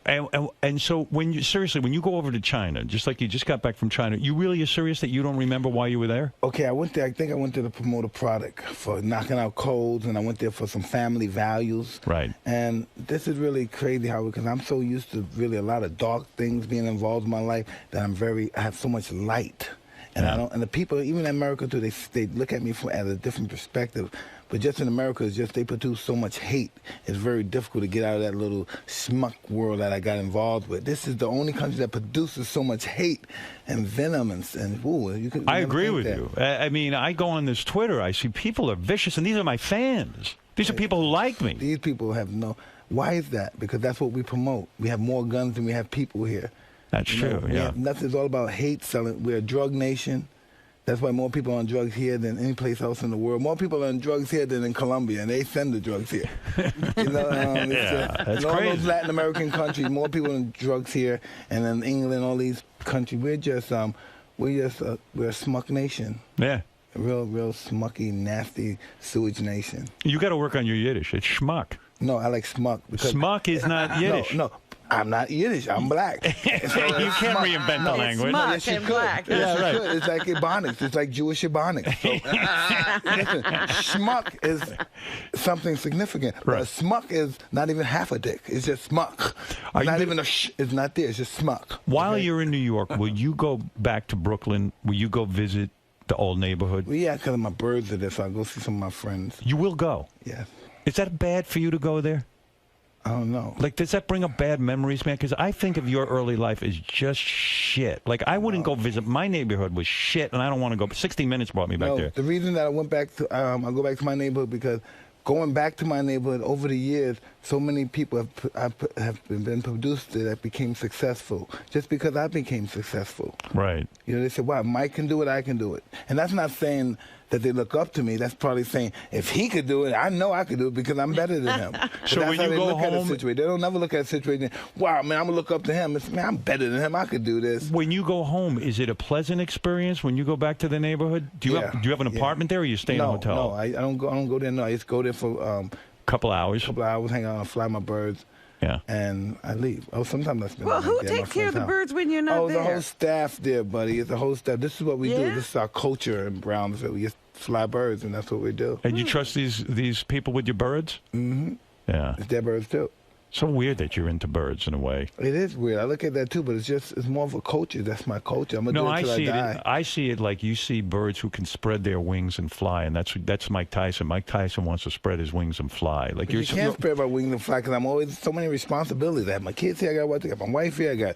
And so when you go over to China, just like you just got back from China, you really are serious that you don't remember why you were there? Okay, I went there. I think I went there to promote a product for knocking out colds, and I went there for some family values. Right. And this is really crazy, Howard, because I'm so used to really a lot of dark things being involved in my life that I have so much light. And and the people, even in America too, they look at me at a different perspective. But just in America, it's just they produce so much hate. It's very difficult to get out of that little schmuck world that I got involved with. This is the only country that produces so much hate and venom and ooh, you could. I agree with you. I mean, I go on this Twitter, I see people are vicious, and these are my fans. These are people who like me. These people have no. Why is that? Because that's what we promote. We have more guns than we have people here. That's true, yeah. Nothing's all about hate selling. We're a drug nation. That's why more people are on drugs here than any place else in the world. More people are on drugs here than in Colombia, and they send the drugs here. You know, that's in all crazy. those Latin American countries, more people on drugs here, and in England, all these countries, we're a smuck nation. Yeah. A real smucky, nasty sewage nation. You got to work on your Yiddish. It's schmuck. No, I like smuck. Smuck is not Yiddish. No. I'm not Yiddish. I'm black. You can't reinvent the language. No, yes, you could. Black. Yes, you could. It's like Ebonics. It's like Jewish Ebonics. So, listen, schmuck is something significant. Right. But a smuck is not even half a dick. It's just smuck. It's not even a sh. It's not there. It's just smuck. While you're in New York, will you go back to Brooklyn? Will you go visit the old neighborhood? Well, yeah, because my birds are there, so I'll go see some of my friends. You will go? Yes. Is that bad for you to go there? I don't know. Like, does that bring up bad memories, man? Because I think of your early life as just shit. Like, I wouldn't go visit. My neighborhood was shit, and I don't want to go. 60 Minutes brought me back there. The reason that I went back to, I go back to my neighborhood because going back to my neighborhood over the years, so many people have been produced that became successful just because I became successful. Right. You know, they said, wow, Mike can do it, I can do it. And that's not saying that they look up to me. That's probably saying, if he could do it, I know I could do it because I'm better than him. So that's when how you they go look at a home... situation. They don't never look at a situation, wow, man, I'm going to look up to him. It's, man, I'm better than him. I could do this. When you go home, is it a pleasant experience when you go back to the neighborhood? Do you have an apartment there, or you stay in a hotel? No, I don't go there. No, I just go there for couple hours, hang out and fly my birds. Yeah. And I leave. Oh, sometimes I spend. Well, who takes care of the birds when you're not there? Oh, the whole staff there, buddy. It's the whole staff. This is what we do. Yeah? This is our culture in Brownsville. We just fly birds, and that's what we do. And you trust these people with your birds? Mm-hmm. Yeah. It's their birds too. So weird that you're into birds in a way. It is weird. I look at that too, but it's more of a culture. That's my culture. I'm gonna do it till I die. I see it like you see birds who can spread their wings and fly, and that's Mike Tyson. Mike Tyson wants to spread his wings and fly. Like you can't spread my wings and fly because I'm always so many responsibilities. I have my kids here. I got my wife here. I got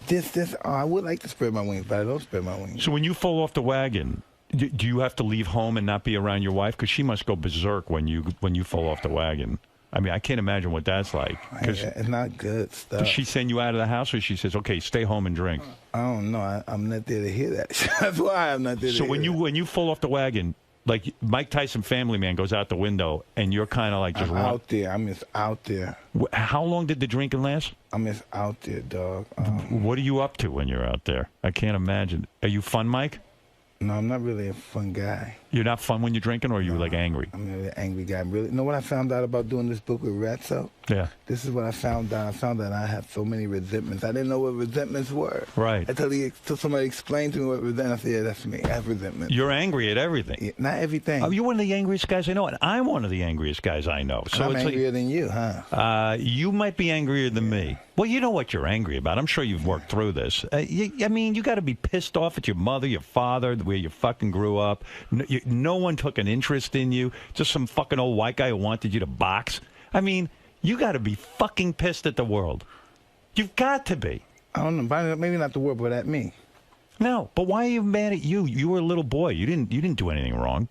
this. Oh, I would like to spread my wings, but I don't spread my wings. So when you fall off the wagon, do you have to leave home and not be around your wife? Because she must go berserk when you fall off the wagon. I mean, I can't imagine what that's like. It's not good stuff. Does she send you out of the house, or she says, "Okay, stay home and drink"? I don't know. I'm not there to hear that. That's why I'm not there. So when you fall off the wagon, like Mike Tyson, Family Man, goes out the window, and you're kind of like just out there. I'm just out there. How long did the drinking last? I'm just out there, dog. What are you up to when you're out there? I can't imagine. Are you fun, Mike? No, I'm not really a fun guy. You're not fun when you're drinking, or are you like angry? I'm really an angry guy. Really, you know what I found out about doing this book with Ratso? Yeah. This is what I found out. I found out I have so many resentments. I didn't know what resentments were. Right. Until somebody explained to me what resentment. I said, yeah, that's me. I have resentment. You're angry at everything. Yeah, not everything. You're one of the angriest guys I know, and I'm one of the angriest guys I know. So I'm angrier than you, huh? You might be angrier than me. Well, you know what you're angry about. I'm sure you've worked through this. I mean, you got to be pissed off at your mother, your father, where you fucking grew up. No one took an interest in you. Just some fucking old white guy who wanted you to box. I mean, you got to be fucking pissed at the world. You've got to be. I don't know. Maybe not the world, but at me. No, but why are you mad at you? You were a little boy. You didn't do anything wrong.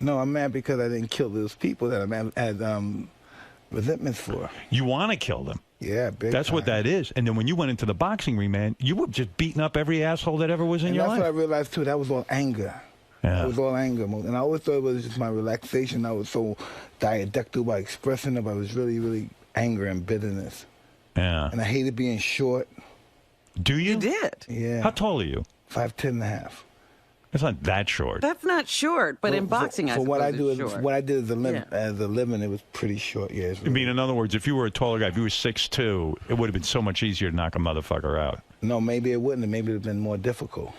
No, I'm mad because I didn't kill those people that I had resentments for. You want to kill them. Yeah, big That's time. what that is. And then when you went into the boxing ring, man, you were just beating up every asshole that ever was in your life. That's what I realized, too. That was all anger. Yeah. That was all anger. And I always thought it was just my relaxation. I was so dialectical by expressing it. I was really, really anger and bitterness. Yeah. And I hated being short. Do you? You did? Yeah. How tall are you? 5'10.5". That's not that short. That's not short, but in boxing, I for what I suppose do, it's short. what I did as a living, it was pretty short. Yeah. I mean, in other words, if you were a taller guy, if you were 6'2", it would have been so much easier to knock a motherfucker out. No, maybe it wouldn't. Maybe it would have been more difficult.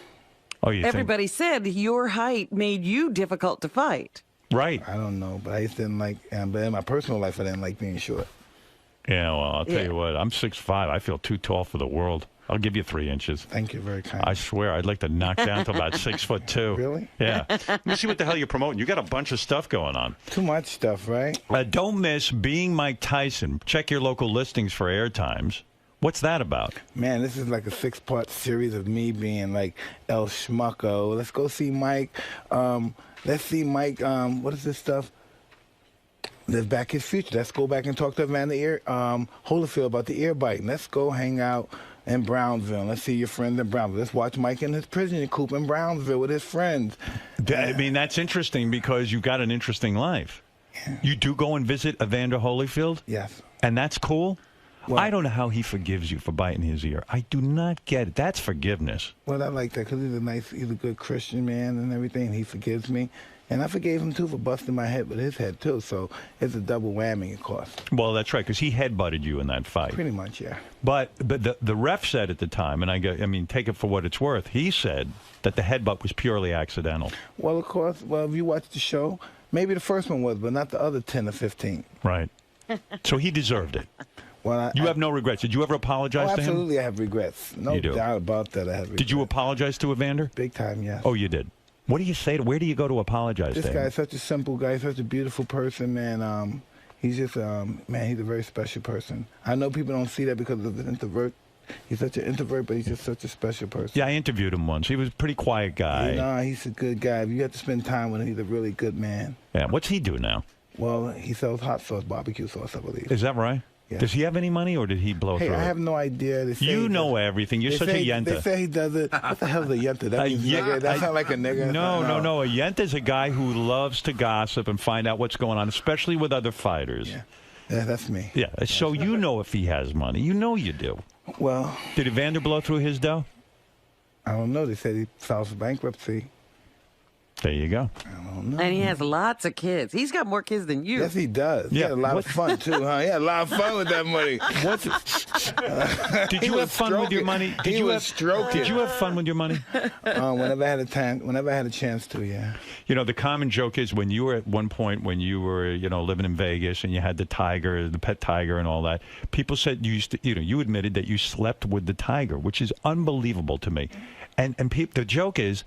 Oh, you Everybody said your height made you difficult to fight. Right. I don't know, but I just didn't like. But in my personal life, I didn't like being short. Yeah, well, I'll tell you what. I'm 6'5". I feel too tall for the world. I'll give you 3 inches. Thank you, very kind. I swear, I'd like to knock down to about 6'2". Really? Yeah. Let me see what the hell you're promoting. You got a bunch of stuff going on. Too much stuff, right? Don't miss Being Mike Tyson. Check your local listings for airtimes. What's that about? Man, this is like a 6-part series of me being like El Schmucko. Let's go see Mike. Let's see Mike. What is this stuff? Live Back His Future. Let's go back and talk to Amanda Holyfield about the ear bite. Let's go hang out in Brownsville. Let's see your friends in Brownsville. Let's watch Mike in his prison coop in Brownsville with his friends. I mean, that's interesting because you've got an interesting life. Yeah. You do go and visit Evander Holyfield? Yes. And that's cool? Well, I don't know how he forgives you for biting his ear. I do not get it. That's forgiveness. Well, I like that because he's a good Christian man and everything. And he forgives me. And I forgave him, too, for busting my head with his head, too. So it's a double whammy, of course. Well, that's right, because he headbutted you in that fight. Pretty much, yeah. But the ref said at the time, and I mean, take it for what it's worth, he said that the headbutt was purely accidental. Well, of course, if you watch the show, maybe the first one was, but not the other 10 or 15. Right. So he deserved it. Well, you have no regrets. Did you ever apologize to him? Absolutely, I have regrets. No doubt about that. I have regrets. Did you apologize to Evander? Big time, yeah. Oh, you did? What do you say? Where do you go to apologize to him? This guy's such a simple guy, such a beautiful person, man. He's just, man, he's a very special person. I know people don't see that because of the introvert. He's such an introvert, but he's just such a special person. Yeah, I interviewed him once. He was a pretty quiet guy. Nah, he's a good guy. You have to spend time with him. He's a really good man. Yeah, what's he do now? Well, he sells hot sauce, barbecue sauce, I believe. Is that right? Yeah. Does he have any money, or did he blow Hey, through I it? have no idea. You know everything. You're such a yenta. They say he does it. What the hell is a yenta? That means nigga. That sounds like a nigga. No. A yenta's a guy who loves to gossip and find out what's going on, especially with other fighters. Yeah, that's me. Yeah, so you know if he has money. You know you do. Well, did Evander blow through his dough? I don't know. They said he filed for bankruptcy. There you go. I don't know. And he has lots of kids. He's got more kids than you. Yes, he does. He had a lot of fun, too, huh? He had a lot of fun with that money. Did you have fun with your money? Did you have fun with your money? Whenever I had a chance to, yeah. You know, the common joke is when you were at one point when you were, living in Vegas and you had the tiger, the pet tiger and all that, people said you used to, you admitted that you slept with the tiger, which is unbelievable to me. And the joke is,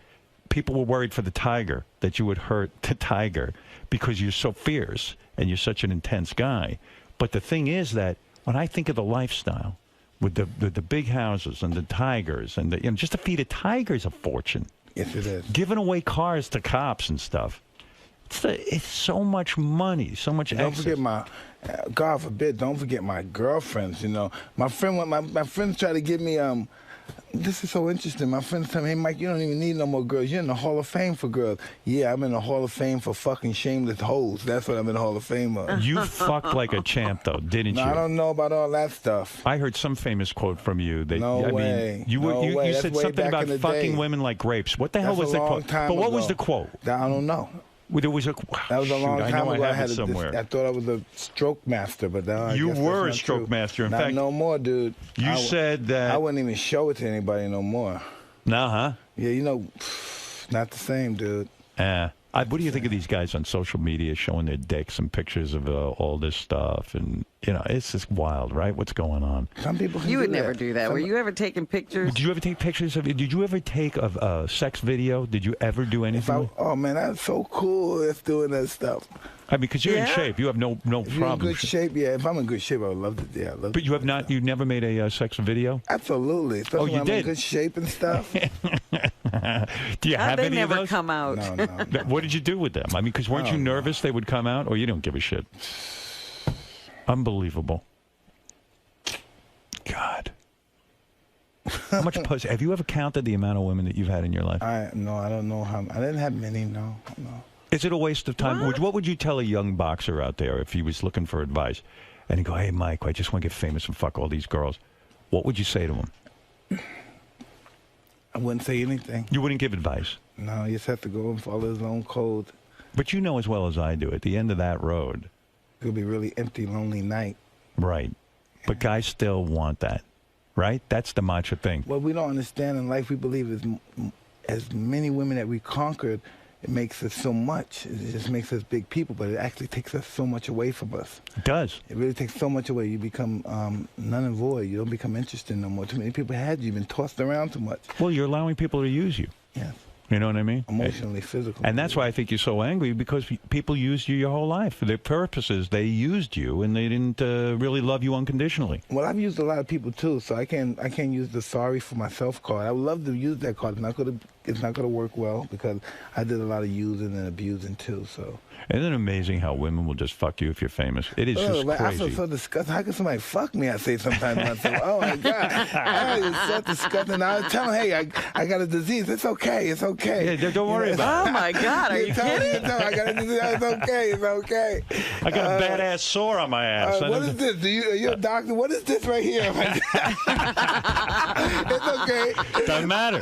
people were worried for the tiger, that you would hurt the tiger because you're so fierce and you're such an intense guy. But the thing is that when I think of the lifestyle with the big houses and the tigers and just to feed a tiger is a fortune. Yes, it is. Giving away cars to cops and stuff. It's so much money, so much Don't excess. forget God forbid, don't forget my girlfriends, My friends try to give me, this is so interesting. My friends tell me, hey, Mike, you don't even need no more girls. You're in the Hall of Fame for girls. Yeah, I'm in the Hall of Fame for fucking shameless hoes. That's what I'm in the Hall of Fame of. You fucked like a champ, though, didn't you? I don't know about all that stuff. I heard some famous quote from you. That, No way. You said something about fucking women like grapes. What the hell was the quote? But what was the quote? I don't know. There was that was a long time ago. I have it somewhere. I thought I was a stroke master, but now you were a stroke master. In fact, no more, dude. You said that I wouldn't even show it to anybody no more. No, huh? Yeah, not the same, dude. What do you think of these guys on social media showing their dicks and pictures of all this stuff? And, it's just wild, right? What's going on? Some people You would never do that. Were you ever taking pictures? Did you ever take pictures of it? Did you ever take a sex video? Did you ever do anything? Oh, man, that's so cool. That's doing that stuff. I mean, because you're in shape. You have no problem. You're in good shape, yeah. If I'm in good shape, I would love to. Yeah, but you have not. You never made a sex video? Absolutely. Especially you when did. I'm in good shape and stuff. Do you have any of those? They never come out. No. What did you do with them? I mean, because weren't you nervous they would come out, or you don't give a shit? Unbelievable. God. How much pussy? Have you ever counted the amount of women that you've had in your life? No, I don't know how. I didn't have many. No. Is it a waste of time? What would you tell a young boxer out there if he was looking for advice? And he'd go, hey, Mike, I just want to get famous and fuck all these girls. What would you say to him? I wouldn't say anything. You wouldn't give advice? No, you just have to go and follow his own code. But you know as well as I do, at the end of that road... It'll be a really empty, lonely night. Right. But guys still want that, right? That's the macho thing. What we don't understand in life, we believe as many women that we conquered, it makes us so much. It just makes us big people, but it actually takes us so much away from us. It does. It really takes so much away. You become none and void. You don't become interesting no more. Too many people had you. You've been tossed around too much. Well, you're allowing people to use you. Yes. You know what I mean? Emotionally, physically. And that's why I think you're so angry, because people used you your whole life. For their purposes, they used you, and they didn't really love you unconditionally. Well, I've used a lot of people, too, so I can't use the sorry for myself card. I would love to use that card. It's not gonna work well, because I did a lot of using and abusing, too, so... Isn't it amazing how women will just fuck you if you're famous? It is just crazy. I feel so disgusting. How can somebody fuck me? I say sometimes to myself, oh my God, it's so disgusting. I tell them, hey, I got a disease. It's okay. It's okay. Yeah, don't worry about it. Oh my God, are you kidding? I got a disease. It's okay. It's okay. I got a badass sore on my ass. What is this? Are you a doctor? What is this right here? It's okay. Doesn't matter.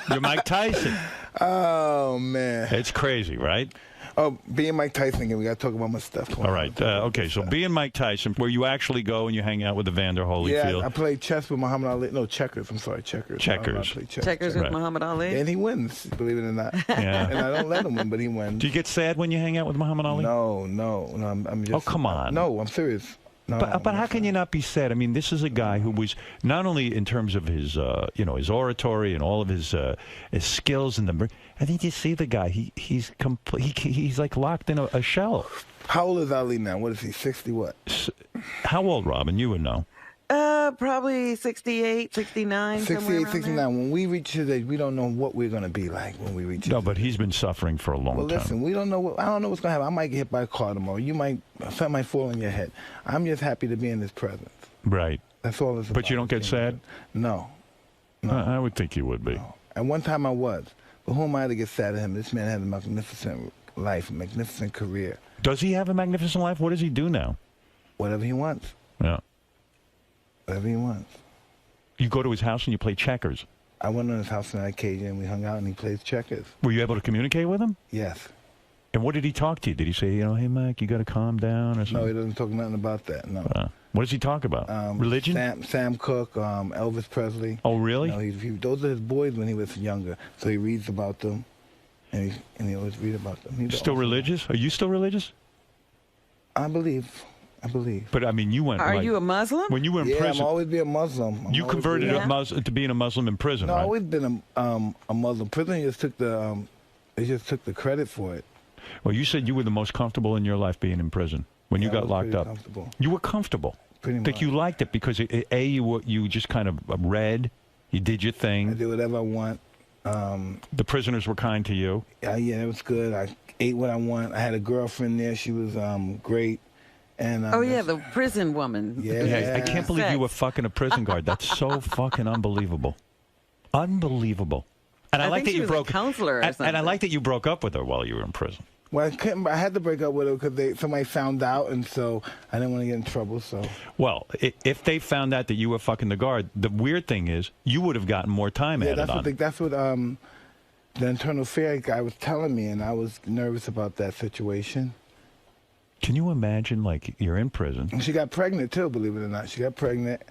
You're Mike Tyson. Oh man, it's crazy, right? Oh, being Mike Tyson again, we got to talk about my stuff. All right. Okay, so being Mike Tyson, where you actually go and you hang out with Evander Holyfield. Yeah, I played chess with Muhammad Ali. No, checkers. I'm sorry, checkers. Checkers. Checkers with Muhammad Ali. And he wins, believe it or not. Yeah. And I don't let him win, but he wins. Do you get sad when you hang out with Muhammad Ali? No. I'm just... Oh, come on. No, I'm serious. No, but how can you not be sad? I mean, this is a guy who was not only in terms of his, his oratory and all of his skills and the. I think you see the guy. He's like locked in a shell. How old is Ali now? What is he? 60 what? How old, Robin? You would know. Probably 68, 69. 68, 69. When we reach his age, we don't know what we're going to be like when we reach his No, but he's been suffering for a long Well, time. listen, we don't know. I don't know what's going to happen. I might get hit by a car tomorrow. Something might fall on your head. I'm just happy to be in his presence. Right. That's all it's about. But you don't get sad? No. I would think you would be. No. At one time I was. But who am I to get sad at him? This man had a magnificent life, a magnificent career. Does he have a magnificent life? What does he do now? Whatever he wants. Yeah. Whatever he wants. You go to his house and you play checkers. I went to his house on that occasion and we hung out and he plays checkers. Were you able to communicate with him? Yes. And what did he talk to you? Did he say, hey, Mike, you got to calm down or something? No, he doesn't talk nothing about that, no. What does he talk about? Religion? Sam Cooke, Elvis Presley. Oh, really? No, those are his boys when he was younger. So he reads about them, and he always read about them. He's still religious? Are you still religious? I believe. But, I mean, you went... Are you a Muslim? When you were in prison... prison... I'm always been a Muslim. You converted to being a Muslim in prison, no, right? I've always been a Muslim. Prison just took the credit for it. Well, you said you were the most comfortable in your life being in prison when you got locked up. You were comfortable. Pretty much. Like you liked it because you just kind of read, you did your thing. I did whatever I want. The prisoners were kind to you. Yeah, it was good. I ate what I want. I had a girlfriend there. She was great. And the prison woman. Yeah. I can't believe you were fucking a prison guard. That's so fucking unbelievable. Unbelievable. And I like that you broke. A counselor or something. And I like that you broke up with her while you were in prison. Well, I had to break up with her because somebody found out, and so I didn't want to get in trouble. So. Well, if they found out that you were fucking the guard, the weird thing is you would have gotten more time added on. That's what the internal affairs guy was telling me, and I was nervous about that situation. Can you imagine, like, you're in prison? And she got pregnant too, believe it or not. She got pregnant,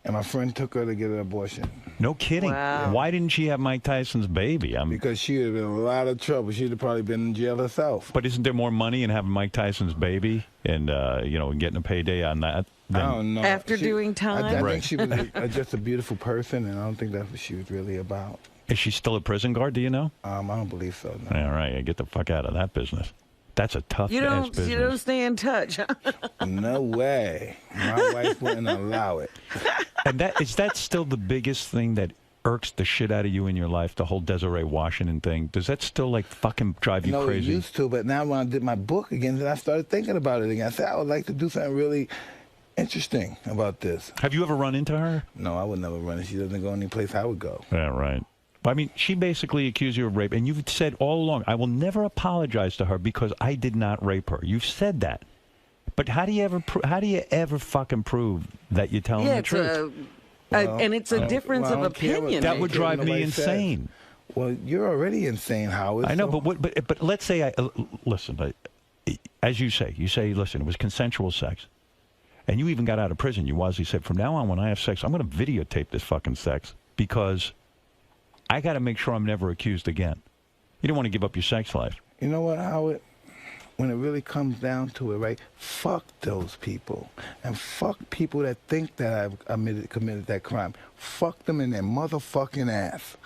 and my friend took her to get an abortion. No kidding. Wow. Why didn't she have Mike Tyson's baby? Because she would have been in a lot of trouble. She'd have probably been in jail herself. But isn't there more money in having Mike Tyson's baby and getting a payday on that? I don't know. After doing time? I think she was just a beautiful person, and I don't think that's what she was really about. Is she still a prison guard, do you know? I don't believe so, no. All right, get the fuck out of that business. That's a tough business. You don't stay in touch, huh? No way. My wife wouldn't allow it. And is that still the biggest thing that irks the shit out of you in your life, the whole Desiree Washington thing? Does that still, like, fucking drive you crazy? No, it used to, but now when I did my book again, then I started thinking about it again. I said, I would like to do something really interesting about this. Have you ever run into her? No, I would never run into her. She doesn't go any place I would go. Yeah, right. I mean, she basically accused you of rape, and you've said all along, I will never apologize to her because I did not rape her. You've said that. But how do you ever fucking prove that you're telling the truth? And it's a difference of opinion. That would drive me insane. Well, you're already insane, Howard. I know, but let's say listen. As you say, listen, it was consensual sex, and you even got out of prison. You wisely said, from now on, when I have sex, I'm going to videotape this fucking sex because I got to make sure I'm never accused again. You don't want to give up your sex life. You know what, Howard? When it really comes down to it, right? Fuck those people. And fuck people that think that I've committed that crime. Fuck them in their motherfucking ass.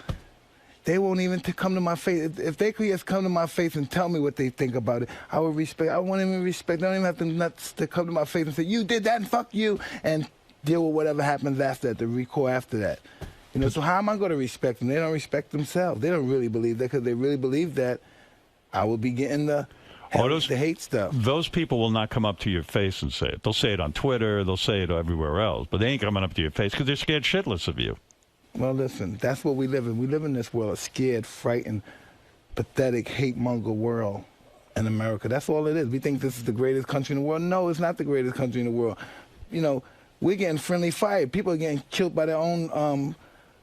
They won't even come to my face. If they could just come to my face and tell me what they think about it, I would respect. I won't even respect. They don't even have the nuts to come to my face and say, you did that and fuck you, and deal with whatever happens after that, the recoil after that. You know, so how am I going to respect them? They don't respect themselves. They don't really believe that because they really believe that I will be getting the hate stuff. Those people will not come up to your face and say it. They'll say it on Twitter. They'll say it everywhere else. But they ain't coming up to your face because they're scared shitless of you. Well, listen, that's what we live in. We live in this world, a scared, frightened, pathetic, hate-monger world in America. That's all it is. We think this is the greatest country in the world. No, it's not the greatest country in the world. You know, we're getting friendly fire. People are getting killed by their own...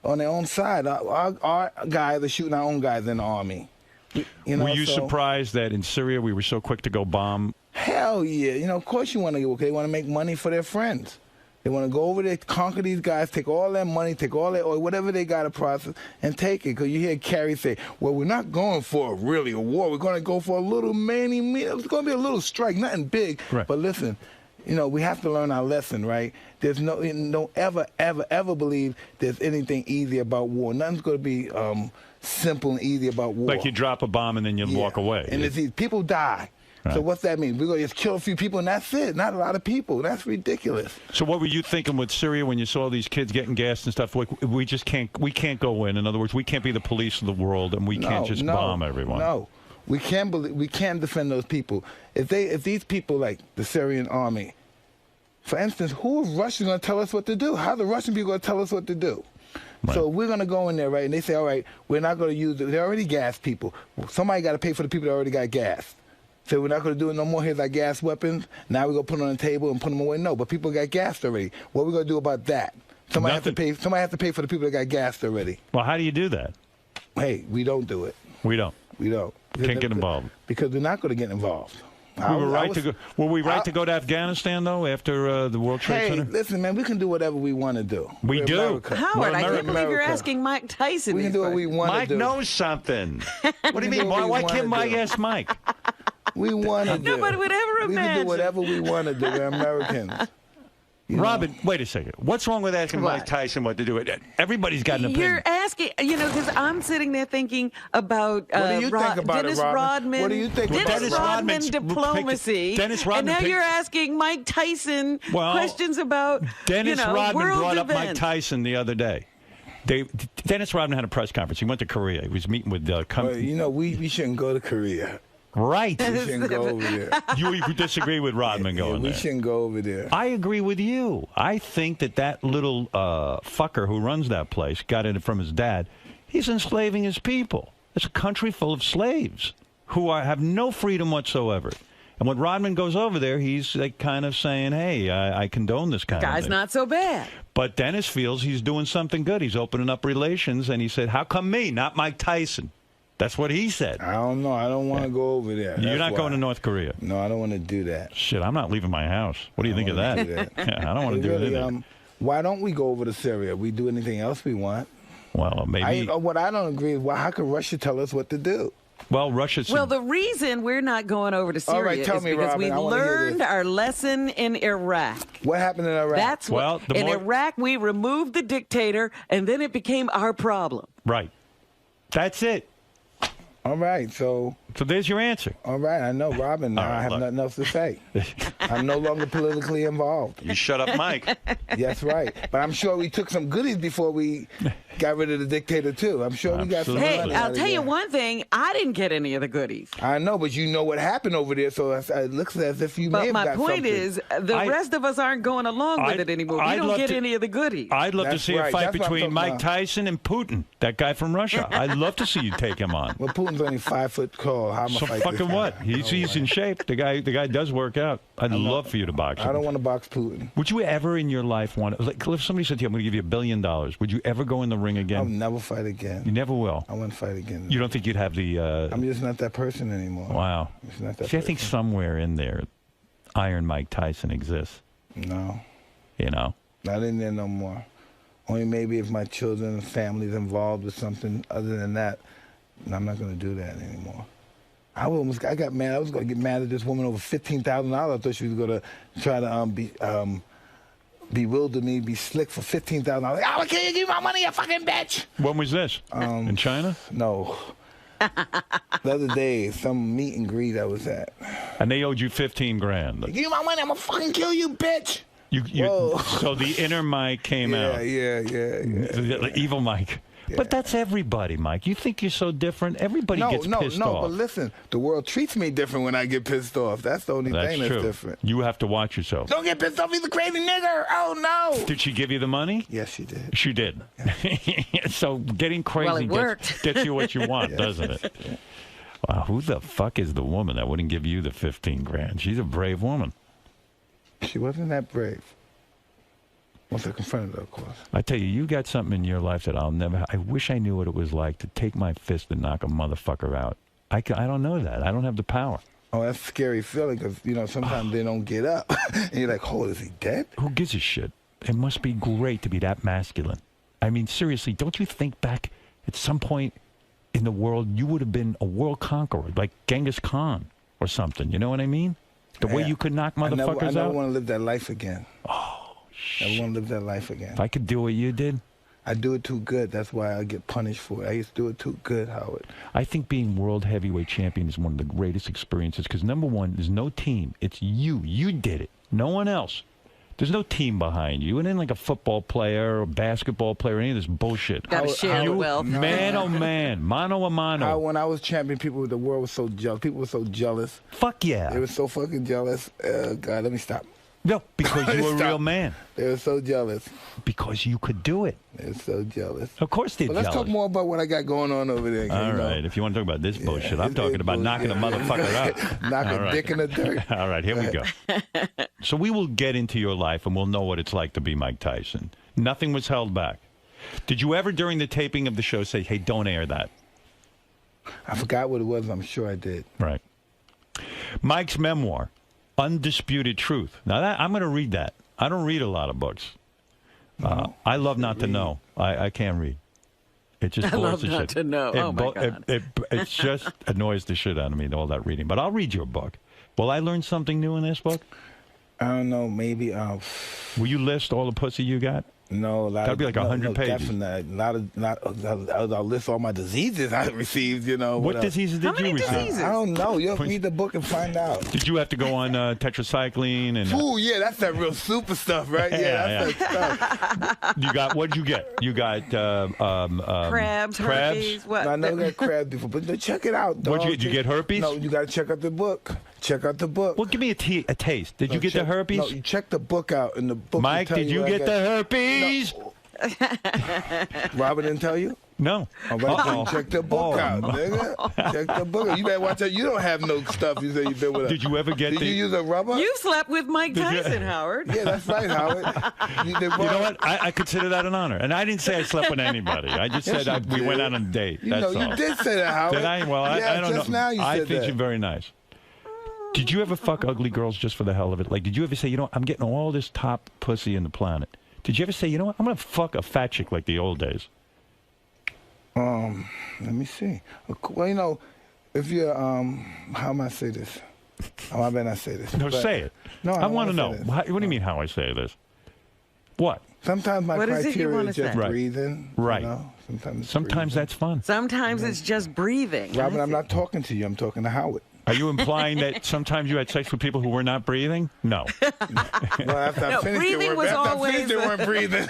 on their own side. Our guys are shooting our own guys in the army. You know, were you surprised that in Syria we were so quick to go bomb? Hell yeah. You know, of course you want to go. They want to make money for their friends. They want to go over there, conquer these guys, take all their money, take all their oil, whatever they got to process, and take it. Because you hear Kerry say, well, we're not going for really a war. We're going to go for a little it's going to be a little strike, nothing big. Right. But listen, you know, we have to learn our lesson, right? There's don't ever believe there's anything easy about war. Nothing's going to be simple and easy about war. Like you drop a bomb and then you walk away. And it's easy. People die. So what's that mean? We're going to just kill a few people and that's it? Not a lot of people. That's ridiculous. So what were you thinking with Syria when you saw these kids getting gassed and stuff? Like, we can't go in. In other words, we can't be the police of the world, and we can't just bomb everyone. No, we can't defend those people. If these people like the Syrian army, for instance, who is Russia going to tell us what to do? How are the Russian people going to tell us what to do? Right. So we're going to go in there, right? And they say, all right, we're not going to use it. They already gassed people. Somebody got to pay for the people that already got gassed. So we're not going to do it no more. Here's our gas weapons. Now we're going to put them on the table and put them away. No, but people got gassed already. What are we going to do about that? Somebody has to pay for the people that got gassed already. Well, how do you do that? Hey, we don't do it. We don't. Can't get involved. Because we're not going to get involved. Were we right to go to Afghanistan, though, after the World Trade Center? Hey, listen, man, we can do whatever we want to do. We do. America. Howard, I can't believe you're asking Mike Tyson. We can do what we want to do. Mike knows something. What do you mean? Why can't Mike ask Mike? We want to do. Nobody would ever imagine. We can do whatever we want to do. We're Americans. Robin, wait a second. What's wrong with asking Mike Tyson what to do? Everybody's got an opinion. You're asking, because I'm sitting there thinking about, what do you think about Dennis it, Rodman. What do you think Dennis Rodman diplomacy. And now you're asking Mike Tyson questions about, Dennis Rodman world brought events. up Mike Tyson the other day. Dennis Rodman had a press conference. He went to Korea. He was meeting with we shouldn't go to Korea. Right. We shouldn't go over there. You disagree with Rodman going there? We shouldn't go over there. I agree with you. I think that little fucker who runs that place got it from his dad. He's enslaving his people. It's a country full of slaves who have no freedom whatsoever. And when Rodman goes over there, he's like kind of saying, hey, I condone this kind of thing. Guy's not so bad. But Dennis feels he's doing something good. He's opening up relations, and he said, how come me, not Mike Tyson? That's what he said. I don't know. I don't want to go over there. You're not going to North Korea? No, I don't want to do that. Shit, I'm not leaving my house. What do you think of that? I don't want to do anything. Why don't we go over to Syria? We do anything else we want. Well, maybe. What I don't agree is, how can Russia tell us what to do? Well, Russia's... Well, the reason we're not going over to Syria is because we learned our lesson in Iraq. What happened in Iraq? That's in Iraq, we removed the dictator, and then it became our problem. Right. That's it. All right, so there's your answer. All right, I know, Robin. Now I have nothing else to say. I'm no longer politically involved. You shut up, Mike. That's right. But I'm sure we took some goodies before we got rid of the dictator, too. I'm sure we got some money. Hey, I'll tell you one thing. I didn't get any of the goodies. I know, but you know what happened over there, so it looks as if you may have got something. But my point is, the rest of us aren't going along with it anymore. We don't get any of the goodies. I'd love to see a fight between Mike Tyson and Putin, that guy from Russia. I'd love to see you take him on. Well, Putin's only 5 foot tall. How am I fight fucking what? He's in shape. The guy does work out. I'd love for you to box him. I don't want to box Putin. Would you ever in your life want to, like, if somebody said to you, I'm going to give you $1 billion, would you ever go in the ring again? I'll never fight again. You never will? I won't fight again. You don't think you'd have the... I'm just not that person anymore. Wow. See, I think somewhere in there, Iron Mike Tyson exists. No. You know? Not in there no more. Only maybe if my children and family's involved with something other than that. I'm not going to do that anymore. I got mad. I was going to get mad at this woman over $15,000. I thought she was going to try to bewilder me, be slick for $15,000. I was like, I will kill you, give me my money, you fucking bitch. When was this? In China? No. The other day, some meet and greet I was at. And they owed you $15,000. Give me my money, I'm going to fucking kill you, bitch. So the inner Mike came out. Yeah. The evil Mike. Yeah. But that's everybody, Mike. You think you're so different? Everybody gets pissed off. No, but listen, the world treats me different when I get pissed off. That's the only thing that's different. You have to watch yourself. Don't get pissed off, he's a crazy nigger. Oh, no. Did she give you the money? Yes, she did. She did. Yeah. So getting crazy gets you what you want, doesn't it? Yeah. Wow, who the fuck is the woman that wouldn't give you the $15,000? She's a brave woman. She wasn't that brave. Once I confronted her, of course. I tell you, you got something in your life that I'll never... I wish I knew what it was like to take my fist and knock a motherfucker out. I don't know that. I don't have the power. Oh, that's a scary feeling because, sometimes they don't get up. And you're like, oh, is he dead? Who gives a shit? It must be great to be that masculine. I mean, seriously, don't you think back at some point in the world, you would have been a world conqueror, like Genghis Khan or something. You know what I mean? The way you could knock motherfuckers out. I never want to live that life again. Oh. I want to live that life again. If I could do what you did, I do it too good. That's why I get punished for it. I used to do it too good, Howard. I think being world heavyweight champion is one of the greatest experiences because, number one, there's no team. It's you. You did it. No one else. There's no team behind you. And then like a football player or basketball player, any of this bullshit. Got to share the wealth. Man, oh, man. Mano a mano. When I was champion, the world was so jealous. People were so jealous. Fuck yeah. They were so fucking jealous. God, let me stop. No, because you were a real man. They were so jealous. Because you could do it. They're so jealous. Of course they're jealous. Let's talk more about what I got going on over there. All right. If you want to talk about this bullshit, I'm talking about knocking a motherfucker out. Knock a dick in the dirt. All right, here we go. So we will get into your life, and we'll know what it's like to be Mike Tyson. Nothing was held back. Did you ever, during the taping of the show, say, hey, don't air that? I forgot what it was. I'm sure I did. Right. Mike's memoir, Undisputed Truth. Now, I'm going to read that. I don't read a lot of books. I love not to know. I can't read. It just bores the shit. I love not to know. Oh, my God. It just annoys the shit out of me, all that reading. But I'll read your book. Will I learn something new in this book? I don't know. Maybe. Will you list all the pussy you got? No, that'd be like 100 pages. Definitely. I'll list all my diseases I received. You know. What diseases did you receive? Diseases? I don't know. You'll read the book and find out. Did you have to go on tetracycline and? Ooh, yeah, that's that real super stuff, right? Yeah, that's that stuff. You got? What'd you get? You got crabs, herpes. What? No, I never got crabs before, but check it out. Dog. Did you get herpes? No, you got to check out the book. Check out the book. Well, give me a taste. Did you get the herpes? No, you check the book out. In the book, Mike, did you get the herpes? No. Robert didn't tell you? No. All right, check the book out, nigga. Check the book out. You better watch out. You don't have no stuff. You say you've been with us. Did you ever get Did you use a rubber? You slept with Mike Tyson, Howard. Yeah, that's right, Howard. You know what? I consider that an honor. And I didn't say I slept with anybody. I just said we went out on a date. That's all. You did say that, Howard. Did I? Well, I don't just know. Now you I said think that. you're very nice. Did you ever fuck ugly girls just for the hell of it? Like, did you ever say, you know, I'm getting all this top pussy in the planet? Did you ever say, you know what, I'm going to fuck a fat chick like the old days? Let me see. Well, you know, if you're, how am I say this? Oh, I better not say this. No, say it. No, I want to know. What do you mean how I say this? What? Sometimes my criteria is just right. breathing. Right. You know? Sometimes that's fun. Sometimes it's just breathing. Robin, I'm not talking to you. I'm talking to Howard. Are you implying that sometimes you had sex with people who were not breathing? No. Well, after I finished, they weren't breathing.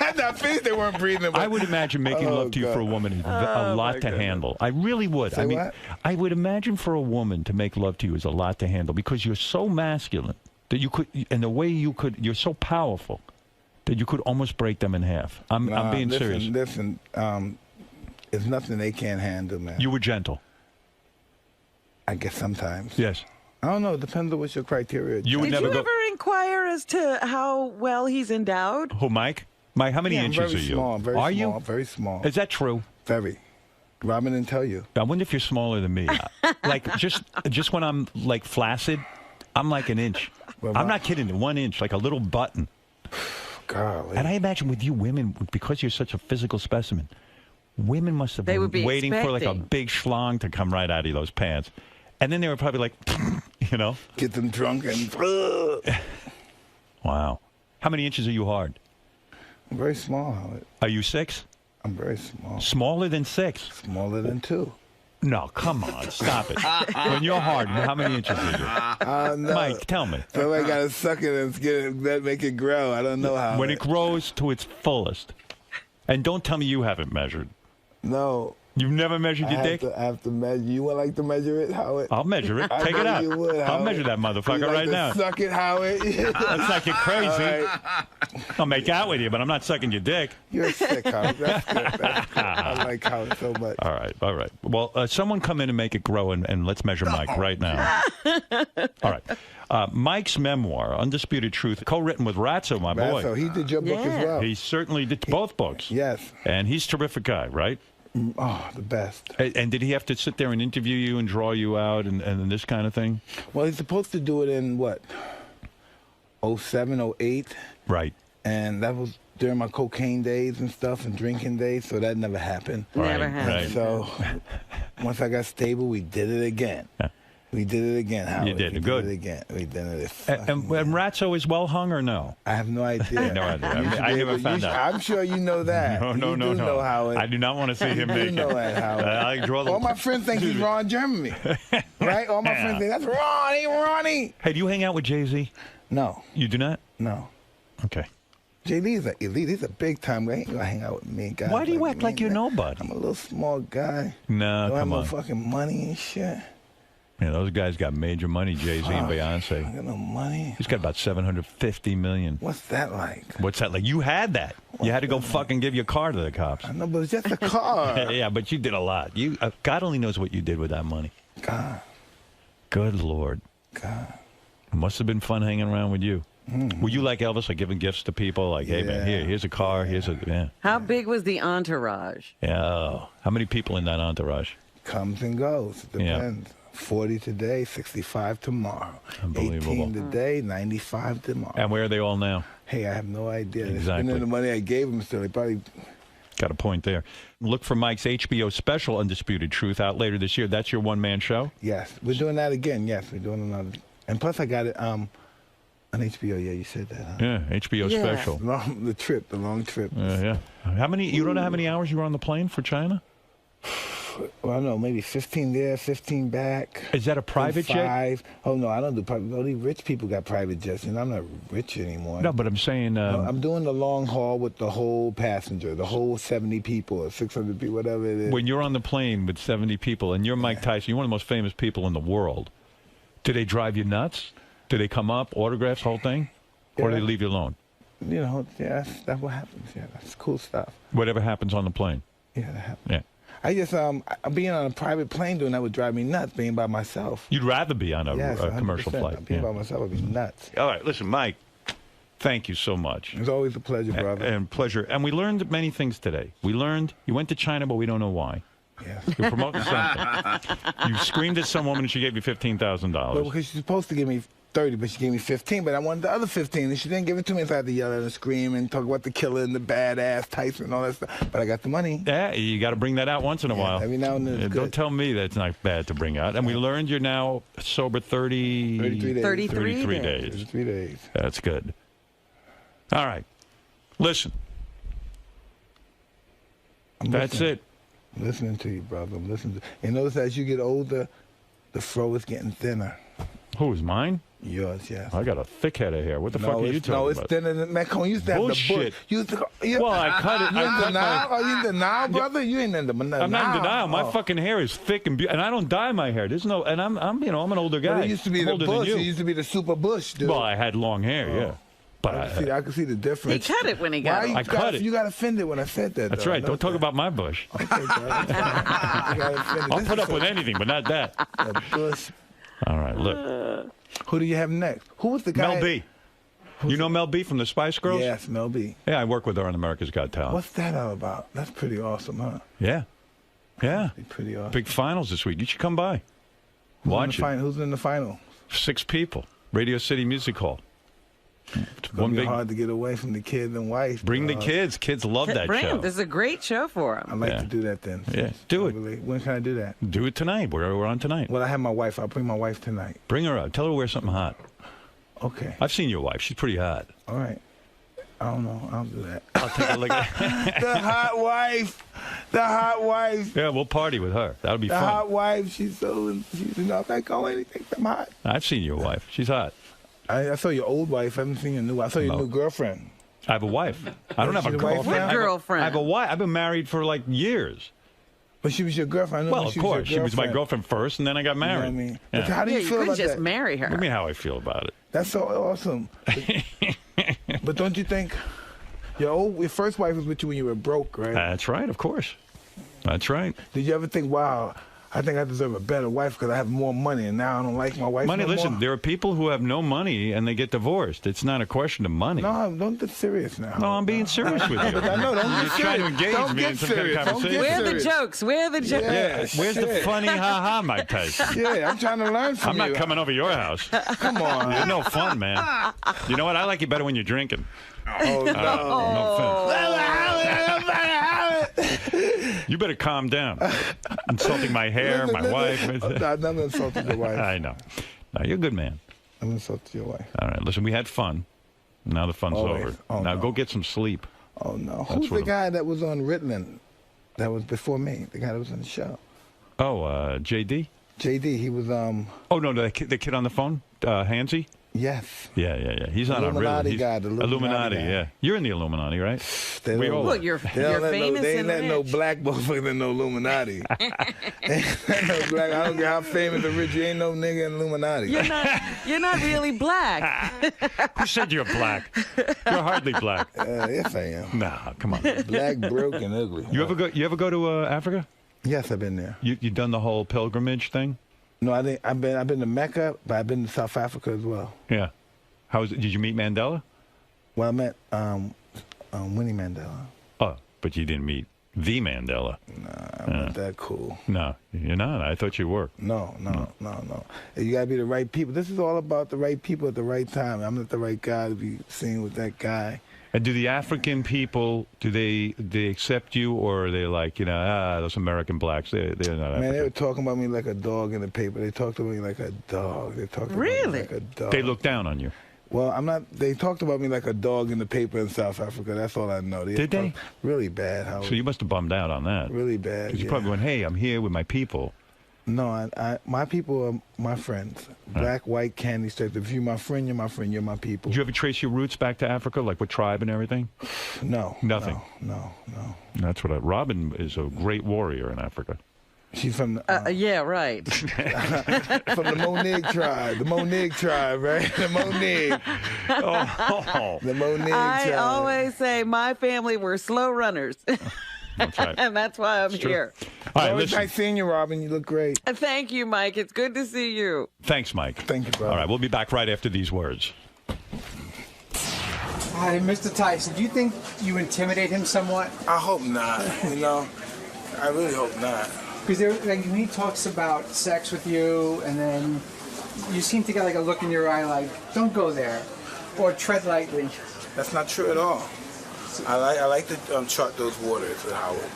After I finished, they weren't breathing. I would imagine making love to you for a woman is a lot to handle. I really would. Say what? I would imagine for a woman to make love to you is a lot to handle because you're so masculine that you could, and the way you're so powerful that you could almost break them in half. I'm being serious. Listen, it's nothing they can't handle, man. You were gentle. I guess sometimes. Yes. I don't know. It depends on what your criteria is. You would Did you ever inquire as to how well he's endowed? Who, Mike? Mike, how many inches are you? Very are small, you? Very small. Is that true? Very. Robin didn't tell you. I wonder if you're smaller than me. Like, just when I'm, like, flaccid, I'm like an inch. Well, I'm not kidding. 1 inch, like a little button. Golly. And I imagine with you women, because you're such a physical specimen, women must have been waiting for like a big schlong to come right out of those pants. And then they were probably like, you know. Get them drunk and... Wow. How many inches are you hard? I'm very small, Howard. Are you 6? I'm very small. Smaller than 6? Smaller than 2. No, come on. Stop it. When you're hard, how many inches are you? No. Mike, tell me. Somebody got to suck it and make it grow. I don't know how. When it grows to its fullest. And don't tell me you haven't measured. No. You've never measured your dick? I have to measure. You would like to measure it, Howard? I'll measure it. Take it out. You would, I'll measure that motherfucker right now. Suck it, Howard. That's like you're crazy. Right. I'll make out with you, but I'm not sucking your dick. You're sick, Howard. That's good. That's good. I like Howard so much. All right. Well, someone come in and make it grow, and let's measure Mike right now. All right. Mike's memoir, Undisputed Truth, co-written with Ratso, my boy. Ratso, he did your book as well. He certainly did both books. Yes. And he's a terrific guy, right? Oh, the best. And did he have to sit there and interview you and draw you out and this kind of thing? Well, he's supposed to do it in, 07, 08? Right. And that was during my cocaine days and stuff and drinking days, so that never happened. Never happened. Right. So once I got stable, we did it again. We did it again, Howard. You did. Good. We did it again. We did it. And Ratso is well hung or no? I have no idea. No idea. I never found out. I'm sure you know that. No. Know Howard. I do not want to see him naked. You know that, Howard. I draw the... All my friends think he's Ron Jeremy. Right? All my friends think, that's Ronnie. Hey, do you hang out with Jay-Z? No. You do not? No. Okay. Jay-Z's an elite. He's a big time guy. He ain't gonna hang out with me, guys. Why do you act like you're nobody? I'm a little small guy. No, come on. Don't have no fucking money and shit. Yeah, those guys got major money, Jay-Z and Beyonce. I got no money. He's got about $750 million. What's that like? What's that like? You had that. You had to go fucking give your car to the cops. I know, but it's just a car. Yeah, but you did a lot. God only knows what you did with that money. God. Good Lord. God. It must have been fun hanging around with you. Were you like Elvis, like giving gifts to people? Like, hey, man, here's a car, here's a... Yeah. How big was the entourage? Yeah. How many people in that entourage? Comes and goes. It depends. 40 today, 65 tomorrow. Unbelievable. 18 today, 95 tomorrow. And where are they all now? Hey, I have no idea. Exactly. They're spending the money I gave them, so they probably... Got a point there. Look for Mike's HBO special, Undisputed Truth, out later this year. That's your one-man show? Yes. We're doing that again. Yes, we're doing another... And plus, I got it on HBO. Yeah, you said that, huh? Yeah, HBO special. The long trip. Yeah. You don't know how many hours you were on the plane for China? Well, I don't know, maybe 15 there, 15 back. Is that a private jet? Oh, no, I don't do private. Only rich people got private jets, and I'm not rich anymore. No, but I'm saying... I'm doing the long haul with the whole passenger, the whole 70 people or 600 people, whatever it is. When you're on the plane with 70 people, and you're Mike Tyson, you're one of the most famous people in the world, do they drive you nuts? Do they come up, autographs, whole thing? Or do they leave you alone? You know, that's what happens. Yeah, that's cool stuff. Whatever happens on the plane? Yeah, that happens. Yeah. I just, being on a private plane doing that would drive me nuts, being by myself. You'd rather be on a commercial flight. Being by myself would be nuts. All right, listen, Mike, thank you so much. It's always a pleasure, brother. And pleasure. And we learned many things today. We learned you went to China, but we don't know why. Yes. You're promoting something. You screamed at some woman and she gave you $15,000. Well, because she's supposed to give me 30, but she gave me 15, but I wanted the other 15, and she didn't give it to me, so I had to yell at her and scream and talk about the killer and the badass Tyson and all that stuff. But I got the money. Yeah, you got to bring that out once in a while. Every now and then it's good. Don't tell me that's not bad to bring out. And we learned you're now sober 33 days. 33 days. That's good. All right. Listen. That's it. I'm listening to you, brother. I'm listening to you. And notice as you get older, the fro is getting thinner. Who is mine? Yours, yes. I got a thick head of hair. What the fuck are you talking about? No, it's thinner than that. You used to have the bush. Well, I cut it. You in denial? Are you in denial, brother? You ain't in denial. I'm not in denial. My fucking hair is thick and beautiful, and I don't dye my hair. There's no, and I'm an older guy. But it used to be the bush. It used to be the super bush, dude. Well, I had long hair, yeah. But I can see the difference. He cut it when he got it. I cut it. You got offended when I said that. That's right. Don't talk about my bush. Okay, I'll put up with anything, but not that. Bush. All right, look. Who do you have next? Who was the guy? Mel B. You know Mel B from the Spice Girls? Yes, Mel B. Yeah, I work with her on America's Got Talent. What's that all about? That's pretty awesome, huh? Yeah. Yeah. Pretty awesome. Big finals this week. You should come by. Watch it. Who's in the final? 6 people. Radio City Music Hall. It's going to be hard to get away from the kids and wife. Bring the kids. Kids love that show. This is a great show for them. I'd like to do that then. Yeah, do it. When can I do that? Do it tonight. We're on tonight. Well, I have my wife. I'll bring my wife tonight. Bring her up. Tell her to wear something hot. Okay. I've seen your wife. She's pretty hot. All right. I don't know. I'll do that. I'll take a look at The hot wife. The hot wife. Yeah, we'll party with her. That'll be fun. fun. The hot wife. She's not that going. Anything. I'm hot. I've seen your wife. She's hot. I saw your old wife. I haven't seen your new wife. I saw your new girlfriend. I have a wife. I don't have a girlfriend. What girlfriend? I have a wife. I've been married for like years. But she was your girlfriend. Well, of course. She was my girlfriend first, and then I got married. You know what I mean? Yeah. How do you feel about that? You could just marry her. What do you mean how I feel about it? That's so awesome. But don't you think your first wife was with you when you were broke, right? That's right, of course. That's right. Did you ever think, wow, I think I deserve a better wife because I have more money, and now I don't like my wife money, no listen, more? There are people who have no money, and they get divorced. It's not a question of money. No, don't get serious now. No, I'm being serious with you. I know, don't get serious. You're trying to engage me in some kind of conversation. Where are the jokes? Where are the jokes? Yeah, where's the funny ha-ha, Mike Tyson? Yeah, I'm trying to learn from you. I'm not coming over your house. Come on. You're no fun, man. You know what? I like you better when you're drinking. Oh, no. No offense. You better calm down. Insulting my hair, my wife. I'm not insulting your wife. I know. No, you're a good man. I'm insulting your wife. All right, listen, we had fun. Now the fun's over. Now go get some sleep. Oh, no. Who's the guy that was on Ritalin? That was before me. The guy that was on the show. Oh, J.D.? J.D., he was... Oh, no, the kid on the phone? Hansy? Yes. Yeah. He's not on Ritalin. The Illuminati, yeah. You're in the Illuminati, right? Look, you're famous. They ain't and letting rich. no black motherfucker in no Illuminati. No black. I don't care how famous or rich. You ain't no nigga in Illuminati. You're not really black. Who said you're black? You're hardly black. Yes, I am. Nah, come on. Black, broke, and ugly. You ever go to Africa? Yes, I've been there. You done the whole pilgrimage thing? No, I think I've been to Mecca, but I've been to South Africa as well. Yeah. How was it? Did you meet Mandela? Well, I met Winnie Mandela. Oh, but you didn't meet the Mandela. Nah, I'm not that cool. No, you're not. I thought you were. No. You gotta be the right people. This is all about the right people at the right time. I'm not the right guy to be seen with that guy. And do the African people, do they accept you, or are they like, those American blacks, they're not African? Man, they were talking about me like a dog in the paper. They talked about me like a dog. They talked about me like a dog. They look down on you. Well, I'm not. They talked about me like a dog in the paper in South Africa. That's all I know. Did they? Really bad, Howard. So you must have bummed out on that. Really bad. Because you probably went, hey, I'm here with my people. No, my people are my friends. Black, white, candy stripes. If you're my friend, you're my friend. You're my people. Did you ever trace your roots back to Africa, like with tribe and everything? No. Nothing? No. That's what Robin is a great warrior in Africa. She's from... yeah, right. From the Monig tribe. The Monig tribe, right? The Monig. Oh. The Monig tribe. I always say my family were slow runners. That's right. And that's why I'm here. All right, listen. Nice seeing you, Robin. You look great. Thank you, Mike. It's good to see you. Thanks, Mike. Thank you, brother. All right, we'll be back right after these words. Hi, Mr. Tyson. Do you think you intimidate him somewhat? I hope not. I really hope not. Because when he talks about sex with you, and then you seem to get like a look in your eye like, don't go there, or tread lightly. That's not true at all. I like to chart those waters with Howard.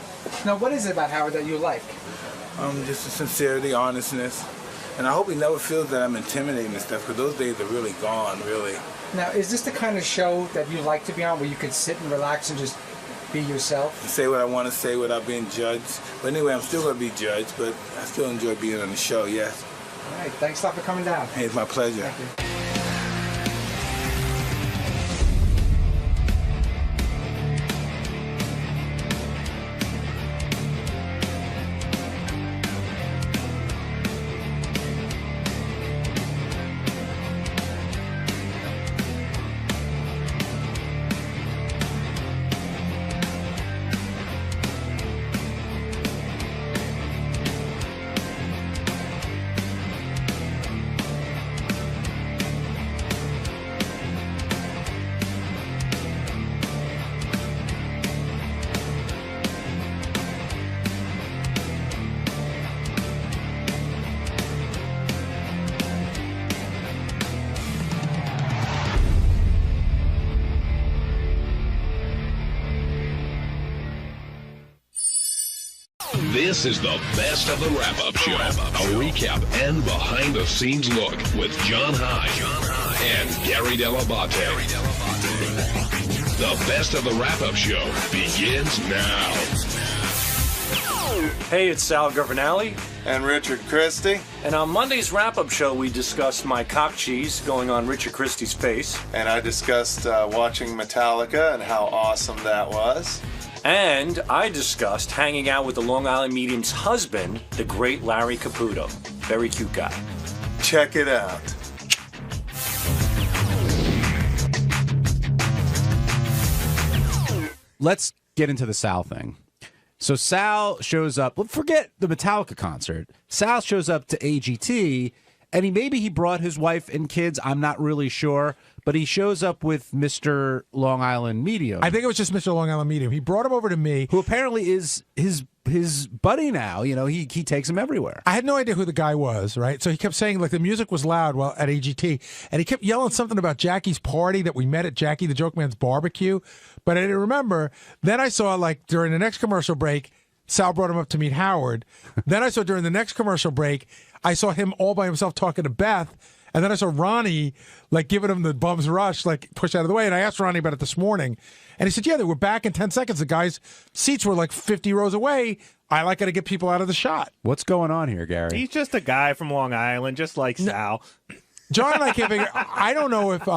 Now, what is it about Howard that you like? Just the sincerity, honestness. And I hope he never feels that I'm intimidating and stuff, because those days are really gone, really. Now, is this the kind of show that you like to be on, where you could sit and relax and just be yourself? And say what I want to say without being judged. But anyway, I'm still going to be judged, but I still enjoy being on the show, yes. All right, thanks a lot for coming down. Hey, it's my pleasure. Thank you. This is the best of the wrap-up show. A recap and behind-the-scenes look with John Hyde and Gary Dell'Abate. The best of the wrap-up show begins now. Hey, it's Sal Governale. And Richard Christie. And on Monday's wrap-up show, we discussed my cock cheese going on Richard Christie's face. And I discussed watching Metallica and how awesome that was. And I discussed hanging out with the Long Island Medium's husband, the great Larry Caputo. Very cute guy. Check it out. Let's get into the Sal thing. So Sal shows up. Well, forget the Metallica concert. Sal shows up to AGT, and maybe he brought his wife and kids. I'm not really sure. But he shows up with Mr. Long Island Medium. I think it was just Mr. Long Island Medium. He brought him over to me. Who apparently is his buddy now. You know, he takes him everywhere. I had no idea who the guy was, right? So he kept saying, like, the music was loud while at AGT. And he kept yelling something about Jackie's party that we met at Jackie the Joke Man's barbecue. But I didn't remember. Then I saw, like, during the next commercial break, Sal brought him up to meet Howard. Then I saw during the next commercial break, I saw him all by himself talking to Beth. And then I saw Ronnie, like, giving him the bum's rush, like, push out of the way. And I asked Ronnie about it this morning. And he said, yeah, they were back in 10 seconds. The guy's seats were like 50 rows away. I got to get people out of the shot. What's going on here, Gary? He's just a guy from Long Island, just like Sal. John and I can't figure. I don't know if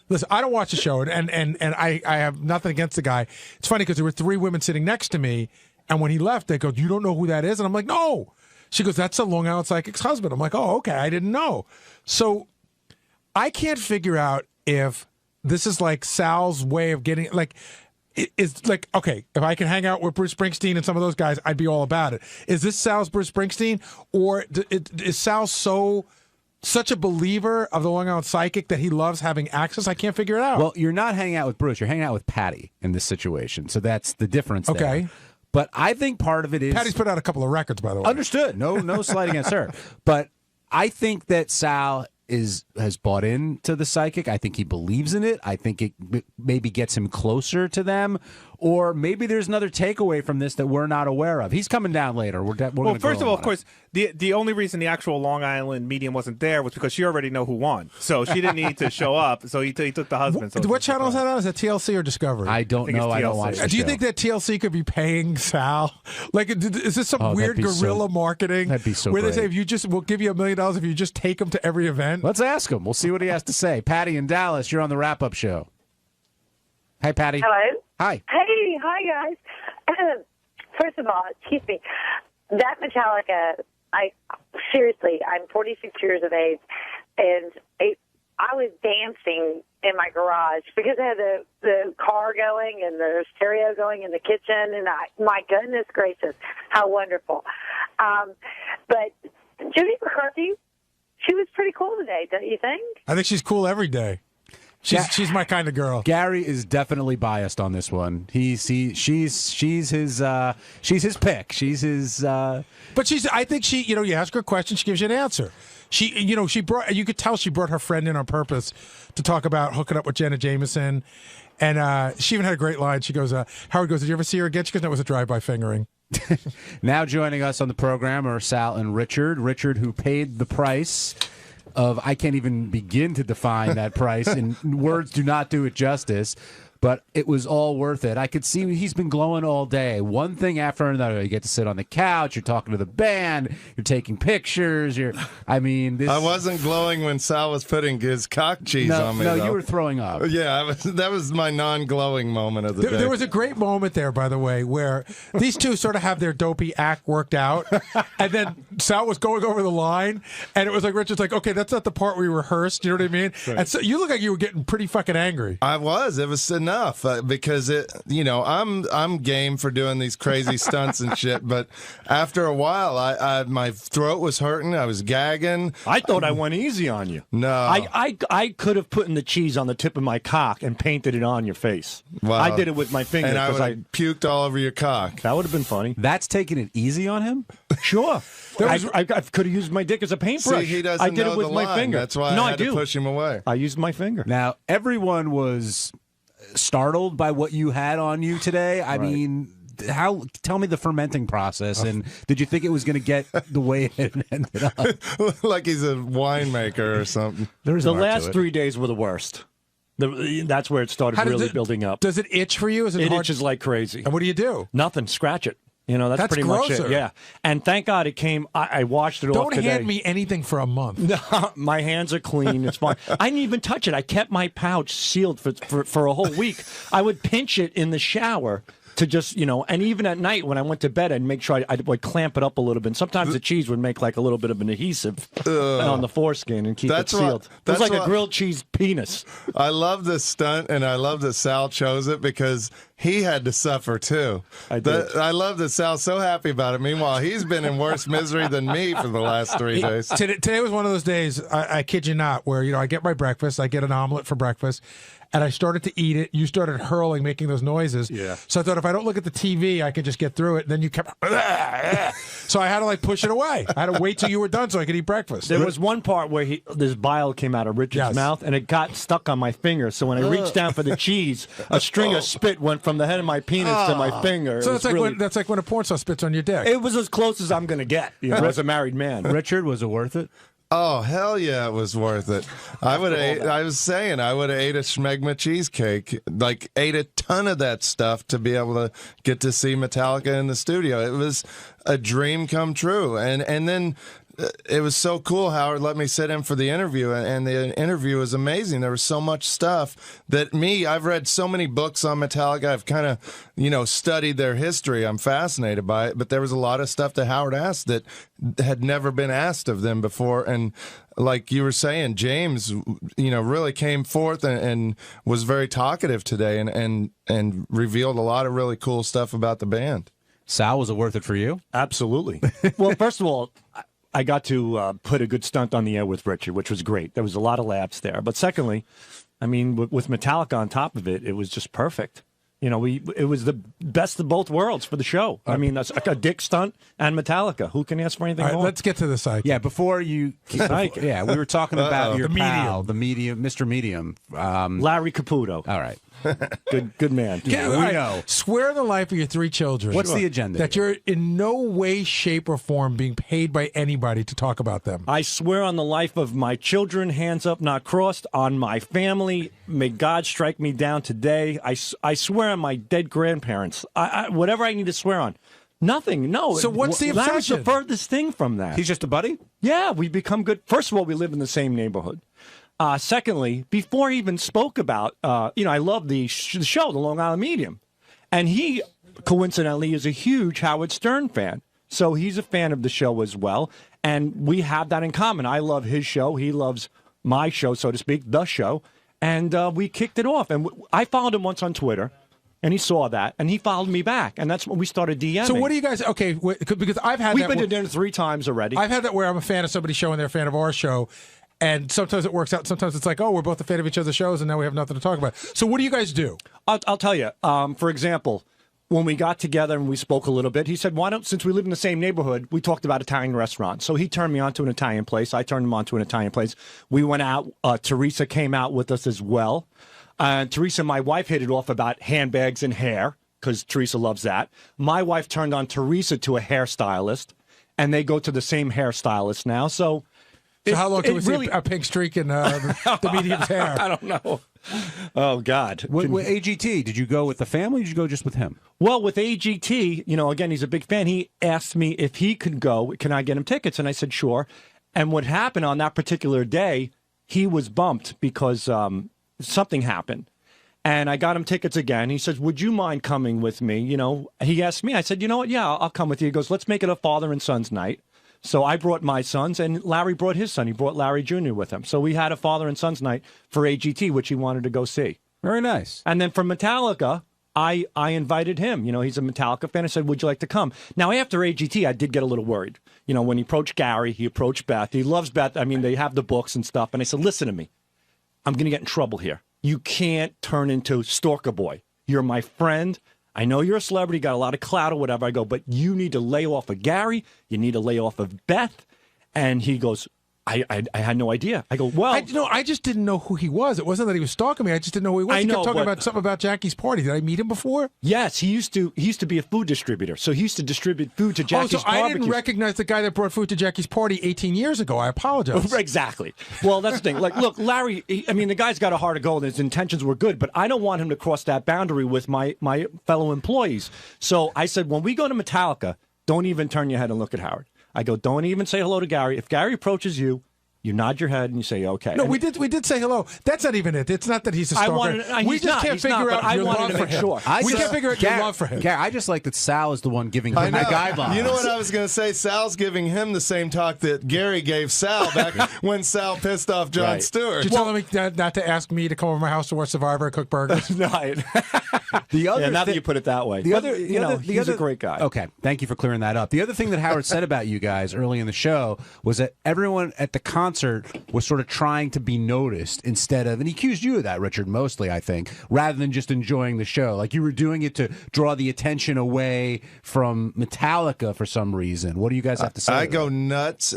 listen. I don't watch the show, and I have nothing against the guy. It's funny because there were 3 women sitting next to me, and when he left, they go, "You don't know who that is?" And I'm like, "No." She goes, "That's a Long Island Psychic's husband." I'm like, "Oh, okay. I didn't know." So I can't figure out if this is like Sal's way of getting like. It's like, okay, if I can hang out with Bruce Springsteen and some of those guys, I'd be all about it. Is this Sal's Bruce Springsteen, or is Sal such a believer of the Long Island Psychic that he loves having access? I can't figure it out. Well, you're not hanging out with Bruce. You're hanging out with Patty in this situation. So that's the difference there. Okay. But I think part of it is... Patty's put out a couple of records, by the way. Understood. No slight against her. But I think that Sal has bought into the Psychic. I think he believes in it. I think it maybe gets him closer to them. Or maybe there's another takeaway from this that we're not aware of. He's coming down later. Well, first of all, of course, the only reason the actual Long Island medium wasn't there was because she already know who won. So she didn't need to show up. So he took the husband. So what channel is that on? Is that TLC or Discovery? I don't know. I don't watch the Do you think that TLC could be paying Sal? Like, is this some weird guerrilla marketing? That'd be so where great. they say, we'll give you $1 million if you just take him to every event? Let's ask him. We'll see what he has to say. Patty in Dallas, you're on the wrap-up show. Hi, Patty. Hello. Hi. Hey, hi, guys. First of all, excuse me, that Metallica, seriously, I'm 46 years of age, and I was dancing in my garage because I had the car going and the stereo going in the kitchen, and my goodness gracious, how wonderful. But Judy McCarthy, she was pretty cool today, don't you think? I think she's cool every day. She's my kind of girl. Gary is definitely biased on this one. She's his pick. She's his. But I think she. You ask her a question, she gives you an answer. She brought. You could tell she brought her friend in on purpose to talk about hooking up with Jenna Jameson, and she even had a great line. She goes, Howard goes, "Did you ever see her again?" She goes, "No, it was a drive-by fingering." Now joining us on the program are Sal and Richard. Richard, who paid the price of, I can't even begin to define that price, and words do not do it justice, but it was all worth it. I could see he's been glowing all day. One thing after another. You get to sit on the couch, you're talking to the band, you're taking pictures, I wasn't glowing when Sal was putting his cock cheese on me, No, though. you were throwing up. Yeah, that was my non-glowing moment of the day. There was a great moment there, by the way, where these two sort of have their dopey act worked out, and then Sal was going over the line, and it was like, Richard's like, okay, that's not the part we rehearsed, you know what I mean? Right. And so you look like you were getting pretty fucking angry. I was. It was enough because I'm game for doing these crazy stunts and shit, but after a while, my throat was hurting. I was gagging. I thought I went easy on you. No, I could have put in the cheese on the tip of my cock and painted it on your face. Wow. I did it with my finger, and I puked all over your cock. That would have been funny. That's taking it easy on him. Sure. I could have used my dick as a paintbrush. See, he doesn't I did know it with the my line. finger. That's why I had to push him away. I used my finger. Now, everyone was startled by what you had on you today. I mean, tell me the fermenting process, and did you think it was going to get the way it ended up? Like he's a winemaker or something. The last 3 days were the worst. That's where it started building up. Does it itch for you? It itches like crazy. And what do you do? Nothing. Scratch it. That's pretty much it. Yeah. And thank God it came. I washed it off today. Don't hand me anything for a month. No, my hands are clean. It's fine. I didn't even touch it. I kept my pouch sealed for a whole week. I would pinch it in the shower to just, and even at night when I went to bed, I'd make sure I would clamp it up a little bit. And sometimes the cheese would make like a little bit of an adhesive on the foreskin and keep it sealed. It was like a grilled cheese penis. I love this stunt, and I love that Sal chose it because he had to suffer too. I love that Sal's so happy about it. Meanwhile, he's been in worse misery than me for the last 3 days. Today was one of those days, I kid you not, where I get my breakfast, I get an omelet for breakfast, and I started to eat it. You started hurling, making those noises. Yeah. So I thought if I don't look at the TV, I could just get through it. And then you kept, so I had to push it away. I had to wait till you were done so I could eat breakfast. There was one part where this bile came out of Richard's mouth, and it got stuck on my finger. So when I reached down for the cheese, a string of spit went from from the head of my penis to my finger. So that's like when a porn star spits on your dick. It was as close as I'm going to get, as a married man. Richard, was it worth it? Oh, hell yeah, it was worth it. I would have ate a schmegma cheesecake, like ate a ton of that stuff to be able to get to see Metallica in the studio. It was a dream come true. And then it was so cool. Howard let me sit in for the interview, and the interview was amazing. There was so much stuff that I've read so many books on Metallica. I've kind of, studied their history. I'm fascinated by it, but there was a lot of stuff that Howard asked that had never been asked of them before. And like you were saying, James, really came forth and was very talkative today and revealed a lot of really cool stuff about the band. Sal, was it worth it for you? Absolutely. Well, first of all, I got to put a good stunt on the air with Richard, which was great. There was a lot of laughs there. But secondly, I mean, with Metallica on top of it, it was just perfect. It was the best of both worlds for the show. I mean, that's a dick stunt and Metallica. Who can ask for anything more? Let's get to the psych. Yeah, before you... yeah, we were talking about your pal, the medium, Mr. Medium. Larry Caputo. All right. Good man. We know. Swear on the life of your 3 children. What's the agenda? That you're in no way, shape, or form being paid by anybody to talk about them. I swear on the life of my children, hands up, not crossed, on my family. May God strike me down today. I swear on my dead grandparents. Whatever I need to swear on. Nothing. No. So what's the obsession? Larry's the furthest thing from that. He's just a buddy? Yeah, we've become good. First of all, we live in the same neighborhood. Secondly, before I even spoke about, I love the show, the Long Island Medium. And he, coincidentally, is a huge Howard Stern fan. So he's a fan of the show as well. And we have that in common. I love his show. He loves my show, so to speak, the show. And we kicked it off. And I followed him once on Twitter. And he saw that, and he followed me back, and that's when we started DMing. So what do you guys? Okay, because we've been to dinner 3 times already. I've had that where I'm a fan of somebody's show and they're a fan of our show, and sometimes it works out. Sometimes it's like, oh, we're both a fan of each other's shows, and now we have nothing to talk about. So what do you guys do? I'll tell you. For example, when we got together and we spoke a little bit, he said, since we live in the same neighborhood, we talked about Italian restaurants. So he turned me on to an Italian place. I turned him on to an Italian place. We went out. Teresa came out with us as well. Teresa, my wife, hit it off about handbags and hair, because Teresa loves that. My wife turned on Teresa to a hairstylist, and they go to the same hairstylist now. So how long can we see a pink streak in the medium's hair? I don't know. Oh, God. With AGT, did you go with the family or did you go just with him? Well, with AGT, again, he's a big fan. He asked me if he could go, can I get him tickets? And I said, sure. And what happened on that particular day, he was bumped because something happened. And I got him tickets again. He says, would you mind coming with me? He asked me. I said, you know what? Yeah, I'll come with you. He goes, let's make it a father and son's night. So I brought my sons, and Larry brought his son. He brought Larry Jr. with him. So we had a father and son's night for AGT, which he wanted to go see. Very nice. And then for Metallica, I invited him. He's a Metallica fan. I said, would you like to come? Now, after AGT, I did get a little worried. When he approached Gary, he approached Beth. He loves Beth. I mean, they have the books and stuff. And I said, listen to me. I'm going to get in trouble here. You can't turn into Stalker Boy. You're my friend. I know you're a celebrity, got a lot of clout or whatever. I go, but you need to lay off of Gary. You need to lay off of Beth. And he goes, I had no idea. I go, well. I just didn't know who he was. It wasn't that he was stalking me. I just didn't know who he was. He kept talking about something about Jackie's party. Did I meet him before? Yes, he used to be a food distributor. So he used to distribute food to Jackie's I didn't recognize the guy that brought food to Jackie's party 18 years ago. I apologize. Exactly. Well, that's the thing. Like, look, Larry, the guy's got a heart of gold and his intentions were good, but I don't want him to cross that boundary with my fellow employees. So I said, when we go to Metallica, don't even turn your head and look at Howard. I go, don't even say hello to Gary. If Gary approaches you, you nod your head and you say, okay. No, we did say hello. That's not even it. It's not that he's a stalker. We just can't figure out your love for him. We can't figure out your love for him. Gary, I just like that Sal is the one giving him the guy vibes. You know what I was going to say? Sal's giving him the same talk that Gary gave Sal back when Sal pissed off Jon Stewart. You're telling me not to ask me to come over to my house to watch Survivor and cook burgers? No. Now that you put it that way. He's a great guy. Okay, thank you for clearing that up. The other thing that Howard said about you guys early in the show was that everyone at the concert concert was sort of trying to be noticed instead of, and he accused you of that, Richard, mostly, I think, rather than just enjoying the show. Like you were doing it to draw the attention away from Metallica for some reason. What do you guys have to say? I go nuts.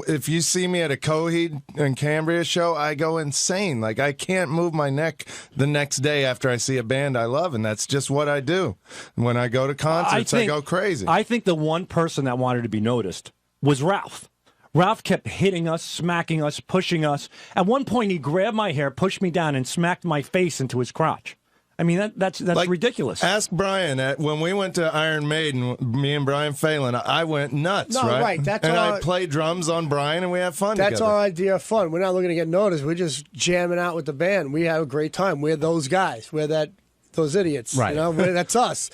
If you see me at a Coheed and Cambria show, I go insane. Like I can't move my neck the next day after I see a band I love, and that's just what I do. When I go to concerts, I go crazy. I think the one person that wanted to be noticed was Ralph. Ralph kept hitting us, smacking us, pushing us. At one point, he grabbed my hair, pushed me down, and smacked my face into his crotch. I mean, that's like, ridiculous. Ask Brian. When we went to Iron Maiden, me and Brian Phelan, I went nuts, right? That's and I play drums on Brian, and we have fun That's together. our idea of fun. We're not looking to get noticed. We're just jamming out with the band. We have a great time. We're those guys. We're those idiots. Right. You know, that's us.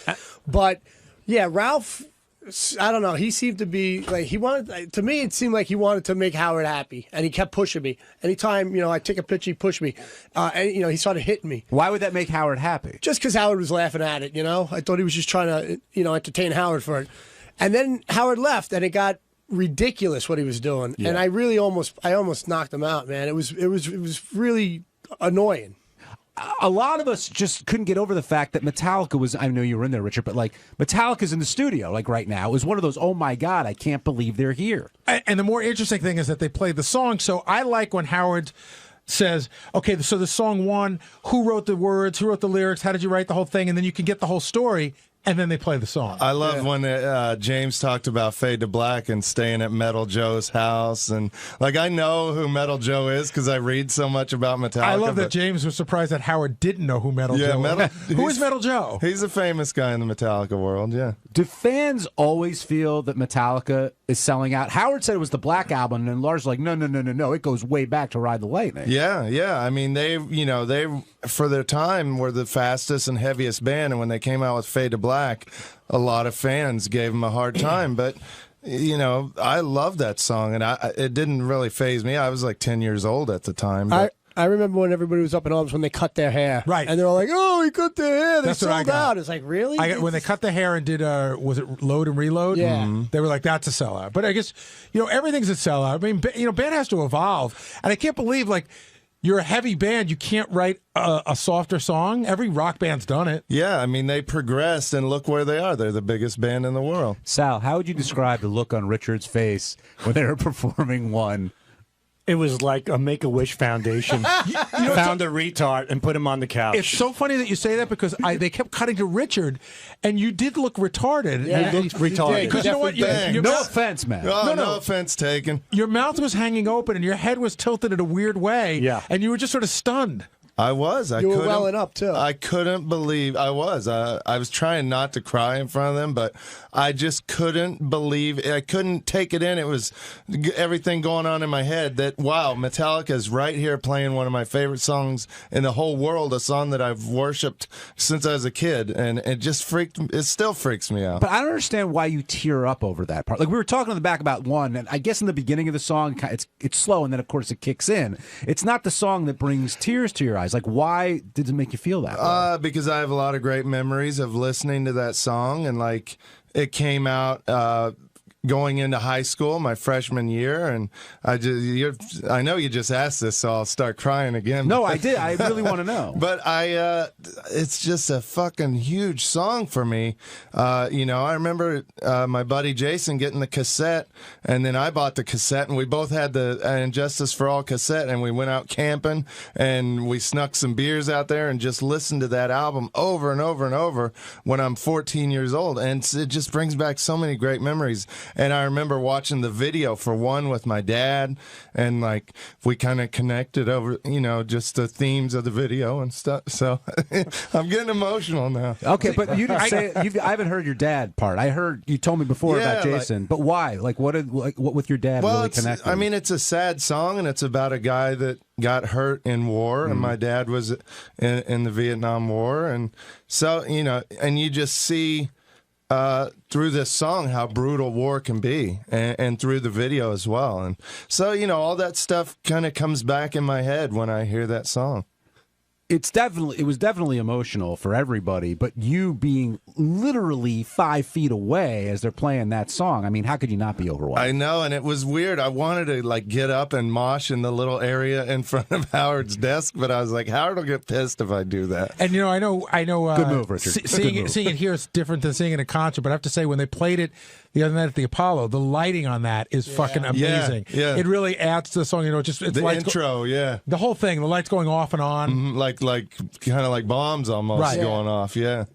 But, yeah, Ralph... I don't know. He seemed to be like he wanted. To me, it seemed like he wanted to make Howard happy, and he kept pushing me. Anytime I take a picture, he pushed me, and he started hitting me. Why would that make Howard happy? Just because Howard was laughing at it. I thought he was just trying to entertain Howard for it. And then Howard left, and it got ridiculous what he was doing, and I really almost knocked him out, man. It was really annoying. A lot of us just couldn't get over the fact that Metallica was, I know you were in there, Richard, but like Metallica's in the studio, like right now. It was one of those, oh my God, I can't believe they're here. And the more interesting thing is that they played the song. So I like when Howard says, okay, so the song one, who wrote the words, who wrote the lyrics, how did you write the whole thing? And then you can get the whole story. And then they play the song. I love when James talked about Fade to Black and staying at Metal Joe's house. And, I know who Metal Joe is because I read so much about Metallica. I love that James was surprised that Howard didn't know who Metal Joe was. Who is Metal Joe? He's a famous guy in the Metallica world, yeah. Do fans always feel that Metallica is selling out? Howard said it was the Black Album, and Lars was like, no, it goes way back to Ride the Lightning. Yeah. I mean, they for their time were the fastest and heaviest band, and when they came out with Fade to Black, a lot of fans gave them a hard time, but I love that song, and it didn't really faze me. I was like 10 years old at the time. But I remember when everybody was up in arms when they cut their hair. Right. And they were like, oh, he cut their hair. They That's what I sold got. out. It's like, really? When they cut the hair and did, was it Load and Reload? Yeah. They were like, that's a sellout. But I guess, everything's a sellout. I mean, band has to evolve. And I can't believe, you're a heavy band. You can't write a softer song. Every rock band's done it. Yeah, I mean, they progressed, and look where they are. They're the biggest band in the world. Sal, how would you describe the look on Richard's face when they were performing One? It was like a Make-A-Wish Foundation found a retard and put him on the couch. It's so funny that you say that because they kept cutting to Richard, and you did look retarded. Yeah, you looked retarded. Because you know what? No offense, man. No offense taken. Your mouth was hanging open, and your head was tilted in a weird way. Yeah. And you were just sort of stunned. I was. You were welling up, too. I couldn't believe I was. I was trying not to cry in front of them, but I just couldn't believe. I couldn't take it in. It was everything going on in my head that, wow, Metallica is right here playing one of my favorite songs in the whole world, a song that I've worshipped since I was a kid, and it still freaks me out. But I don't understand why you tear up over that part. Like, we were talking in the back about One, and I guess in the beginning of the song, it's slow, and then, of course, it kicks in. It's not the song that brings tears to your eyes. Like, why did it make you feel that way? Because I have a lot of great memories of listening to that song, and it came out going into high school, my freshman year, and I know you just asked this, so I'll start crying again. No, I did. I really want to know. But it's just a fucking huge song for me. I remember my buddy Jason getting the cassette, and then I bought the cassette, and we both had the Injustice for All cassette, and we went out camping, and we snuck some beers out there and just listened to that album over and over and over when I'm 14 years old, and it just brings back so many great memories. And I remember watching the video for One with my dad, and we kind of connected over, just the themes of the video and stuff. So I'm getting emotional now. Okay, but you didn't say I haven't heard your dad part. I heard you told me before about Jason, but why? What with your dad really connected? I mean, it's a sad song, and it's about a guy that got hurt in war, and my dad was in the Vietnam War, and so and you just see. Through this song, how brutal war can be, and through the video as well. And so, all that stuff kind of comes back in my head when I hear that song. it was definitely emotional for everybody, but you being literally 5 feet away as they're playing that song, I mean, how could you not be overwhelmed? I know, and it was weird. I wanted to like get up and mosh in the little area in front of Howard's desk, but I was like, Howard will get pissed if I do that. And I know. Good move, Richard. Seeing it here is different than seeing it in a concert, but I have to say, when they played it the other night at the Apollo, the lighting on that is fucking amazing. Yeah. It really adds to the song. It's the intro, the whole thing, the lights going off and on, like kind of like bombs almost going off. Yeah.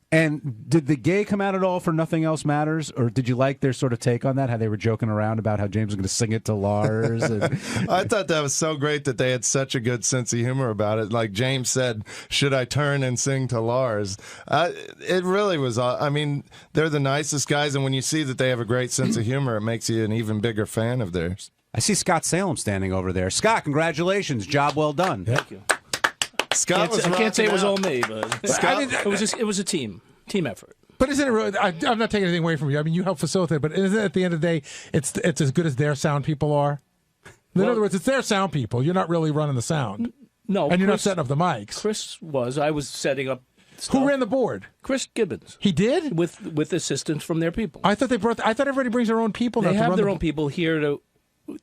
And did the gay come out at all for Nothing Else Matters, or did you like their sort of take on that? How they were joking around about how James was going to sing it to Lars? I thought that was so great that they had such a good sense of humor about it. Like James said, should I turn and sing to Lars? It really was. I mean, they're the nicest guys, and when you see that they have a great sense of humor, it makes you an even bigger fan of theirs. I see Scott Salem standing over there. Scott, congratulations. Job well done. Thank you. Scott I can't say it was all me, but it was a team effort. But isn't it really? I'm not taking anything away from you. I mean, you help facilitate, but isn't it at the end of the day, it's as good as their sound people are? In other words, it's their sound people. You're not really running the sound. No, and you're not setting up the mics. Chris was. I was setting up stuff. Who ran the board? Chris Gibbons. He did? With assistance from their people. I thought everybody brings their own people. They have their own people here to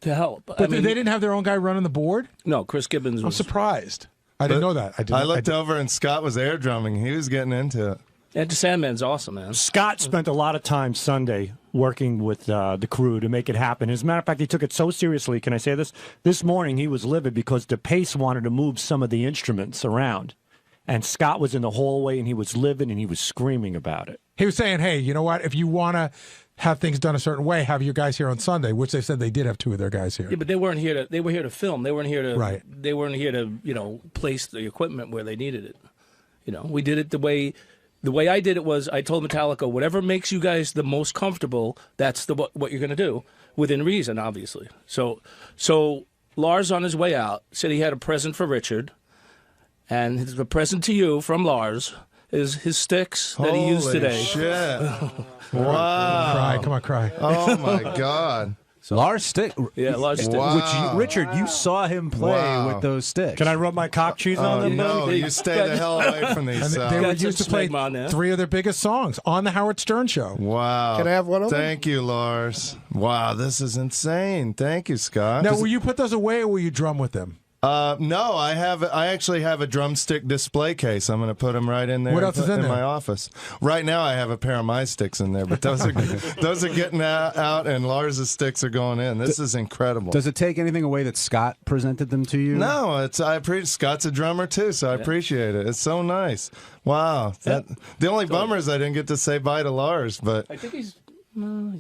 help. But they didn't have their own guy running the board? No, Chris Gibbons was. I'm surprised. I didn't know that. I looked over and Scott was air drumming. He was getting into it. And Sandman's awesome, man. Scott spent a lot of time Sunday working with the crew to make it happen. As a matter of fact, he took it so seriously. Can I say this? This morning he was livid because DePace wanted to move some of the instruments around. And Scott was in the hallway and he was livid and he was screaming about it. He was saying, hey, you know what? If you want to have things done a certain way, have your guys here on Sunday, which they said they did have 2 of their guys here. Yeah, but they weren't here to. They were here to film. They weren't here to. Right. They weren't here to place the equipment where they needed it. We did it the way I did it was I told Metallica, whatever makes you guys the most comfortable, that's what you're going to do within reason, obviously. So Lars on his way out said he had a present for Richard, and the present to you from Lars is his sticks that he used today. Shit. Wow. Come on, cry. Oh, my God. So Lars stick. Yeah, Lars stick. Wow. Richard, you saw him play with those sticks. Can I rub my cock cheese on them? No, you stay the hell away from these. They were used to play 3 of their biggest songs on the Howard Stern Show. Wow. Can I have one of them? Thank you, Lars. Wow, this is insane. Thank you, Scott. Now, will you put those away or will you drum with them? No, I actually have a drumstick display case. I'm going to put them right in there. What else is in there? My office. Right now, I have a pair of my sticks in there, but those are getting out, and Lars's sticks are going in. This is incredible. Does it take anything away that Scott presented them to you? No, Scott's a drummer too, so I appreciate it. It's so nice. Wow. The only bummer is I didn't get to say bye to Lars, but I think he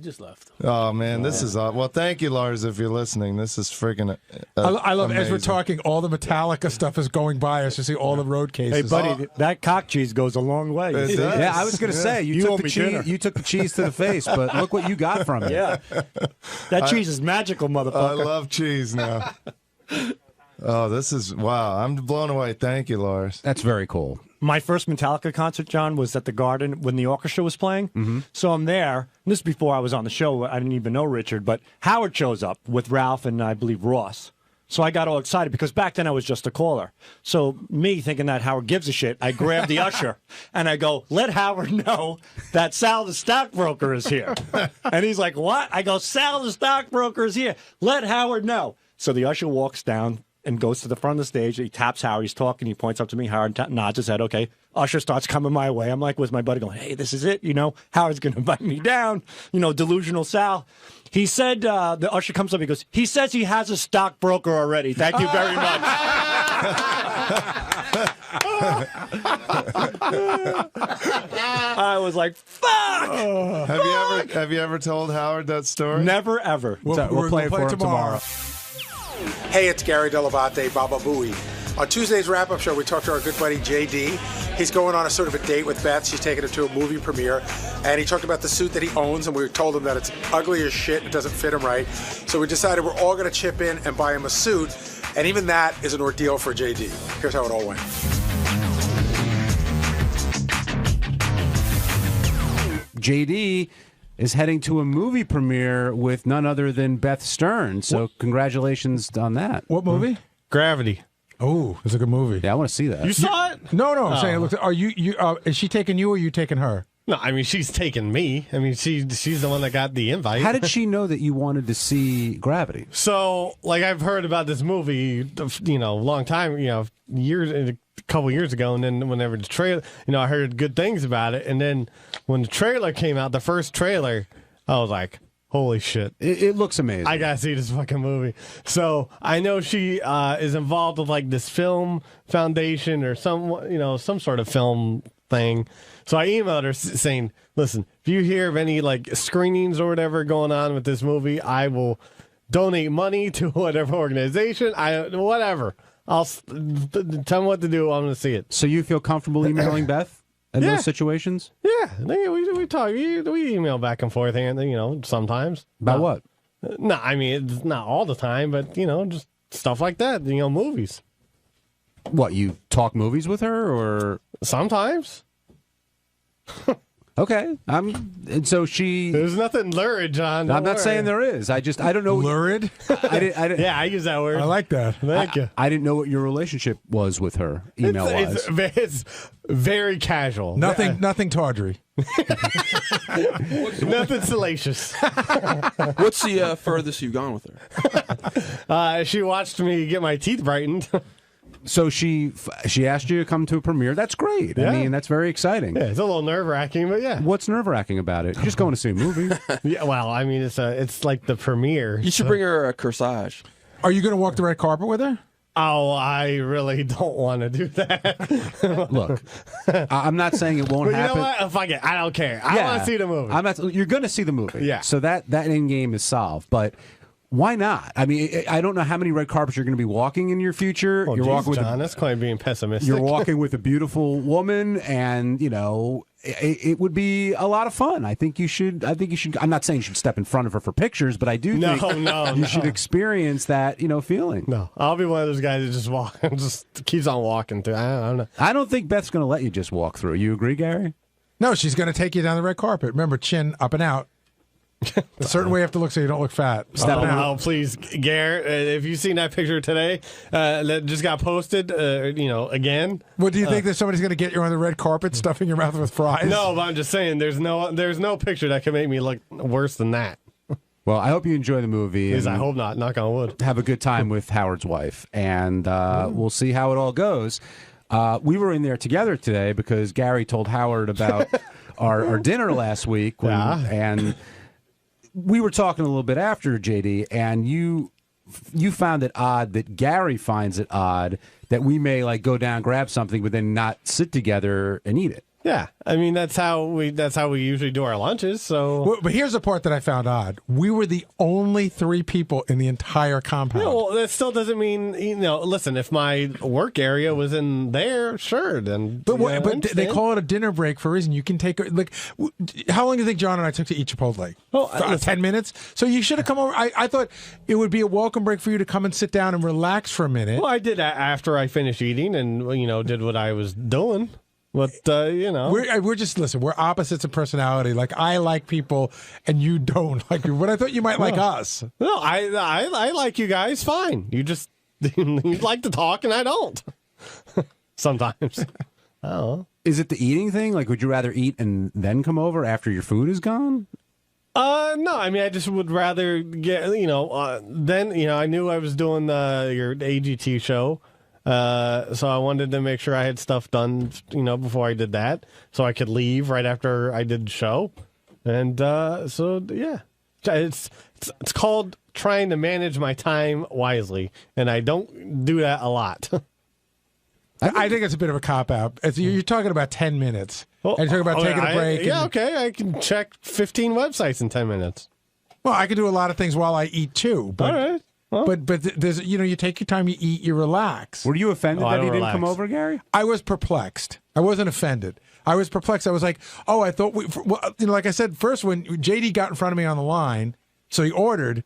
just left. Oh, man, this is awesome. Well, thank you, Lars, if you're listening. This is freaking I love, amazing. as we're talking, all the Metallica stuff is going by us. You see all the road cases. Hey, buddy, that cock cheese goes a long way. It does. Yeah, I was going to say, you took the cheese to the face, but look what you got from it. Yeah. That cheese is magical, motherfucker. I love cheese now. Oh, this is, wow. I'm blown away. Thank you, Lars. That's very cool. My first Metallica concert, John, was at the Garden when the orchestra was playing. Mm-hmm. So I'm there. And this is before I was on the show. I didn't even know Richard. But Howard shows up with Ralph and I believe Ross. So I got all excited because back then I was just a caller. So me thinking that Howard gives a shit, I grabbed the usher and I go, let Howard know that Sal the stockbroker is here. And he's like, what? I go, Sal the stockbroker is here. Let Howard know. So the usher walks down and goes to the front of the stage. He taps Howard. He's talking. He points up to me. Howard nods his head. Okay. Usher starts coming my way. I'm like with my buddy going, hey, this is it. Howard's going to invite me down. Delusional Sal. He said, the usher comes up. He goes, he says he has a stockbroker already. Thank you very much. I was like, fuck. Have you ever told Howard that story? Never, ever. We'll play it for him tomorrow. Hey, it's Gary Dell'Abate, Baba Booey. On Tuesday's wrap-up show, we talked to our good buddy JD. He's going on a sort of a date with Beth. She's taking him to a movie premiere. And he talked about the suit that he owns, and we told him that it's ugly as shit. It doesn't fit him right. So we decided we're all going to chip in and buy him a suit. And even that is an ordeal for JD. Here's how it all went. JD is heading to a movie premiere with none other than Beth Stern. So congratulations on that. What movie? Gravity. Oh, it's a good movie. Yeah, I want to see that. You saw it? No, I'm Oh. saying, look, are you? Is she taking you or are you taking her? No, I mean she's taking me. I mean she's the one that got the invite. How did she know that you wanted to see Gravity? So, like, I've heard about this movie, a long time, a couple years ago, and then whenever the trailer, I heard good things about it, and then when the trailer came out, the first trailer, I was like, holy shit. It looks amazing. I gotta see this fucking movie. So I know she is involved with like this film foundation or some sort of film thing. So I emailed her saying, listen, if you hear of any like screenings or whatever going on with this movie, I will donate money to whatever organization. Whatever. I'll tell them what to do. I'm going to see it. So you feel comfortable emailing Beth in those situations? Yeah. We talk. We email back and forth, and sometimes. About what? No, I mean, it's not all the time, but, just stuff like that, movies. What, you talk movies with her, or? Sometimes. Okay. And so she. There's nothing lurid, John. I'm not saying there is. I don't know. Lurid? I didn't, yeah, I use that word. I like that. Thank you. I didn't know what your relationship was with her, email-wise. It's very casual. Nothing tawdry. Nothing salacious. What's the furthest you've gone with her? She watched me get my teeth brightened. So she asked you to come to a premiere. That's great. Yeah. I mean, that's very exciting. Yeah, it's a little nerve-wracking, but yeah. What's nerve-wracking about it? You're just going to see a movie. Yeah, well, I mean, it's like the premiere. You should bring her a corsage. Are you going to walk the red carpet with her? Oh, I really don't want to do that. Look, I'm not saying it won't happen. You know what? Fuck it. I don't care. I want to see the movie. You're going to see the movie. Yeah. So that end game is solved. But why not? I mean, I don't know how many red carpets you're going to be walking in your future. Oh, you're walking with John, that's quite being pessimistic. You're walking with a beautiful woman, and it would be a lot of fun. I think you should. I'm not saying you should step in front of her for pictures, but I do think you should experience that feeling. No, I'll be one of those guys that just keeps on walking through. I don't know. I don't think Beth's going to let you just walk through. You agree, Gary? No, she's going to take you down the red carpet. Remember, chin up and out. A certain way you have to look so you don't look fat. Oh, please, Garrett, if you've seen that picture today that just got posted, again. What do you think that somebody's going to get you on the red carpet stuffing your mouth with fries? No, but I'm just saying there's no picture that can make me look worse than that. Well, I hope you enjoy the movie. Please, I hope not. Knock on wood. Have a good time with Howard's wife, and we'll see how it all goes. We were in there together today because Gary told Howard about our dinner last week, and we were talking a little bit after, JD, and you found it odd that Gary finds it odd that we may go down, grab something, but then not sit together and eat it. Yeah, I mean that's how we usually do our lunches. So, but here's the part that I found odd: we were the only 3 people in the entire compound. Yeah, well, that still doesn't mean Listen, if my work area was in there, sure, then. But they call it a dinner break for a reason. You can take how long do you think John and I took to eat Chipotle? Well, 10 minutes. So you should have come over. I thought it would be a welcome break for you to come and sit down and relax for a minute. Well, I did that after I finished eating and did what I was doing. But, we're just, listen, we're opposites of personality. Like, I like people and you don't like people. But I thought you might like us. No, I like you guys fine. You just, you like to talk and I don't. Sometimes. Oh. Is it the eating thing? Like, would you rather eat and then come over after your food is gone? No, I mean, I just would rather get, then, I knew I was doing your AGT show. So I wanted to make sure I had stuff done, before I did that, so I could leave right after I did the show. And it's called trying to manage my time wisely, and I don't do that a lot. I think it's a bit of a cop-out. You're talking about 10 minutes. And you're talking about taking a break. Okay. I can check 15 websites in 10 minutes. Well, I can do a lot of things while I eat, too. But, all right. Well, but there's you take your time, you eat, you relax. Were you offended that he didn't come over, Gary? I was perplexed. I wasn't offended. I was perplexed. I was like, oh, I thought like I said first when JD got in front of me on the line, so he ordered,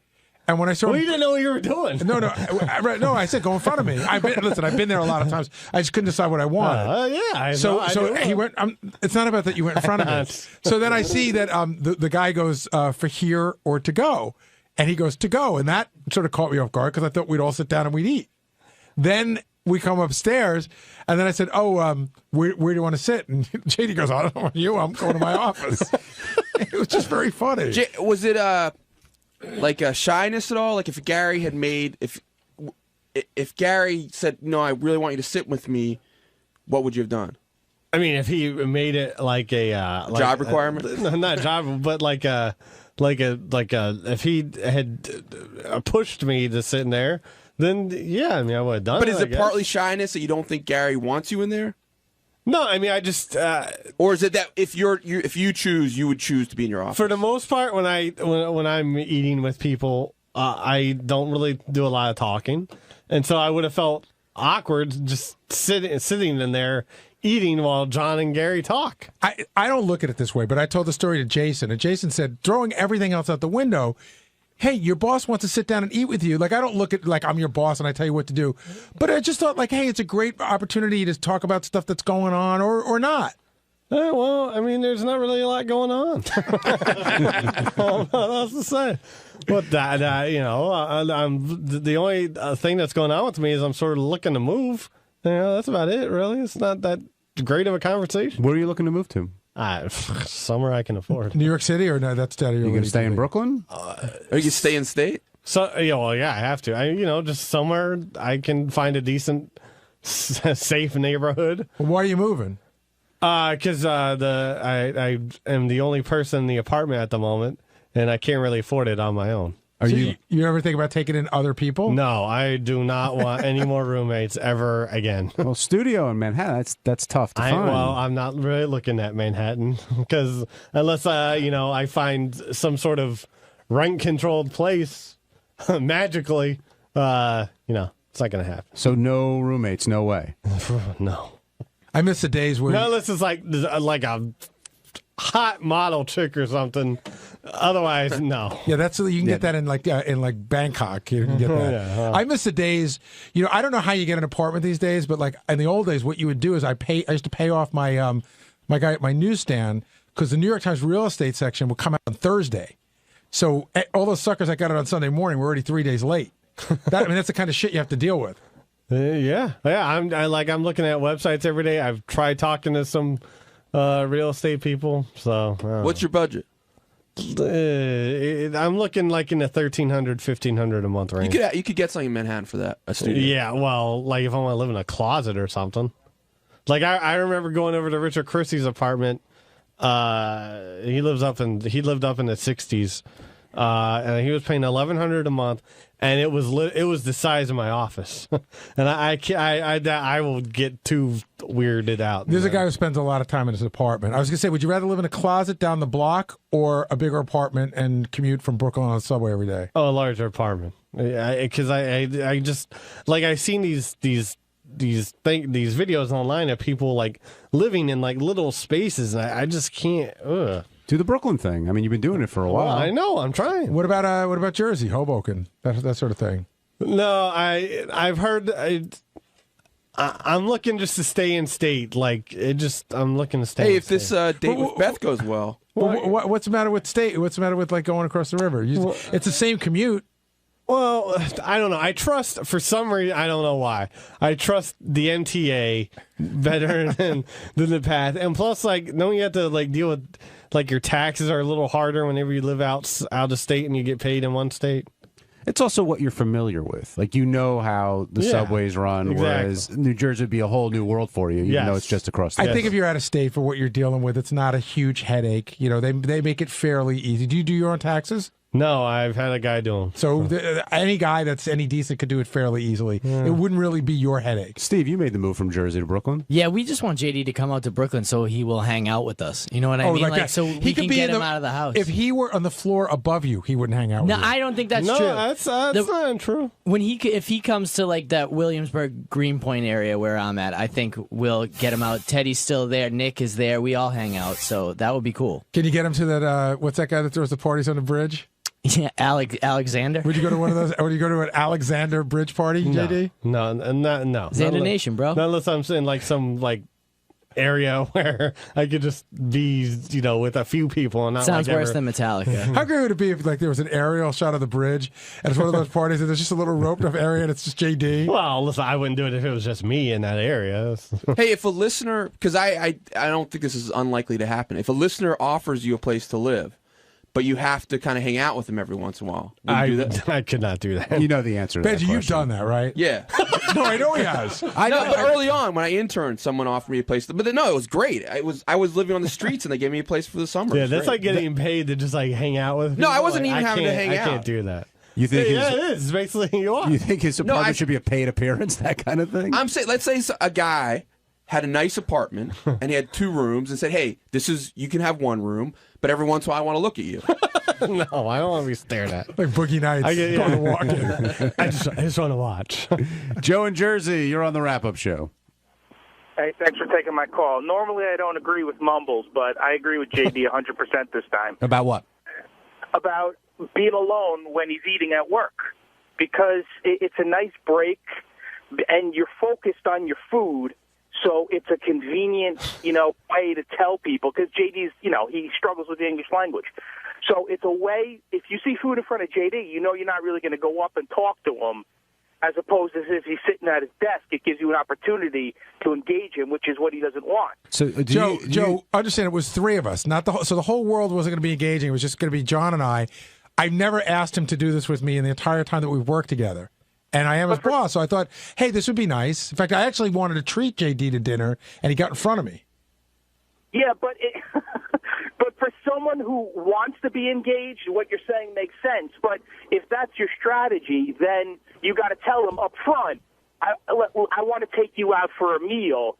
and when I saw you didn't know what you were doing. No, I said go in front of me. I've been there a lot of times. I just couldn't decide what I wanted. So he went. It's not about that you went in front of me. So then I see that the guy goes for here or to go. And he goes to go, and that sort of caught me off guard because I thought we'd all sit down and we'd eat. Then we come upstairs, and then I said, "Oh, where do you want to sit?" And JD goes, "I don't know you. I'm going to my office." It was just very funny. Was it like a shyness at all? Like if Gary had made if Gary said, "No, I really want you to sit with me," what would you have done? I mean, if he made it like a job requirement, not job, but like if he had pushed me to sit in there, then yeah, I mean, I would have done it. But is it partly shyness that you don't think Gary wants you in there? No, I mean, I just. Or is it that if you choose, you would choose to be in your office? For the most part, when I'm eating with people, I don't really do a lot of talking, and so I would have felt awkward just sitting in there eating while John and Gary talk. I don't look at it this way, but I told the story to Jason, and Jason said, throwing everything else out the window, hey, your boss wants to sit down and eat with you. Like, I don't look at like I'm your boss and I tell you what to do. But I just thought, like, hey, it's a great opportunity to talk about stuff that's going on or not. Well, I mean, there's not really a lot going on. What else to say? But I'm the only thing that's going on with me is I'm sort of looking to move. That's about it, really. It's not that great of a conversation. Where are you looking to move to? Somewhere I can afford. New York City, or no? That's out of your. You going to stay in Brooklyn? Or you stay in state? So yeah, I have to. Just somewhere I can find a decent, safe neighborhood. Well, why are you moving? Because I am the only person in the apartment at the moment, and I can't really afford it on my own. You ever think about taking in other people? No, I do not want any more roommates ever again. Well, studio in Manhattan, that's tough to find. Well, I'm not really looking at Manhattan because unless I find some sort of rent-controlled place magically, it's not going to happen. So no roommates, no way. No. I miss the days where unless it's like a hot model chick or something. Otherwise, no. Yeah, that's you can get that in like Bangkok. You can get that. I miss the days. I don't know how you get an apartment these days, but like in the old days, what you would do is I used to pay off my my newsstand because the New York Times real estate section would come out on Thursday. So all those suckers I got it on Sunday morning were already 3 days late. That's the kind of shit you have to deal with. Yeah. I'm looking at websites every day. I've tried talking to some real estate people. So what's your budget? I'm looking like in the $1,300, $1,500 a month range. You could get something in Manhattan for that, a studio. Yeah, well, like if I want to live in a closet or something. Like I remember going over to Richard Christie's apartment. He lived up in the 60s, and he was paying $1,100 a month, and it was the size of my office, and I will get too weirded out. There's a guy who spends a lot of time in his apartment. I was gonna say, would you rather live in a closet down the block or a bigger apartment and commute from Brooklyn on the subway every day? Oh, a larger apartment, because I just like I've seen these videos online of people like living in like little spaces, and I just can't. Do the Brooklyn thing. I mean, you've been doing it for a while. I know. I'm trying. What about Jersey, Hoboken, that sort of thing? No, I've heard. I'm looking just to stay in state. Like I'm looking to stay. Hey, in if state. this date with Beth goes well, what's the matter with state? What's the matter with like going across the river? It's the same commute. Well, I don't know. I trust, for some reason, I don't know why. I trust the MTA better than the path. And plus, like, don't you have to like deal with like your taxes are a little harder whenever you live out of state and you get paid in one state? It's also what you're familiar with. Like, you know how the subways run, whereas New Jersey would be a whole new world for you, even though it's just across the I think if you're out of state for what you're dealing with, it's not a huge headache. They make it fairly easy. Do you do your own taxes? No, I've had a guy do them. So any guy that's any decent could do it fairly easily. Yeah. It wouldn't really be your headache. Steve, you made the move from Jersey to Brooklyn. Yeah, we just want JD to come out to Brooklyn so he will hang out with us. You know what I mean? Like so we can get him out of the house. If he were on the floor above you, he wouldn't hang out with you. No, I don't think that's true. No, that's not true. If he comes to like that Williamsburg, Greenpoint area where I'm at, I think we'll get him out. Teddy's still there. Nick is there. We all hang out. So that would be cool. Can you get him to that, what's that guy that throws the parties on the bridge? Yeah, Alexander. Would you go to one of those? Would you go to an Alexander bridge party, JD? No. Xander Nation, bro. Not unless I'm saying like some like area where I could just be, with a few people and not. Sounds worse than Metallica. How great would it be if there was an aerial shot of the bridge and it's one of those parties and there's just a little roped off area and it's just JD? Well, listen, I wouldn't do it if it was just me in that area. Hey, if a listener, because I don't think this is unlikely to happen. If a listener offers you a place to live, but you have to kind of hang out with them every once in a while, would you do that? I could not do that. You know the answer to that Benji, you've done that, right? Yeah. No, I know he has. I know, but early on when I interned, someone offered me a place. But no, it was great. I was living on the streets, and they gave me a place for the summer. Yeah, that's like getting paid to just hang out with. No, people. I wasn't even having to hang I out. can't do that. You think? Yeah, it is. Basically, you are. You think his apartment should be a paid appearance, that kind of thing? I'm saying, let's say a guy had a nice apartment and he had 2 rooms and said, "Hey, you can have 1 room, but every once in a while I want to look at you." No, I don't want to be stared at. Like Boogie Nights. Going to walk in. I just want to watch. Joe in Jersey, you're on the wrap-up show. Hey, thanks for taking my call. Normally I don't agree with Mumbles, but I agree with JD 100% this time. About what? About being alone when he's eating at work. Because it's a nice break, and you're focused on your food, so it's a convenient, way to tell people. Because JD's, he struggles with the English language. So it's a way, if you see food in front of JD, you're not really going to go up and talk to him, as opposed to if he's sitting at his desk. It gives you an opportunity to engage him, which is what he doesn't want. So, Joe, understand it was 3 of us, so the whole world wasn't going to be engaging. It was just going to be John and I. I've never asked him to do this with me in the entire time that we've worked together. And I am his boss, so I thought, hey, this would be nice. In fact, I actually wanted to treat JD to dinner, and he got in front of me. Yeah, but but for someone who wants to be engaged, what you're saying makes sense. But if that's your strategy, then you got to tell them up front, I want to take you out for a meal.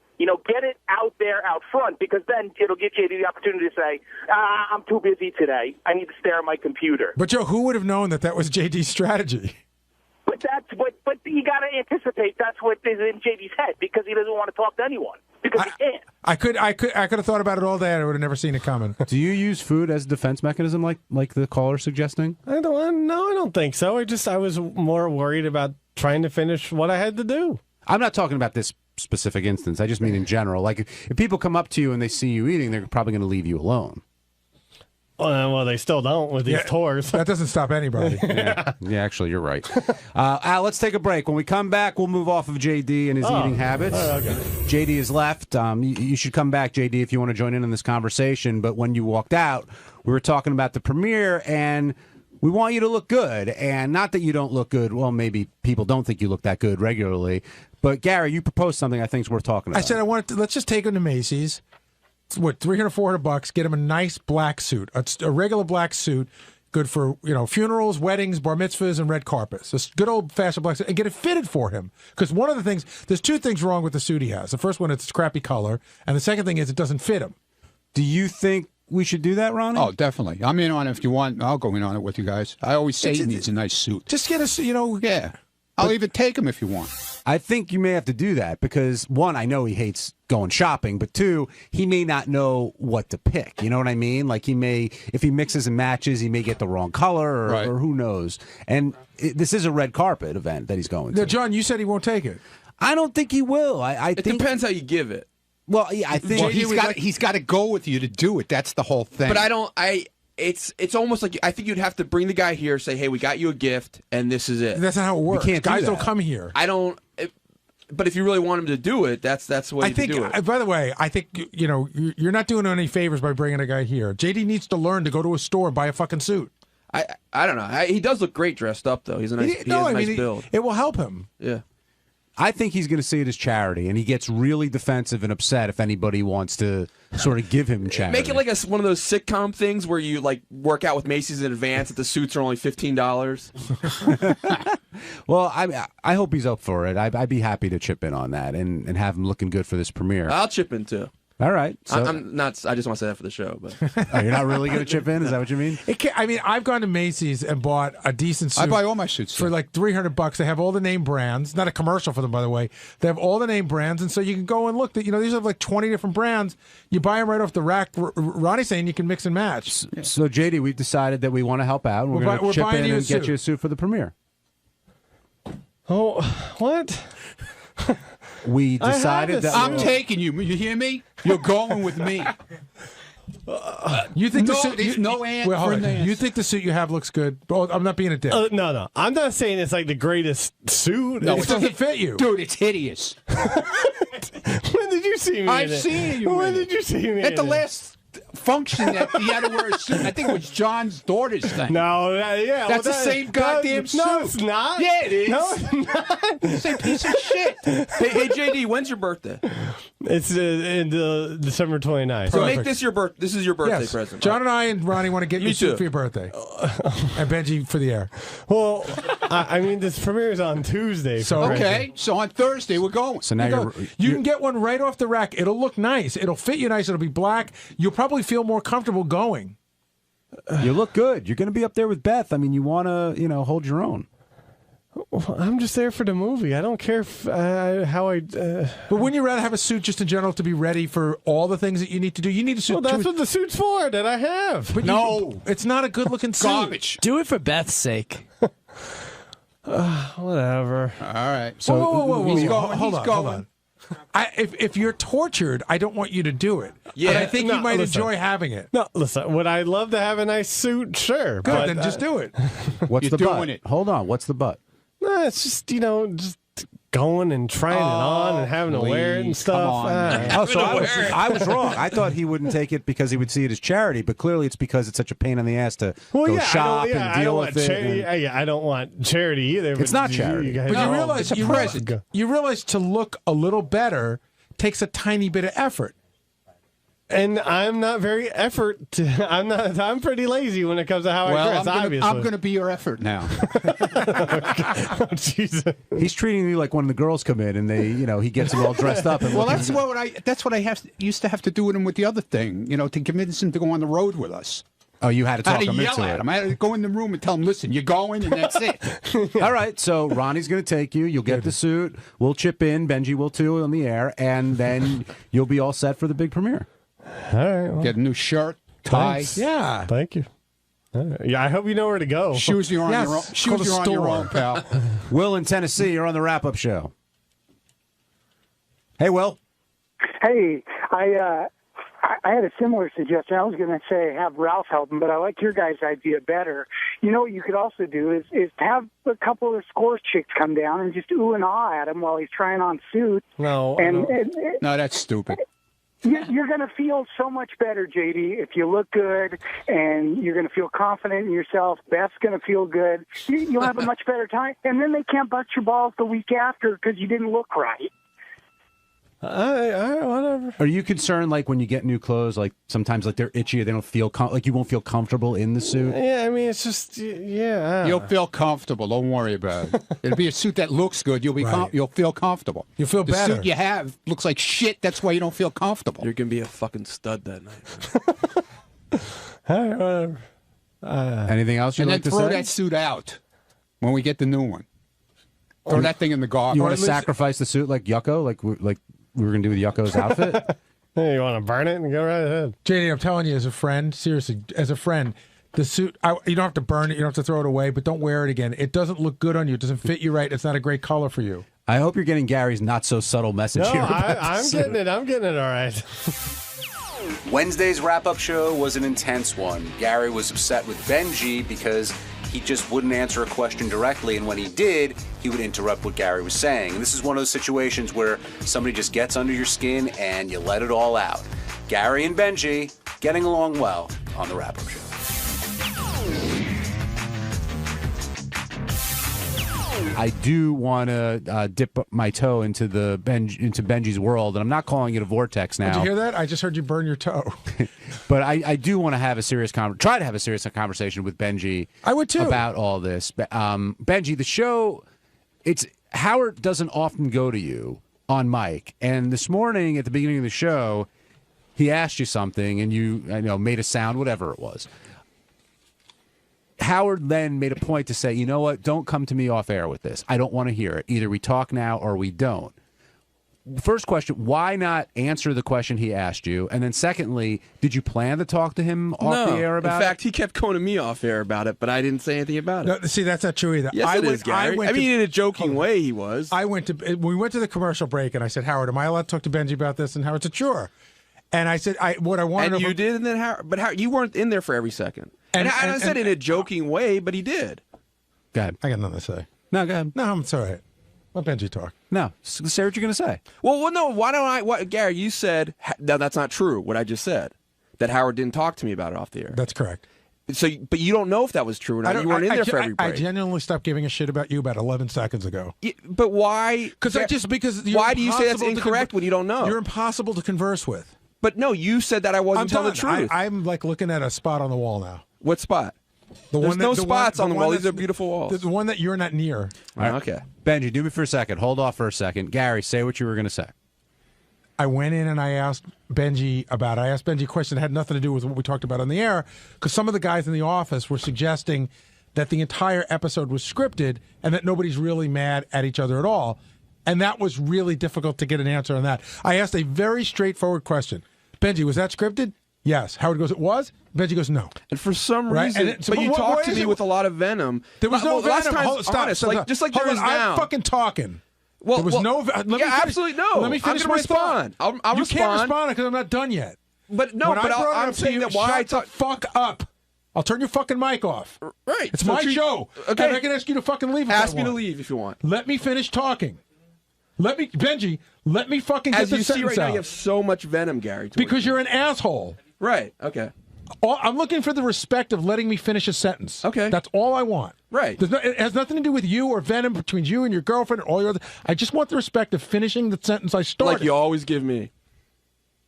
Get it out there out front, because then it'll get you the opportunity to say, I'm too busy today. I need to stare at my computer. But, Joe, who would have known that was JD's strategy? But but you got to anticipate that's what is in JD's head, because he doesn't want to talk to anyone, because he can't. I could have thought about it all day, and I would have never seen it coming. Do you use food as a defense mechanism, like the caller suggesting? I don't think so. I was more worried about trying to finish what I had to do. I'm not talking about this specific instance. I just mean in general. Like if people come up to you and they see you eating, they're probably going to leave you alone. Well, they still don't with these tours. That doesn't stop anybody. Yeah, actually, you're right. Al, let's take a break. When we come back, we'll move off of JD and his eating habits. Okay. JD is left. You should come back, JD, if you want to join in on this conversation. But when you walked out, we were talking about the premiere, and we want you to look good. And not that you don't look good. Well, maybe people don't think you look that good regularly. But, Gary, you proposed something I think is worth talking about. I said let's just take him to Macy's. What, $300, $400? Get him a nice black suit, a regular black suit, good for funerals, weddings, bar mitzvahs, and red carpets. This good old fashioned black suit, and get it fitted for him. Because one of the things, there's 2 things wrong with the suit he has. The first one, it's crappy color, and the second thing is it doesn't fit him. Do you think we should do that, Ronnie? Oh, definitely. I'm in on it if you want. I'll go in on it with you guys. I always say he needs a nice suit. Just get a, Yeah. I'll even take him if you want. I think you may have to do that because, 1, I know he hates going shopping, but 2, he may not know what to pick. You know what I mean? Like he may, if he mixes and matches, he may get the wrong color or who knows. And this is a red carpet event that he's going to. Now, John, you said he won't take it. I don't think he will. I It think depends how you give it. Well, yeah, I think he's got to go with you to do it. That's the whole thing. But it's almost like I think you'd have to bring the guy here, say, "Hey, we got you a gift, and this is it." That's not how it works. Guys don't come here. I don't. But if you really want him to do it, that's the way to do it. By the way, I think you're not doing him any favors by bringing a guy here. JD needs to learn to go to a store and buy a fucking suit. I don't know. He does look great dressed up, though. He's a nice. He has a nice build. It will help him. Yeah. I think he's going to see it as charity, and he gets really defensive and upset if anybody wants to sort of give him charity. Make it like one of those sitcom things where you work out with Macy's in advance. That the suits are only $15. Well, I hope he's up for it. I'd be happy to chip in on that and have him looking good for this premiere. I'll chip in too. All right. So, I'm not. I just want to say that for the show. But you're not really going to chip in? Is that what you mean? I've gone to Macy's and bought a decent suit. I buy all my suits for like $300. They have all the name brands. Not a commercial for them, by the way. They have all the name brands, and so you can go and look. These have like 20 different brands. You buy them right off the rack. Ronnie's saying you can mix and match. So JD, we've decided that we want to help out. And we're going to chip in and get you a suit for the premiere. Oh, what? we decided that I'm taking you. You hear me? You're going with me. You think no, the suit? There's no answer. You think the suit you have looks good? Oh, I'm not being a dick. No. I'm not saying it's like the greatest suit. No, it doesn't fit you, dude. It's hideous. When did you see me? I've seen you. When did you see me? At the last function that he had to wear a suit. I think it was John's daughter's thing. No, yeah, that's the same goddamn suit. No, it's not. Yeah, it is. No, it's not. Same piece of shit. Hey, JD, when's your birthday? It's in December 29th. So make this your birth. This is your birthday Yes. present. John and I and Ronnie want to get you a suit too. for your birthday, and Benji for the air. Well, I mean, this premieres on Tuesday. So okay, so on Thursday we're going. So now you can get one right off the rack. It'll look nice. It'll fit you nice. It'll be black. You'll probably feel more comfortable going. You look good. You're going to be up there with Beth. I mean, you want to, hold your own. Well, I'm just there for the movie. I don't care if, how I. But wouldn't you rather have a suit just in general to be ready for all the things that you need to do? You need a suit. Well, that's what the suit's for that I have. But it's not a good-looking suit. Garbage. Do it for Beth's sake. Whatever. All right. So whoa. He's going. Hold on. If you're tortured, I don't want you to do it. Yeah. But I think you might enjoy having it. No, listen. Would I love to have a nice suit? Sure. Good, but, then just do it. What's You're the doing butt? it. Hold on. What's the butt? No, it's just just going and trying it on and having to wear it and please, stuff. come on, Oh, so I was wrong. I thought he wouldn't take it because he would see it as charity, but clearly it's because it's such a pain in the ass to go shop and deal with it. I don't want charity either. It's not charity. But you realize you realize to look a little better takes a tiny bit of effort. And I'm not very I'm pretty lazy when it comes to how I dress. Obviously, I'm going to be your effort now. Jesus. He's treating me like when the girls come in and they, he gets them all dressed up. And Well, that's what I used to have to do with him with the other thing, to convince him to go on the road with us. Oh, you had to talk I had him to yell into at it. him. I had to go in the room and tell him, listen, you're going, and that's it. All right, so Ronnie's going to take you. You'll get the suit. We'll chip in. Benji will too on the air, and then you'll be all set for the big premiere. All right. Well, get a new shirt, tie. Thanks. Yeah. Thank you. Yeah, I hope you know where to go. Shoes you're on your own. Shoes you're on your own, pal. Will in Tennessee, you're on the wrap-up show. Hey, Will. Hey, I had a similar suggestion. I was going to say have Ralph help him, but I like your guys' idea better. You know what you could also do is have a couple of score chicks come down and just ooh and ah at him while he's trying on suits. No, no, that's stupid. You're going to feel so much better, JD, if you look good, and you're going to feel confident in yourself. Beth's going to feel good. You'll have a much better time, and then they can't bust your balls the week after because you didn't look right. Whatever. Are you concerned, like, when you get new clothes, like, sometimes, like, they're itchy, they don't feel, like, you won't feel comfortable in the suit? Yeah, I mean, it's just, yeah. You'll feel comfortable. Don't worry about it. It'll be a suit that looks good. You'll be you'll feel comfortable. You'll feel the better. The suit you have looks like shit. That's why you don't feel comfortable. You're going to be a fucking stud that night. All right, whatever. Anything else you'd and like to then throw say? that suit out when we get the new one. Throw that thing in the garbage. You want to sacrifice the suit like Yucko, like we were going to do with Yucko's outfit? Hey, you want to burn it and go right ahead. JD, I'm telling you, as a friend, seriously, as a friend, the suit, you don't have to burn it, you don't have to throw it away, but don't wear it again. It doesn't look good on you. It doesn't fit you right. It's not a great color for you. I hope you're getting Gary's not so subtle message No, here. I'm getting it. I'm getting it all right. Wednesday's wrap-up show was an intense one. Gary was upset with Benji because he just wouldn't answer a question directly, and when he did, he would interrupt what Gary was saying. And this is one of those situations where somebody just gets under your skin and you let it all out. Gary and Benji getting along well on the wrap-up show. I do want to dip my toe into Benji's world, and I'm not calling it a vortex now. Did you hear that? I just heard you burn your toe. But I do want to have a serious try to have a serious conversation with Benji. I would too about all this. Benji, the show, Howard doesn't often go to you on mic, and this morning at the beginning of the show, he asked you something, and you made a sound, whatever it was. Howard then made a point to say, you know what, don't come to me off air with this. I don't want to hear it. Either we talk now or we don't. first question, why not answer the question he asked you? And then secondly, did you plan to talk to him off the air about it? In fact, he kept going to me off air about it, but I didn't say anything about it. No, see, that's not true either. Yes, it is, Gary. I mean, in a joking way, he was. We went to the commercial break, and I said, Howard, am I allowed to talk to Benji about this? And Howard said, sure. And I said, what I wanted. And you did, and then Howard, you weren't in there for every second. And I said in a joking way, but he did. Go ahead. I got nothing to say. No, go ahead. No, it's all right. Let Benji talk. No, say what you're going to say. Well, no. Why don't I? Gary, you said that's not true. What I just said, that Howard didn't talk to me about it off the air. That's correct. So, but you don't know if that was true or not. You weren't in there for every break. I genuinely stopped giving a shit about you about 11 seconds ago. But why? Because why do you say that's incorrect when you don't know? You're impossible to converse with. But no, you said that I wasn't telling the truth. I'm like looking at a spot on the wall now. What spot? There's no spots on the wall. These are beautiful walls. There's the one that you're not near. All right. Okay. Benji, do me for a second. Hold off for a second. Gary, say what you were going to say. I went in and I asked Benji a question that had nothing to do with what we talked about on the air, because some of the guys in the office were suggesting that the entire episode was scripted and that nobody's really mad at each other at all. And that was really difficult to get an answer on that. I asked a very straightforward question. Benji, was that scripted? Yes. Howard goes, it was? Benji goes, no. And for some reason, but you talked to me with a lot of venom. There was no venom. Stop. Just like there is now. I'm fucking talking. Well, there was no. Absolutely no. Let me finish my respond. Thought. I'll you respond. can't respond because I'm not done yet. But no, I'm saying that why I talk. Fuck up. I'll turn your fucking mic off. Right. It's my show. Okay. And I can ask you to fucking leave. Ask me to leave if you want. Let me finish talking. Benji, let me fucking get the sentence out. As you see right now, you have so much venom, Gary. Because you're an asshole. Right. Okay. I'm looking for the respect of letting me finish a sentence. Okay. That's all I want. Right. It has nothing to do with you or venom between you and your girlfriend or all your other. I just want the respect of finishing the sentence I started. Like you always give me.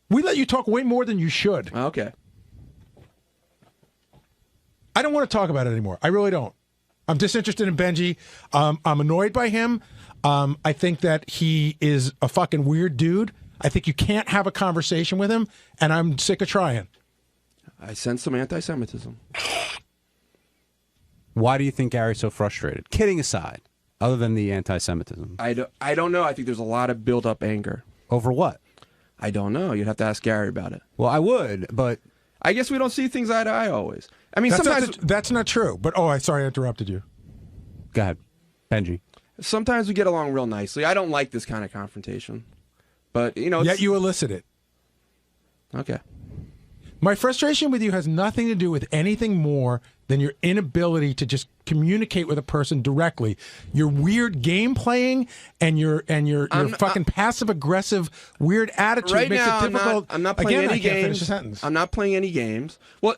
We let you talk way more than you should. Okay. I don't want to talk about it anymore. I really don't. I'm disinterested in Benji. I'm annoyed by him. I think that he is a fucking weird dude. I think you can't have a conversation with him, and I'm sick of trying. I sense some anti-Semitism. Why do you think Gary's so frustrated? Kidding aside, other than the anti-Semitism. I don't know. I think there's a lot of built-up anger. Over what? I don't know. You'd have to ask Gary about it. Well, I would, but I guess we don't see things eye to eye always. I mean, that's not true. But sorry, I interrupted you. Go ahead, Benji. Sometimes we get along real nicely. I don't like this kind of confrontation, but yet you elicit it. Okay. My frustration with you has nothing to do with anything more than your inability to just communicate with a person directly. Your weird game playing and your fucking passive aggressive weird attitude right makes now, it difficult. I'm not playing any I can't games. finish a sentence. I'm not playing any games. Well,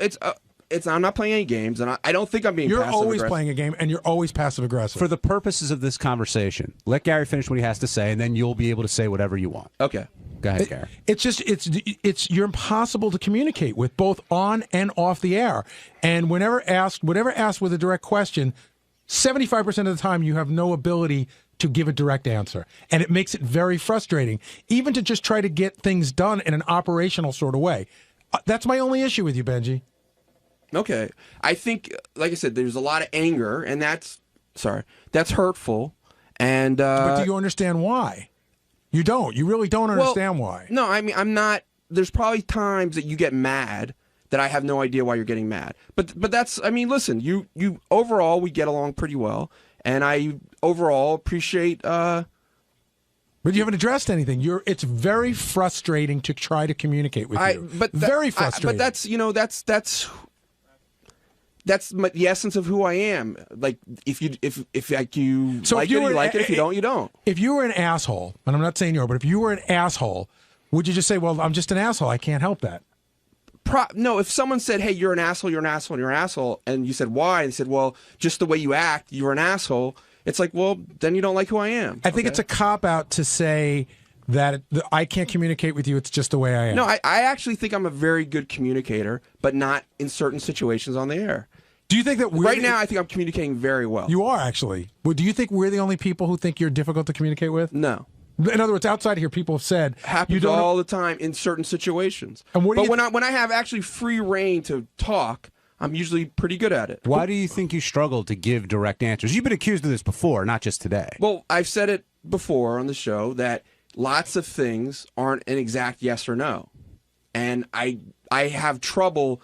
I'm not playing any games, and I don't think I'm being. You're always playing a game, and you're always passive aggressive. For the purposes of this conversation, let Gary finish what he has to say, and then you'll be able to say whatever you want. Okay. Go ahead, Gary. It's you're impossible to communicate with both on and off the air. And whenever asked with a direct question, 75% of the time you have no ability to give a direct answer. And it makes it very frustrating, even to just try to get things done in an operational sort of way. That's my only issue with you, Benji. Okay. I think, like I said, there's a lot of anger, and that's hurtful. And but do you understand why? You don't. You really don't understand why. No, I mean, I'm not. There's probably times that you get mad that I have no idea why you're getting mad. But that's. I mean, listen. You overall we get along pretty well, and I overall appreciate. But you haven't addressed anything. It's very frustrating to try to communicate with you. Very frustrating. But that's the essence of who I am. Like if you like you like it. If you don't, you don't. If you were an asshole, and I'm not saying you are, but if you were an asshole, would you just say, "Well, I'm just an asshole. I can't help that"? No. If someone said, "Hey, you're an asshole. You're an asshole. You're an asshole," and you said, "Why?" and they said, "Well, just the way you act. You're an asshole." It's like, well, then you don't like who I am. I think it's a cop out to say that I can't communicate with you. It's just the way I am. No, I actually think I'm a very good communicator, but not in certain situations on the air. Do you think that right now I think I'm communicating very well? You are actually. Well, do you think we're the only people who think you're difficult to communicate with? No. In other words, outside here, people have said happens all the time in certain situations. And when I have actually free reign to talk, I'm usually pretty good at it. Why do you think you struggle to give direct answers? You've been accused of this before, not just today. Well, I've said it before on the show that lots of things aren't an exact yes or no. And I have trouble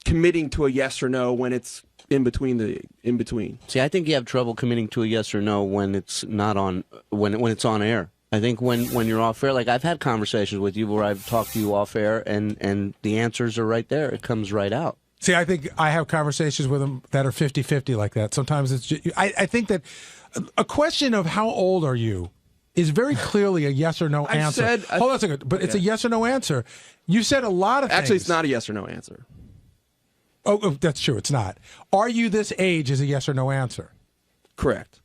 committing to a yes or no when it's in between. See, I think you have trouble committing to a yes or no when it's not on when it's on air. I think when you're off air, like I've had conversations with you where I've talked to you off air and the answers are right there. It comes right out. See, I think I have conversations with them that are 50-50 like that. Sometimes it's just, I think that a question of how old are you is very clearly a yes or no answer. Hold on a second, but it's a yes or no answer. You said a lot of things. Actually, it's not a yes or no answer. Oh, that's true. It's not. Are you this age is a yes or no answer. Correct.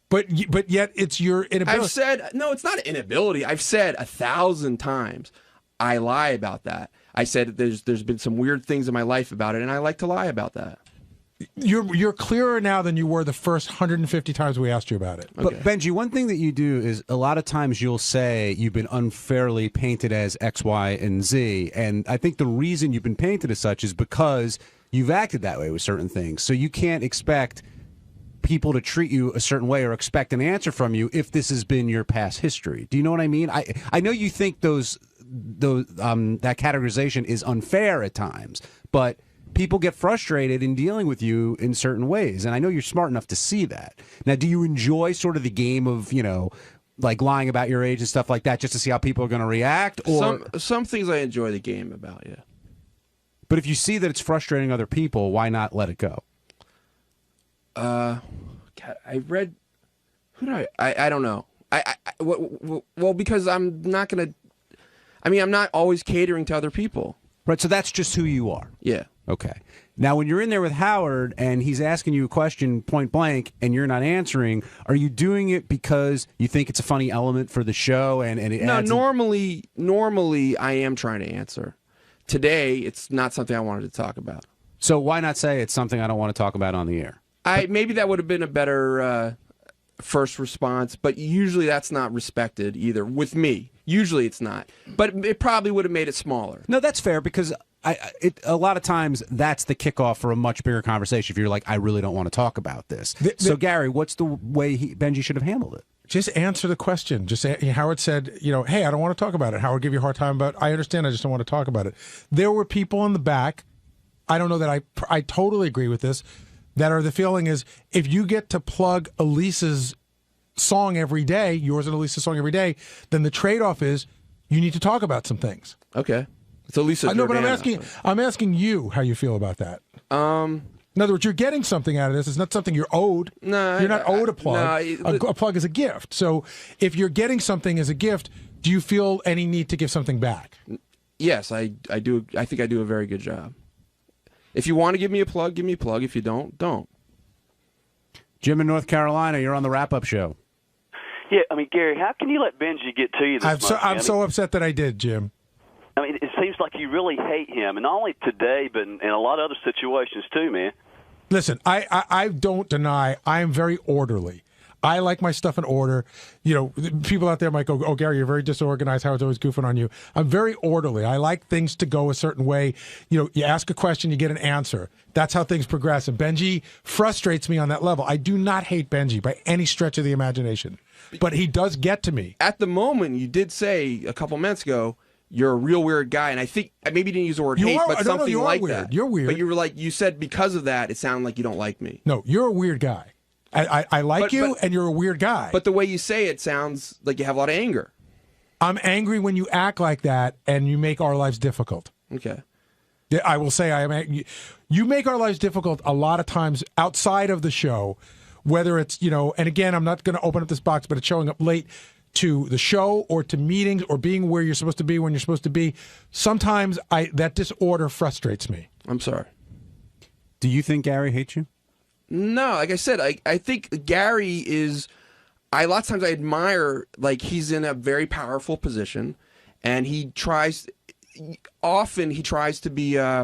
But yet it's your inability. I've said, no, it's not inability. I've said 1,000 times I lie about that. I said there's been some weird things in my life about it, and I like to lie about that. You're clearer now than you were the first 150 times we asked you about it. But Benji, one thing that you do is a lot of times you'll say you've been unfairly painted as X, Y, and Z, and I think the reason you've been painted as such is because you've acted that way with certain things. So you can't expect people to treat you a certain way or expect an answer from you if this has been your past history. Do you know what I mean? I know you think that categorization is unfair at times, but people get frustrated in dealing with you in certain ways, and I know you're smart enough to see that. Now, do you enjoy sort of the game of, like lying about your age and stuff like that just to see how people are going to react? Or some things I enjoy the game about, yeah. But if you see that it's frustrating other people, why not let it go? God, I read. Who did I don't know. Well, because I'm not gonna. I mean, I'm not always catering to other people. Right. So that's just who you are. Yeah. Okay. Now, when you're in there with Howard and he's asking you a question point blank and you're not answering, are you doing it because you think it's a funny element for the show and it adds? No, normally I am trying to answer. Today, it's not something I wanted to talk about. So why not say it's something I don't want to talk about on the air? Maybe that would have been a better first response, but usually that's not respected either with me. Usually it's not, but it probably would have made it smaller. No, that's fair because a lot of times that's the kickoff for a much bigger conversation. If you're like, I really don't want to talk about this. So Gary, what's the way Benji should have handled it? Just answer the question. Howard said, hey, I don't want to talk about it. Howard gave you a hard time about. I understand. I just don't want to talk about it. There were people in the back. I don't know that I totally agree with this. That are the feeling is if you get to plug Elise's song every day, yours and Elise's song every day, then the trade-off is you need to talk about some things. Okay. So Lisa, I know, but I'm asking you how you feel about that. In other words, you're getting something out of this. It's not something you're owed. No, you're not owed a plug. A plug is a gift. So if you're getting something as a gift, do you feel any need to give something back? Yes, I do. I think I do a very good job. If you want to give me a plug, give me a plug. If you don't, don't. Jim in North Carolina, you're on the wrap-up show. Yeah, I mean, Gary, how can you let Benji get to you this much? I'm so upset that I did, Jim. I mean, it seems like you really hate him, and not only today, but in a lot of other situations too, man. Listen, I don't deny I'm very orderly. I like my stuff in order. People out there might go, oh, Gary, you're very disorganized. Howard's always goofing on you. I'm very orderly. I like things to go a certain way. You ask a question, you get an answer. That's how things progress. And Benji frustrates me on that level. I do not hate Benji by any stretch of the imagination, but he does get to me. At the moment, you did say a couple minutes ago, you're a real weird guy, and I think maybe you didn't use the word hate, but something like that. You're weird. But you were like, you said because of that, it sounded like you don't like me. No, you're a weird guy. I like you, and you're a weird guy. But the way you say it sounds like you have a lot of anger. I'm angry when you act like that, and you make our lives difficult. Okay. I will say you make our lives difficult a lot of times outside of the show, whether it's, and again, I'm not going to open up this box, but it's showing up late to the show or to meetings or being where you're supposed to be when you're supposed to be. Sometimes that disorder frustrates me. I'm sorry. Do you think Gary hates you? No, like I said, I think Gary is. Lots of times I admire, like, he's in a very powerful position, and he tries to be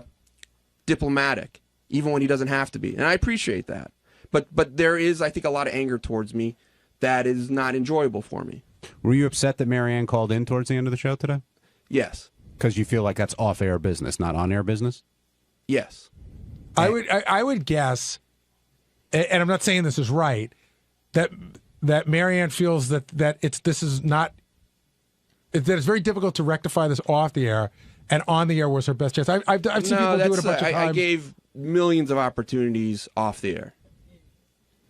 diplomatic, even when he doesn't have to be, and I appreciate that. But there is, I think, a lot of anger towards me that is not enjoyable for me. Were you upset that Marianne called in towards the end of the show today? Yes. Because you feel like that's off-air business, not on-air business? Yes. I would guess, and I'm not saying this is right, that Marianne feels that this is not that it's very difficult to rectify this off the air, and on the air was her best chance. I've seen people do it a bunch of times. I gave millions of opportunities off the air.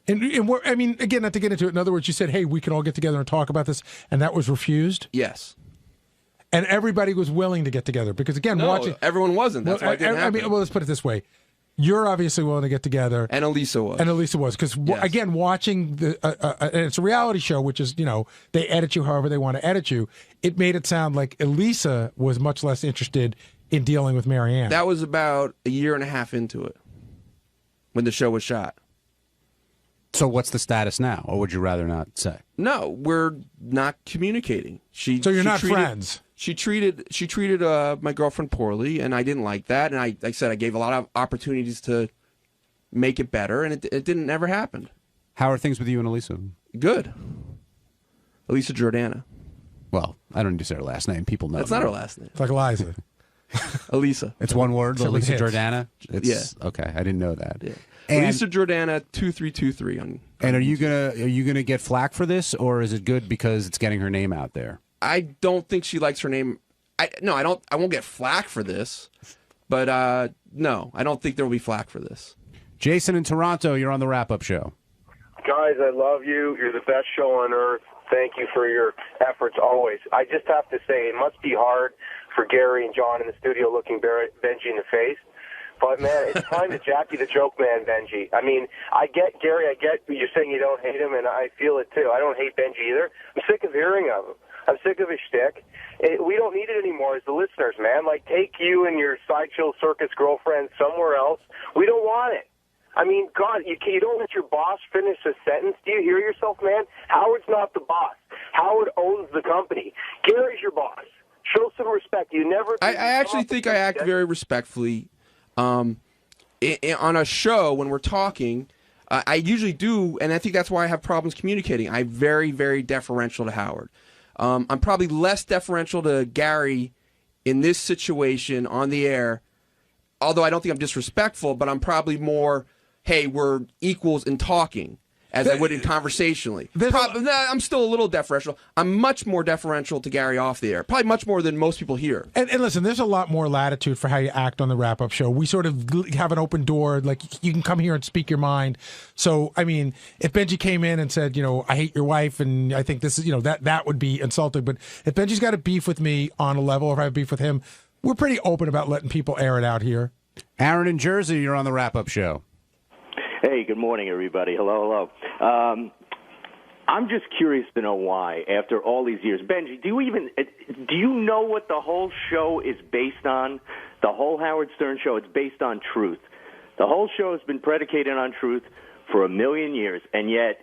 And I mean, again, not to get into it. In other words, you said, "Hey, we can all get together and talk about this," and that was refused. Yes. And everybody was willing to get together because, again, watching everyone wasn't. That's why it didn't happen. I mean, well, let's put it this way: you're obviously willing to get together, and Elisa was, because again, watching and it's a reality show, which is they edit you however they want to edit you. It made it sound like Elisa was much less interested in dealing with Marianne. That was about a year and a half into it when the show was shot. So what's the status now, or would you rather not say? No, we're not communicating. So you're not friends. She treated my girlfriend poorly, and I didn't like that. And I said I gave a lot of opportunities to make it better, and it didn't ever happen. How are things with you and Elisa? Good. Elisa Jordana. Well, I don't need to say her last name. People know. That's not her last name. It's like Eliza. Elisa. It's one word. Except with Elisa hits. Jordana. It's, Yeah. Okay, I didn't know that. Yeah. And, Elisa Jordana 2323 on. And are you gonna get flack for this, or is it good because it's getting her name out there? I don't think she likes her name. I won't get flack for this, but no, I don't think there will be flack for this. Jason in Toronto, you're on the wrap-up show. Guys, I love you. You're the best show on earth. Thank you for your efforts always. I just have to say, it must be hard for Gary and John in the studio looking Benji in the face. But, man, it's time to Jackie the Joke Man, Benji. I mean, I get, Gary, you're saying you don't hate him, and I feel it, too. I don't hate Benji either. I'm sick of hearing of him. I'm sick of his shtick. We don't need it anymore as the listeners, man. Like, take you and your sideshow circus girlfriend somewhere else. We don't want it. I mean, God, you don't let your boss finish a sentence. Do you hear yourself, man? Howard's not the boss. Howard owns the company. Gary's your boss. Show some respect. You never. I actually think I act very respectfully. On a show when we're talking, I usually do, and I think that's why I have problems communicating. I'm very, very deferential to Howard. I'm probably less deferential to Gary in this situation on the air, although I don't think I'm disrespectful, but I'm probably more, hey, we're equals in talking, as I would in conversationally. I'm still a little deferential. I'm much more deferential to Gary off the air, probably much more than most people here. And listen, there's a lot more latitude for how you act on the wrap-up show. We sort of have an open door, like you can come here and speak your mind. So, I mean, if Benji came in and said, I hate your wife, and I think this is, that would be insulting. But if Benji's got a beef with me on a level, or if I have beef with him, we're pretty open about letting people air it out here. Aaron in Jersey, you're on the wrap-up show. Hey, good morning, everybody. Hello. I'm just curious to know why, after all these years. Benji, do you know what the whole show is based on? The whole Howard Stern show, it's based on truth. The whole show has been predicated on truth for 1,000,000 years, and yet,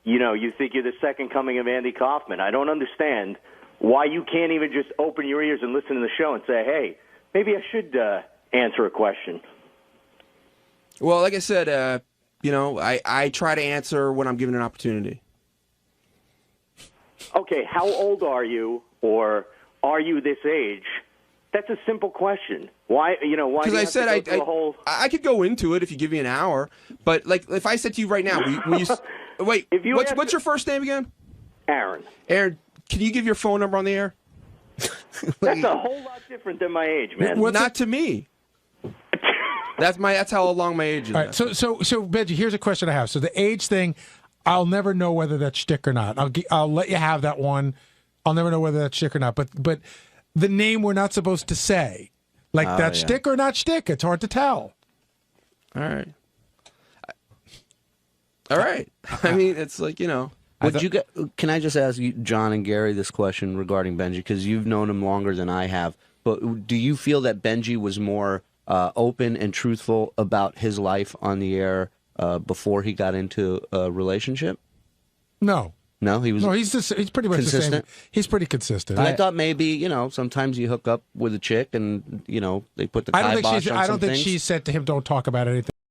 you think you're the second coming of Andy Kaufman. I don't understand why you can't even just open your ears and listen to the show and say, hey, maybe I should answer a question. Well, like I said, I try to answer when I'm given an opportunity. Okay, how old are you, or are you this age? That's a simple question. Why? Why? Because I said I could go into it if you give me an hour, but like if I said to you right now, wait, what's your first name again? Aaron. Aaron, can you give your phone number on the air? That's a whole lot different than my age, man. Not to me. That's how long my age is. All right, so Benji, here's a question I have. So the age thing, I'll never know whether that's shtick or not. I'll let you have that one. I'll never know whether that's shtick or not. But the name we're not supposed to say, like that's shtick or not shtick. It's hard to tell. All right. I mean, it's like Can I just ask you, John and Gary, this question regarding Benji, because you've known him longer than I have. But do you feel that Benji was more open and truthful about his life on the air before he got into a relationship? No, he was. No, he's pretty much consistent. the same. He's pretty consistent. I thought maybe sometimes you hook up with a chick and they put the kibosh on some I don't think things. she said to him, "Don't talk about anything."